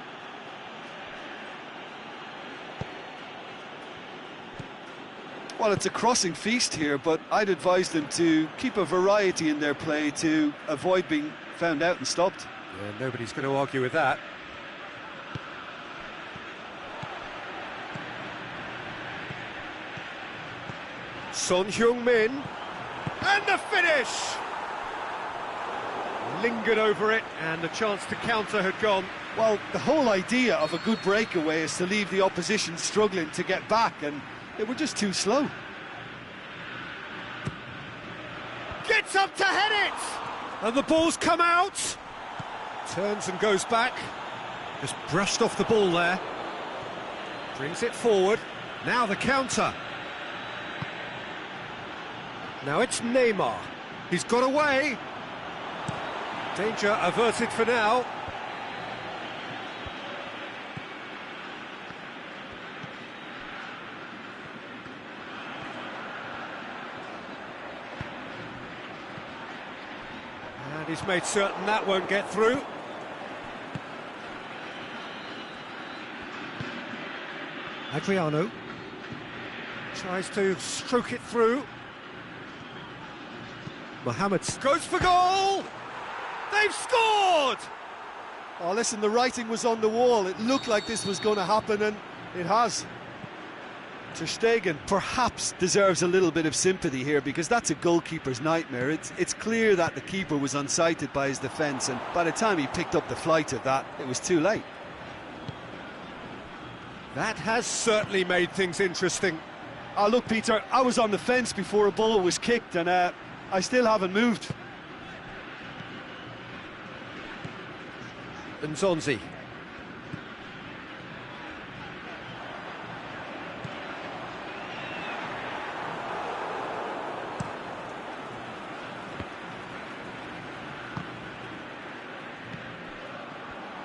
Well, it's a crossing feast here, but I'd advise them to keep a variety in their play to avoid being found out and stopped. Yeah, nobody's going to argue with that. Son Heung-min, and the finish! Lingered over it, and the chance to counter had gone. Well, the whole idea of a good breakaway is to leave the opposition struggling to get back, and they were just too slow. Gets up to head it! And the ball's come out. Turns and goes back. Just brushed off the ball there. Brings it forward. Now the counter. Now it's Neymar. He's got away. Danger averted for now. And he's made certain that won't get through. Adriano tries to stroke it through. Mohamed goes for goal! They've scored! Oh, listen, the writing was on the wall. It looked like this was going to happen, and it has. Ter Stegen perhaps deserves a little bit of sympathy here, because that's a goalkeeper's nightmare. It's clear that the keeper was unsighted by his defence, and by the time he picked up the flight of that, it was too late. That has certainly made things interesting. Oh, look, Peter, I was on the fence before a ball was kicked, and I still haven't moved. Nzonzi.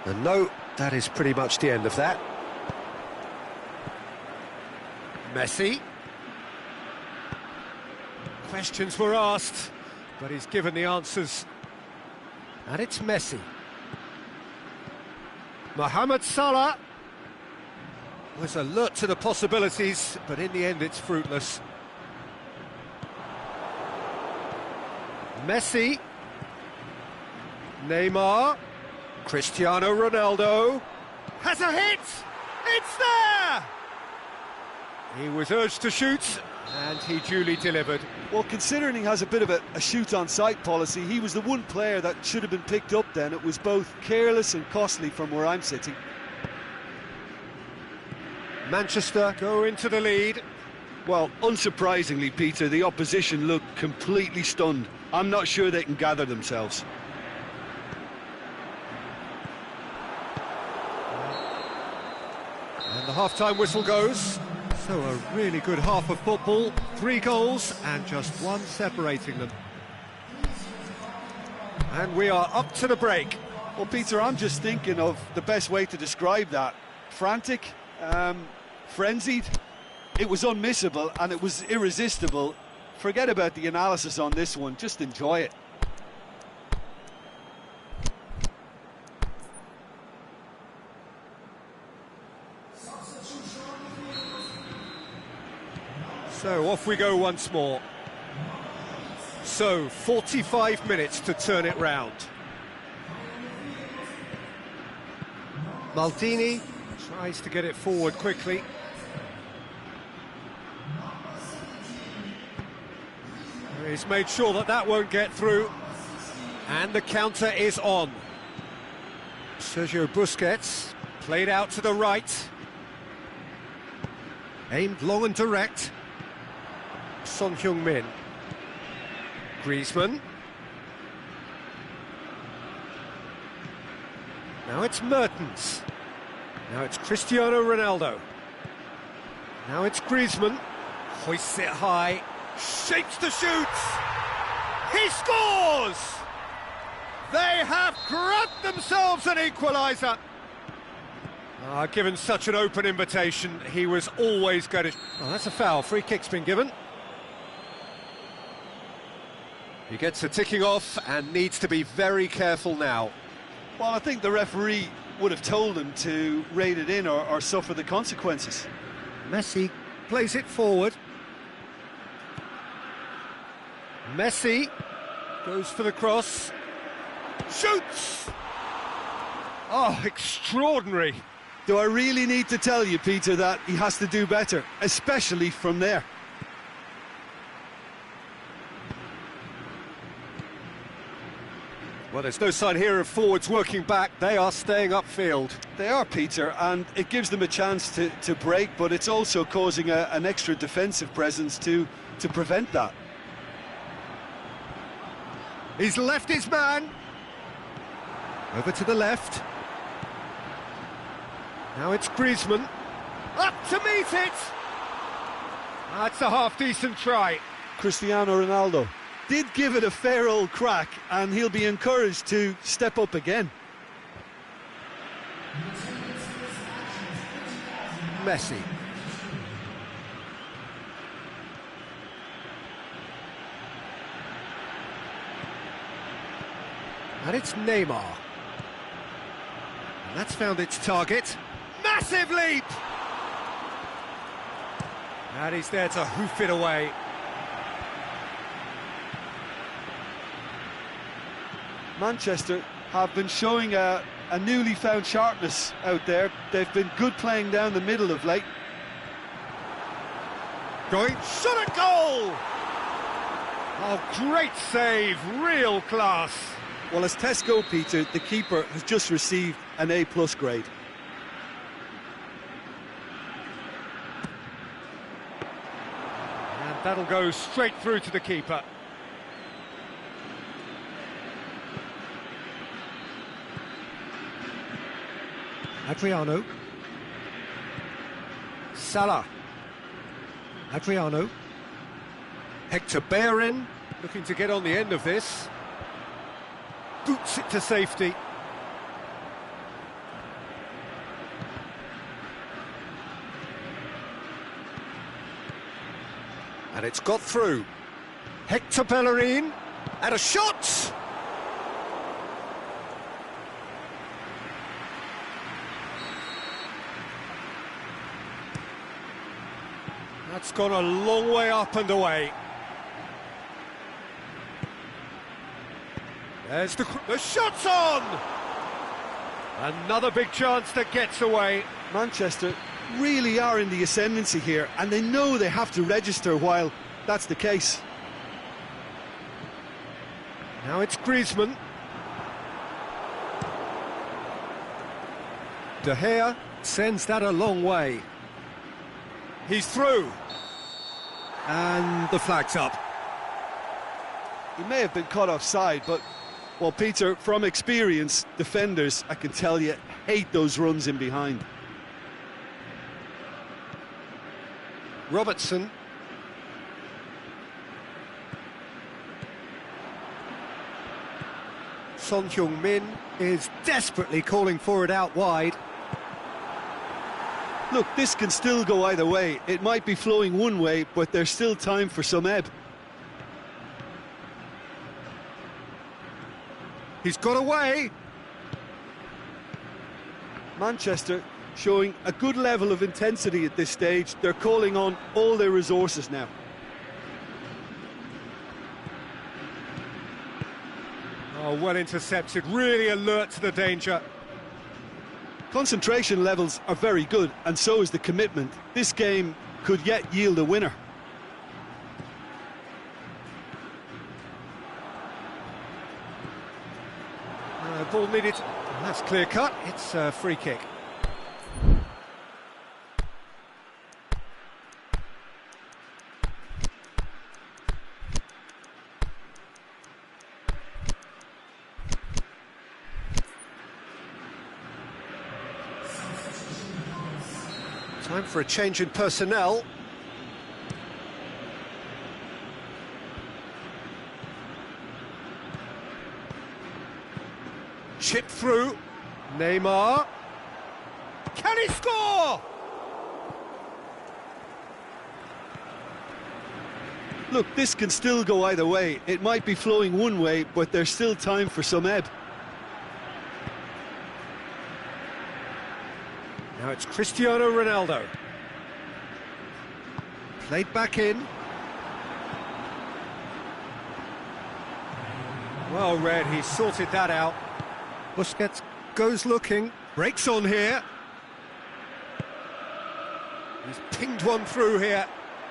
And no, that is pretty much the end of that. Messi. Questions were asked, but he's given the answers And it's Messi. Mohamed Salah was alert to the possibilities, but in the end it's fruitless. Messi. Neymar. Cristiano Ronaldo. Has a hit! It's there! He was urged to shoot, and he duly delivered. Well, considering he has a bit of a shoot-on-sight policy, he was the one player that should have been picked up then. It was both careless and costly from where I'm sitting. Manchester go into the lead. Well, unsurprisingly, Peter, the opposition looked completely stunned. I'm not sure they can gather themselves. And the half-time whistle goes. So a really good half of football, 3 goals and just one separating them. And we are up to the break. Well, Peter, I'm just thinking of the best way to describe that. Frantic, frenzied. It was unmissable and it was irresistible. Forget about the analysis on this one, just enjoy it. So off we go once more. So 45 minutes to turn it round. Maldini tries to get it forward quickly. He's made sure that that won't get through. And the counter is on. Sergio Busquets played out to the right. Aimed long and direct. Son Heung-min. Griezmann. Now it's Mertens. Now it's Cristiano Ronaldo. Now it's Griezmann. Hoists it high. Shapes to shoot. He scores! They have grabbed themselves an equaliser. Given such an open invitation, he was always going to... Oh, that's a foul. Free kick's been given. He gets a ticking off and needs to be very careful now. Well, I think the referee would have told him to rein it in or suffer the consequences. Messi plays it forward. Messi goes for the cross. Shoots! Oh, extraordinary. Do I really need to tell you, Peter, that he has to do better, especially from there? Well, there's no sign here of forwards working back. They are staying upfield. They are, Peter, and it gives them a chance to break, but it's also causing an extra defensive presence to prevent that. He's left his man. Over to the left. Now it's Griezmann. Up to meet it! That's a half-decent try. Cristiano Ronaldo did give it a fair old crack, and he'll be encouraged to step up again. Messi. And it's Neymar. And that's found its target. Massive leap! And he's there to hoof it away. Manchester have been showing a newly found sharpness out there. They've been good playing down the middle of late. Going, shot at goal! Oh, great save, real class. Well, as tests go, Peter, the keeper has just received an A+ grade. And that'll go straight through to the keeper. Adriano. Salah. Adriano. Hector Bellerin looking to get on the end of this. Boots it to safety. And it's got through. Hector Bellerin, and a shot! That's gone a long way up and away. There's the shot's on! Another big chance that gets away. Manchester really are in the ascendancy here, and they know they have to register while that's the case. Now it's Griezmann. De Gea sends that a long way. He's through. And the flag's up. He may have been caught offside, but, well, Peter, from experience, defenders, I can tell you, hate those runs in behind. Robertson. Son Heung-min is desperately calling for it out wide. Look, this can still go either way. It might be flowing one way, but there's still time for some ebb. He's got away. Manchester showing a good level of intensity at this stage. They're calling on all their resources now. Oh, well intercepted, really alert to the danger. Concentration levels are very good, and so is the commitment. This game could yet yield a winner. Ball needed. That's clear cut. It's a free kick. Time for a change in personnel. Chip through. Neymar. Can he score? Look, this can still go either way. It might be flowing one way, but there's still time for some ebb. Now it's Cristiano Ronaldo. Played back in. Well read, he sorted that out. Busquets goes looking, breaks on here. He's pinged one through here,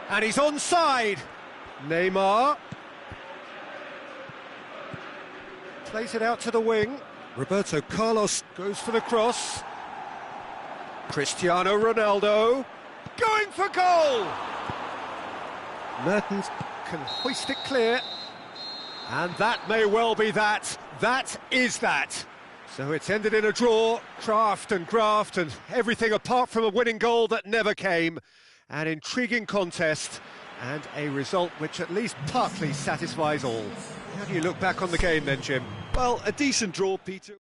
and he's onside. Neymar. Plays it out to the wing. Roberto Carlos goes for the cross. Cristiano Ronaldo going for goal. Mertens can hoist it clear, and that may well be that. That is that. So it's ended in a draw, craft and graft and everything apart from a winning goal that never came. An intriguing contest and a result which at least partly satisfies all. How do you look back on the game then, Jim? Well, a decent draw, Peter.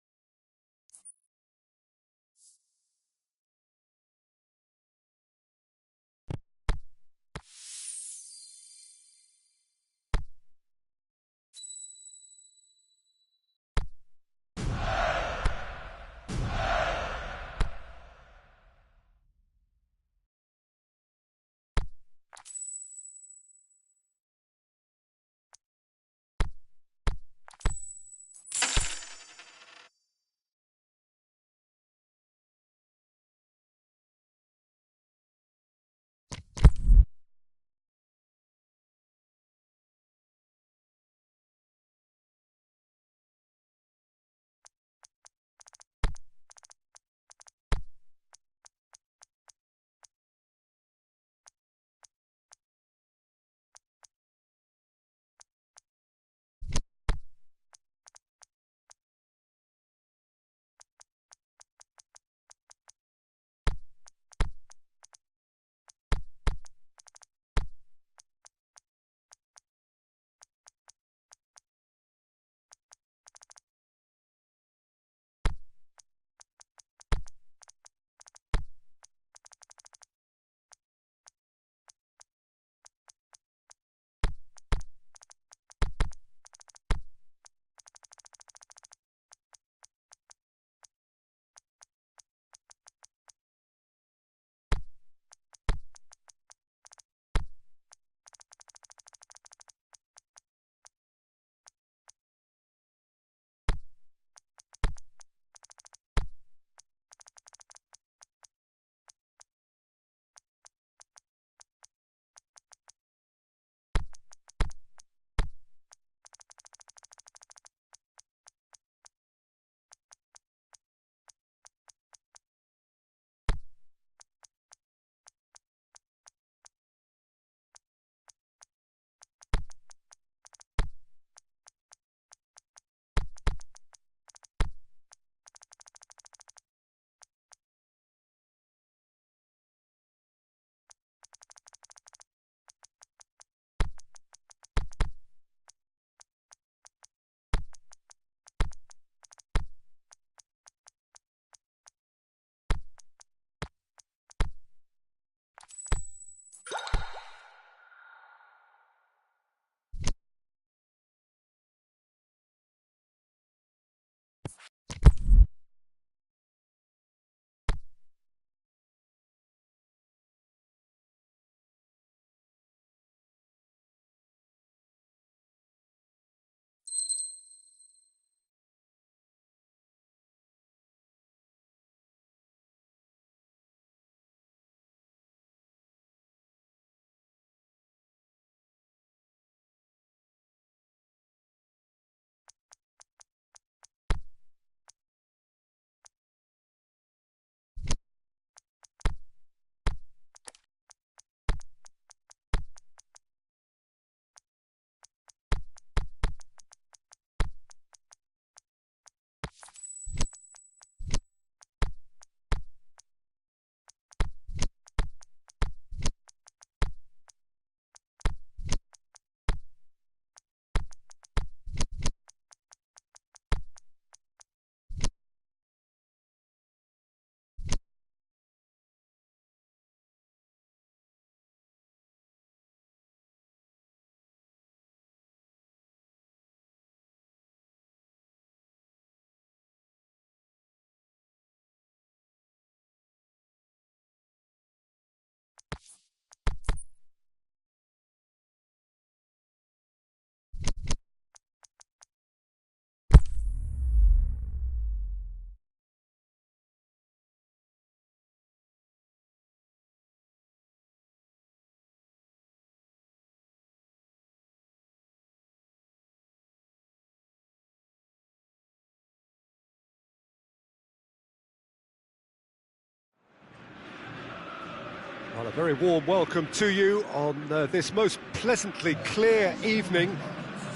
Well, a very warm welcome to you on this most pleasantly clear evening.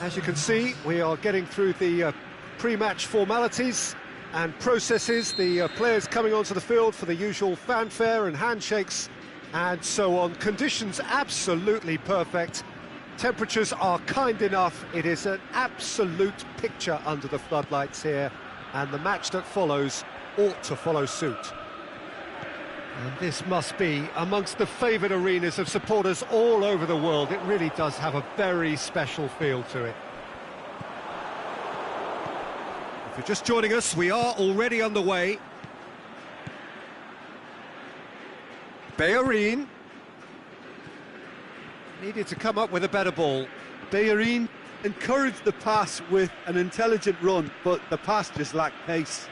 As you can see, we are getting through the pre-match formalities and processes, the players coming onto the field for the usual fanfare and handshakes and so on. Conditions absolutely perfect. Temperatures are kind enough. It is an absolute picture under the floodlights here, and the match that follows ought to follow suit. And this must be amongst the favoured arenas of supporters all over the world. It really does have a very special feel to it. If you're just joining us, we are already underway. Bellerin needed to come up with a better ball. Bellerin encouraged the pass with an intelligent run, but the pass just lacked pace.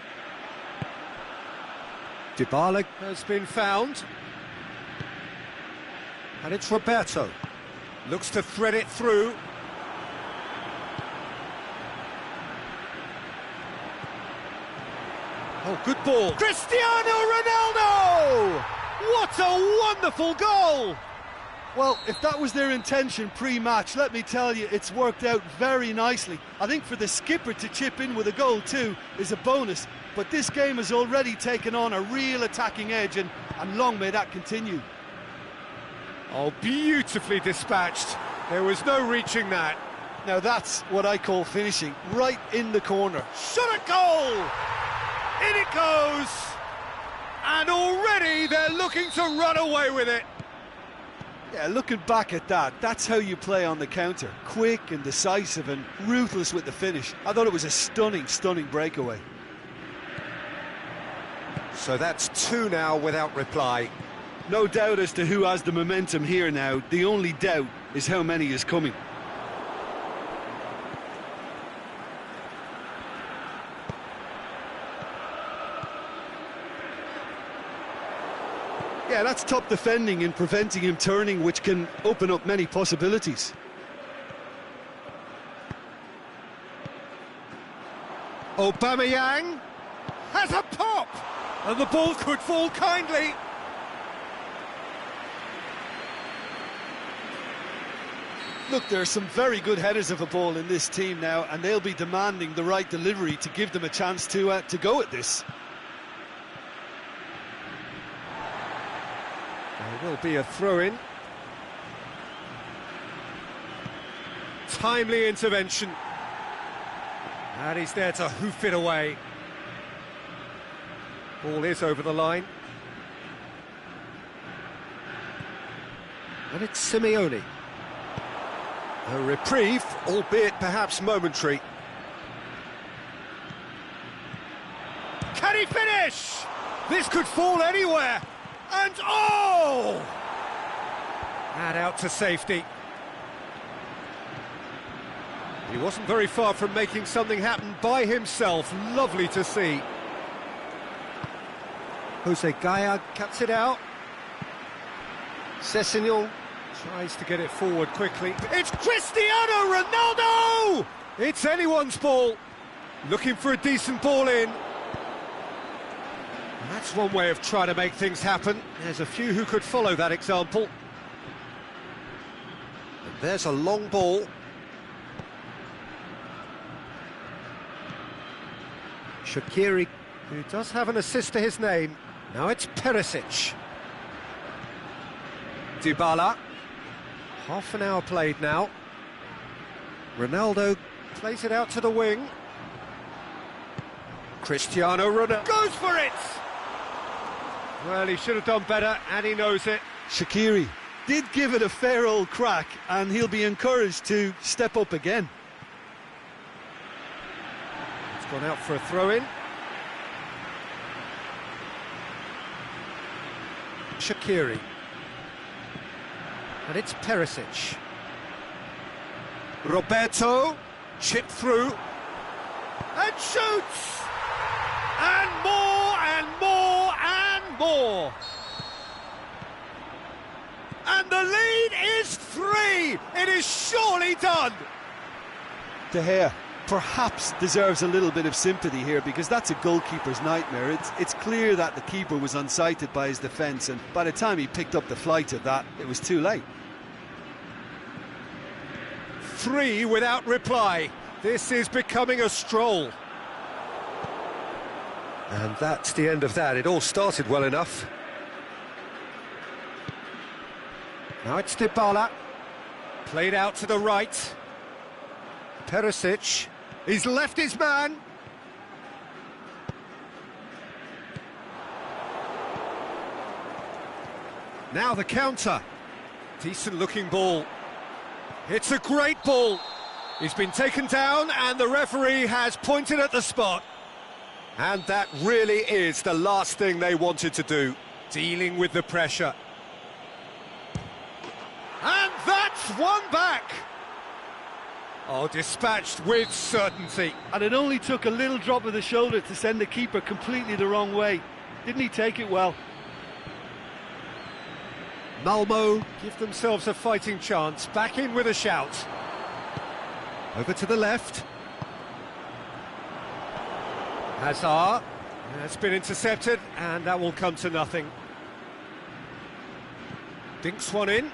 Dybala has been found. And it's Roberto. Looks to thread it through. Oh, good ball. Cristiano Ronaldo! What a wonderful goal! Well, if that was their intention pre-match, let me tell you, it's worked out very nicely. I think for the skipper to chip in with a goal too is a bonus, but this game has already taken on a real attacking edge, and long may that continue. Oh, beautifully dispatched. There was no reaching that. Now that's what I call finishing, right in the corner. Shot at goal! In it goes! And already they're looking to run away with it. Yeah, looking back at that, that's how you play on the counter. Quick and decisive and ruthless with the finish. I thought it was a stunning, stunning breakaway. So that's two now without reply. No doubt as to who has the momentum here now. The only doubt is how many is coming. Yeah, that's top defending and preventing him turning, which can open up many possibilities. Aubameyang has a pop! And the ball could fall kindly. Look, there are some very good headers of a ball in this team now, and they'll be demanding the right delivery to give them a chance to go at this. There will be a throw-in. Timely intervention. And he's there to hoof it away. Ball is over the line. And it's Simeone. A reprieve, albeit perhaps momentary. Can he finish? This could fall anywhere. And oh! And out to safety. He wasn't very far from making something happen by himself. Lovely to see. Jose Gaya cuts it out. Sessegnon tries to get it forward quickly. It's Cristiano Ronaldo! It's anyone's ball. Looking for a decent ball in. And that's one way of trying to make things happen. There's a few who could follow that example. And there's a long ball. Shaqiri, who does have an assist to his name. Now it's Perisic. Dybala. Half an hour played now. Ronaldo plays it out to the wing. Cristiano Ronaldo goes for it! Well, he should have done better, and he knows it. Shaqiri did give it a fair old crack, and he'll be encouraged to step up again. It's gone out for a throw-in. Shaqiri. And it's Perisic. Roberto, chip through, and shoots! And more, and more, and more! And the lead is 3! It is surely done! De Gea perhaps deserves a little bit of sympathy here, because that's a goalkeeper's nightmare. It's clear that the keeper was unsighted by his defence, and by the time he picked up the flight of that, it was too late. 3 without reply. This is becoming a stroll. And that's the end of that. It all started well enough. Now it's Dybala. Played out to the right. Perisic. He's left his man. Now the counter. Decent looking ball. It's a great ball. He's been taken down and the referee has pointed at the spot. And that really is the last thing they wanted to do, dealing with the pressure. And that's one back. Oh, dispatched with certainty. And it only took a little drop of the shoulder to send the keeper completely the wrong way. Didn't he take it well? Malmo give themselves a fighting chance, back in with a shout. Over to the left. Hazard has been intercepted, and that will come to nothing. Dinks one in.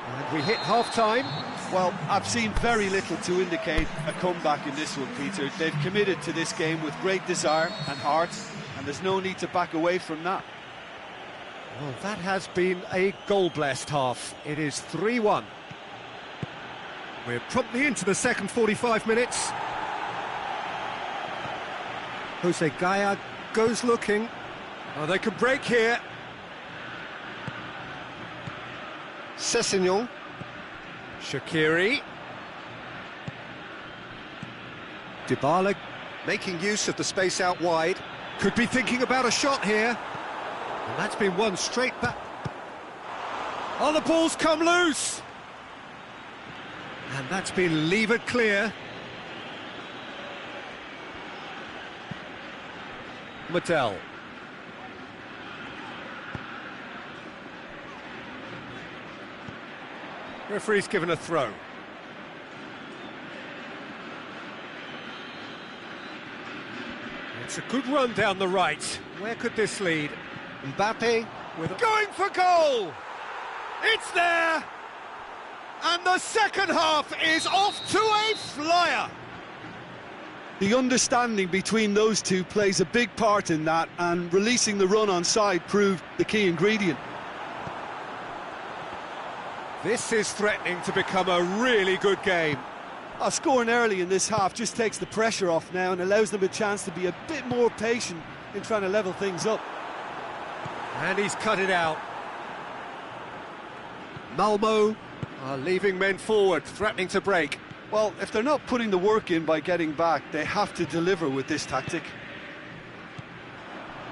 And we hit half-time. Well, I've seen very little to indicate a comeback in this one, Peter. They've committed to this game with great desire and heart, and there's no need to back away from that. Well, that has been a goal-blessed half. It is 3-1. We're promptly into the second 45 minutes. Jose Gaya goes looking. Oh, they can break here. Sessegnon. Shaqiri. Dybala making use of the space out wide. Could be thinking about a shot here. And that's been one straight back. Oh, the ball's come loose. And that's been levered clear. Mattel. Referee's given a throw. It's a good run down the right. Where could this lead? Mbappe with going for goal! It's there! And the second half is off to a flyer! The understanding between those two plays a big part in that, and releasing the run on side proved the key ingredient. This is threatening to become a really good game. Scoring early in this half just takes the pressure off now and allows them a chance to be a bit more patient in trying to level things up. And he's cut it out. Malmo are leaving men forward, threatening to break. Well, if they're not putting the work in by getting back, they have to deliver with this tactic.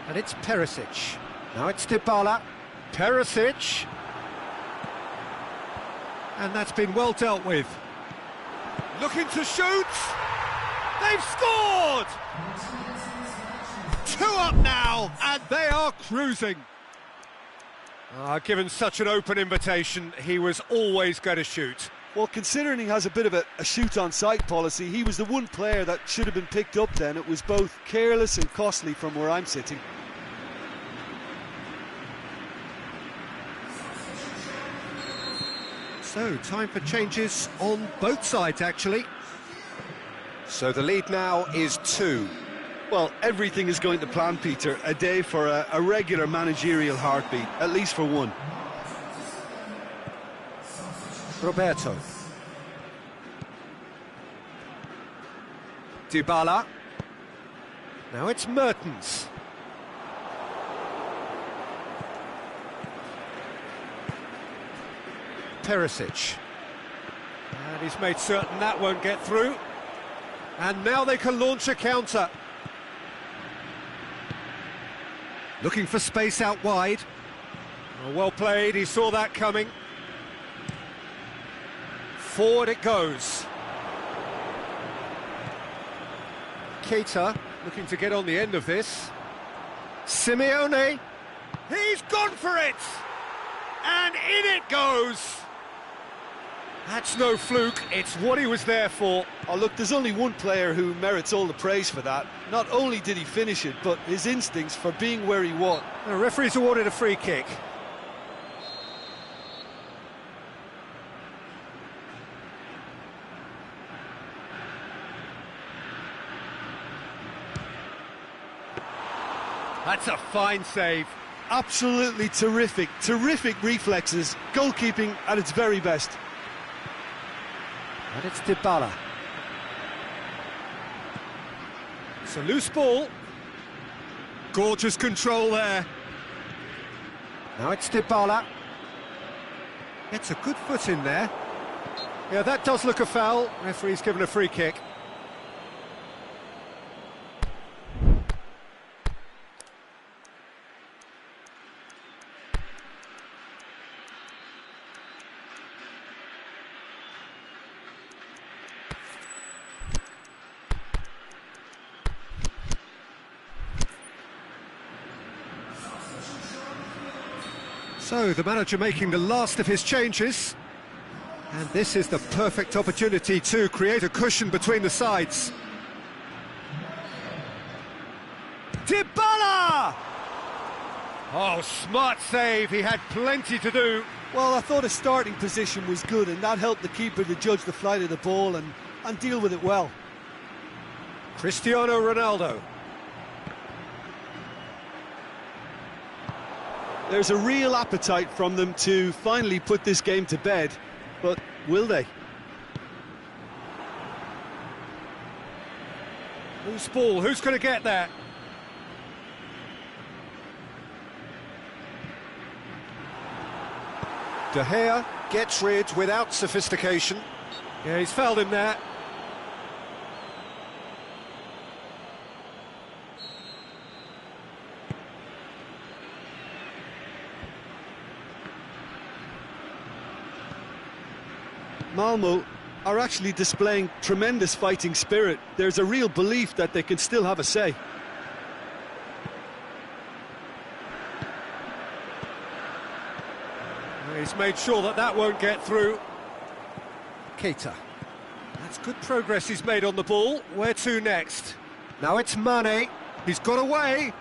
And it's Perisic. Now it's Dybala. Perisic. And that's been well dealt with. Looking to shoot. They've scored! 2 up now, and they are cruising. Given such an open invitation, he was always going to shoot. Well, considering he has a bit of a shoot-on-sight policy, he was the one player that should have been picked up then. It was both careless and costly from where I'm sitting. So, time for changes on both sides, actually. So the lead now is 2. Well, everything is going to plan, Peter. A day for a regular managerial heartbeat, at least for one. Roberto. Dybala. Now it's Mertens. Perisic. And he's made certain that won't get through. And now they can launch a counter. Looking for space out wide. Oh, well played, he saw that coming. Forward it goes. Keita looking to get on the end of this. Simeone. He's gone for it! And in it goes! That's no fluke, it's what he was there for. Oh, look, there's only one player who merits all the praise for that. Not only did he finish it, but his instincts for being where he was. The referee's awarded a free kick. That's a fine save. Absolutely terrific reflexes, goalkeeping at its very best. And it's Dybala. It's a loose ball. Gorgeous control there. Now it's Dybala. Gets a good foot in there. Yeah, that does look a foul. Referee's given a free kick. So, the manager making the last of his changes. And this is the perfect opportunity to create a cushion between the sides. Dybala! Oh, smart save, he had plenty to do. Well, I thought his starting position was good, and that helped the keeper to judge the flight of the ball and deal with it well. Cristiano Ronaldo. There's a real appetite from them to finally put this game to bed, but will they? Loose ball, who's going to get that? De Gea gets rid without sophistication. Yeah, he's fouled him there. Malmo are actually displaying tremendous fighting spirit. There's a real belief that they can still have a say. He's made sure that that won't get through. Keita. That's good progress he's made on the ball. Where to next? Now it's Mane. He's got away.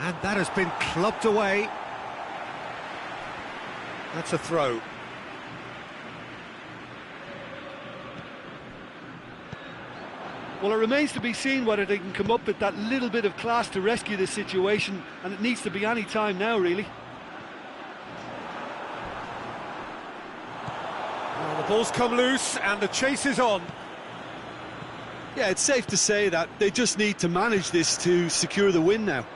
And that has been clubbed away. That's a throw. Well, it remains to be seen whether they can come up with that little bit of class to rescue this situation, and it needs to be any time now, really. Well, the ball's come loose and the chase is on. Yeah, it's safe to say that they just need to manage this to secure the win now.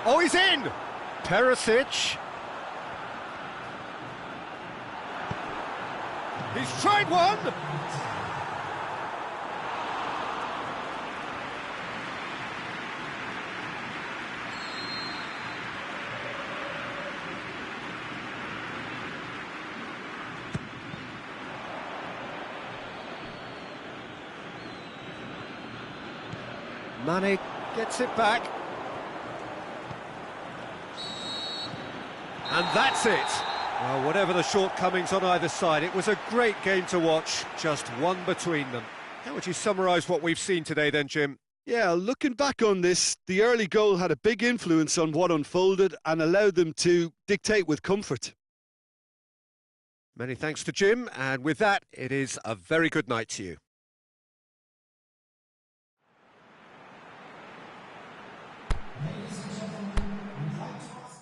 Oh, he's in! Perisic. He's tried one! Mane gets it back. And that's it. Well, whatever the shortcomings on either side, it was a great game to watch, just one between them. How would you summarise what we've seen today then, Jim? Yeah, looking back on this, the early goal had a big influence on what unfolded and allowed them to dictate with comfort. Many thanks to Jim, and with that, it is a very good night to you. Ladies and gentlemen, we'd like to ask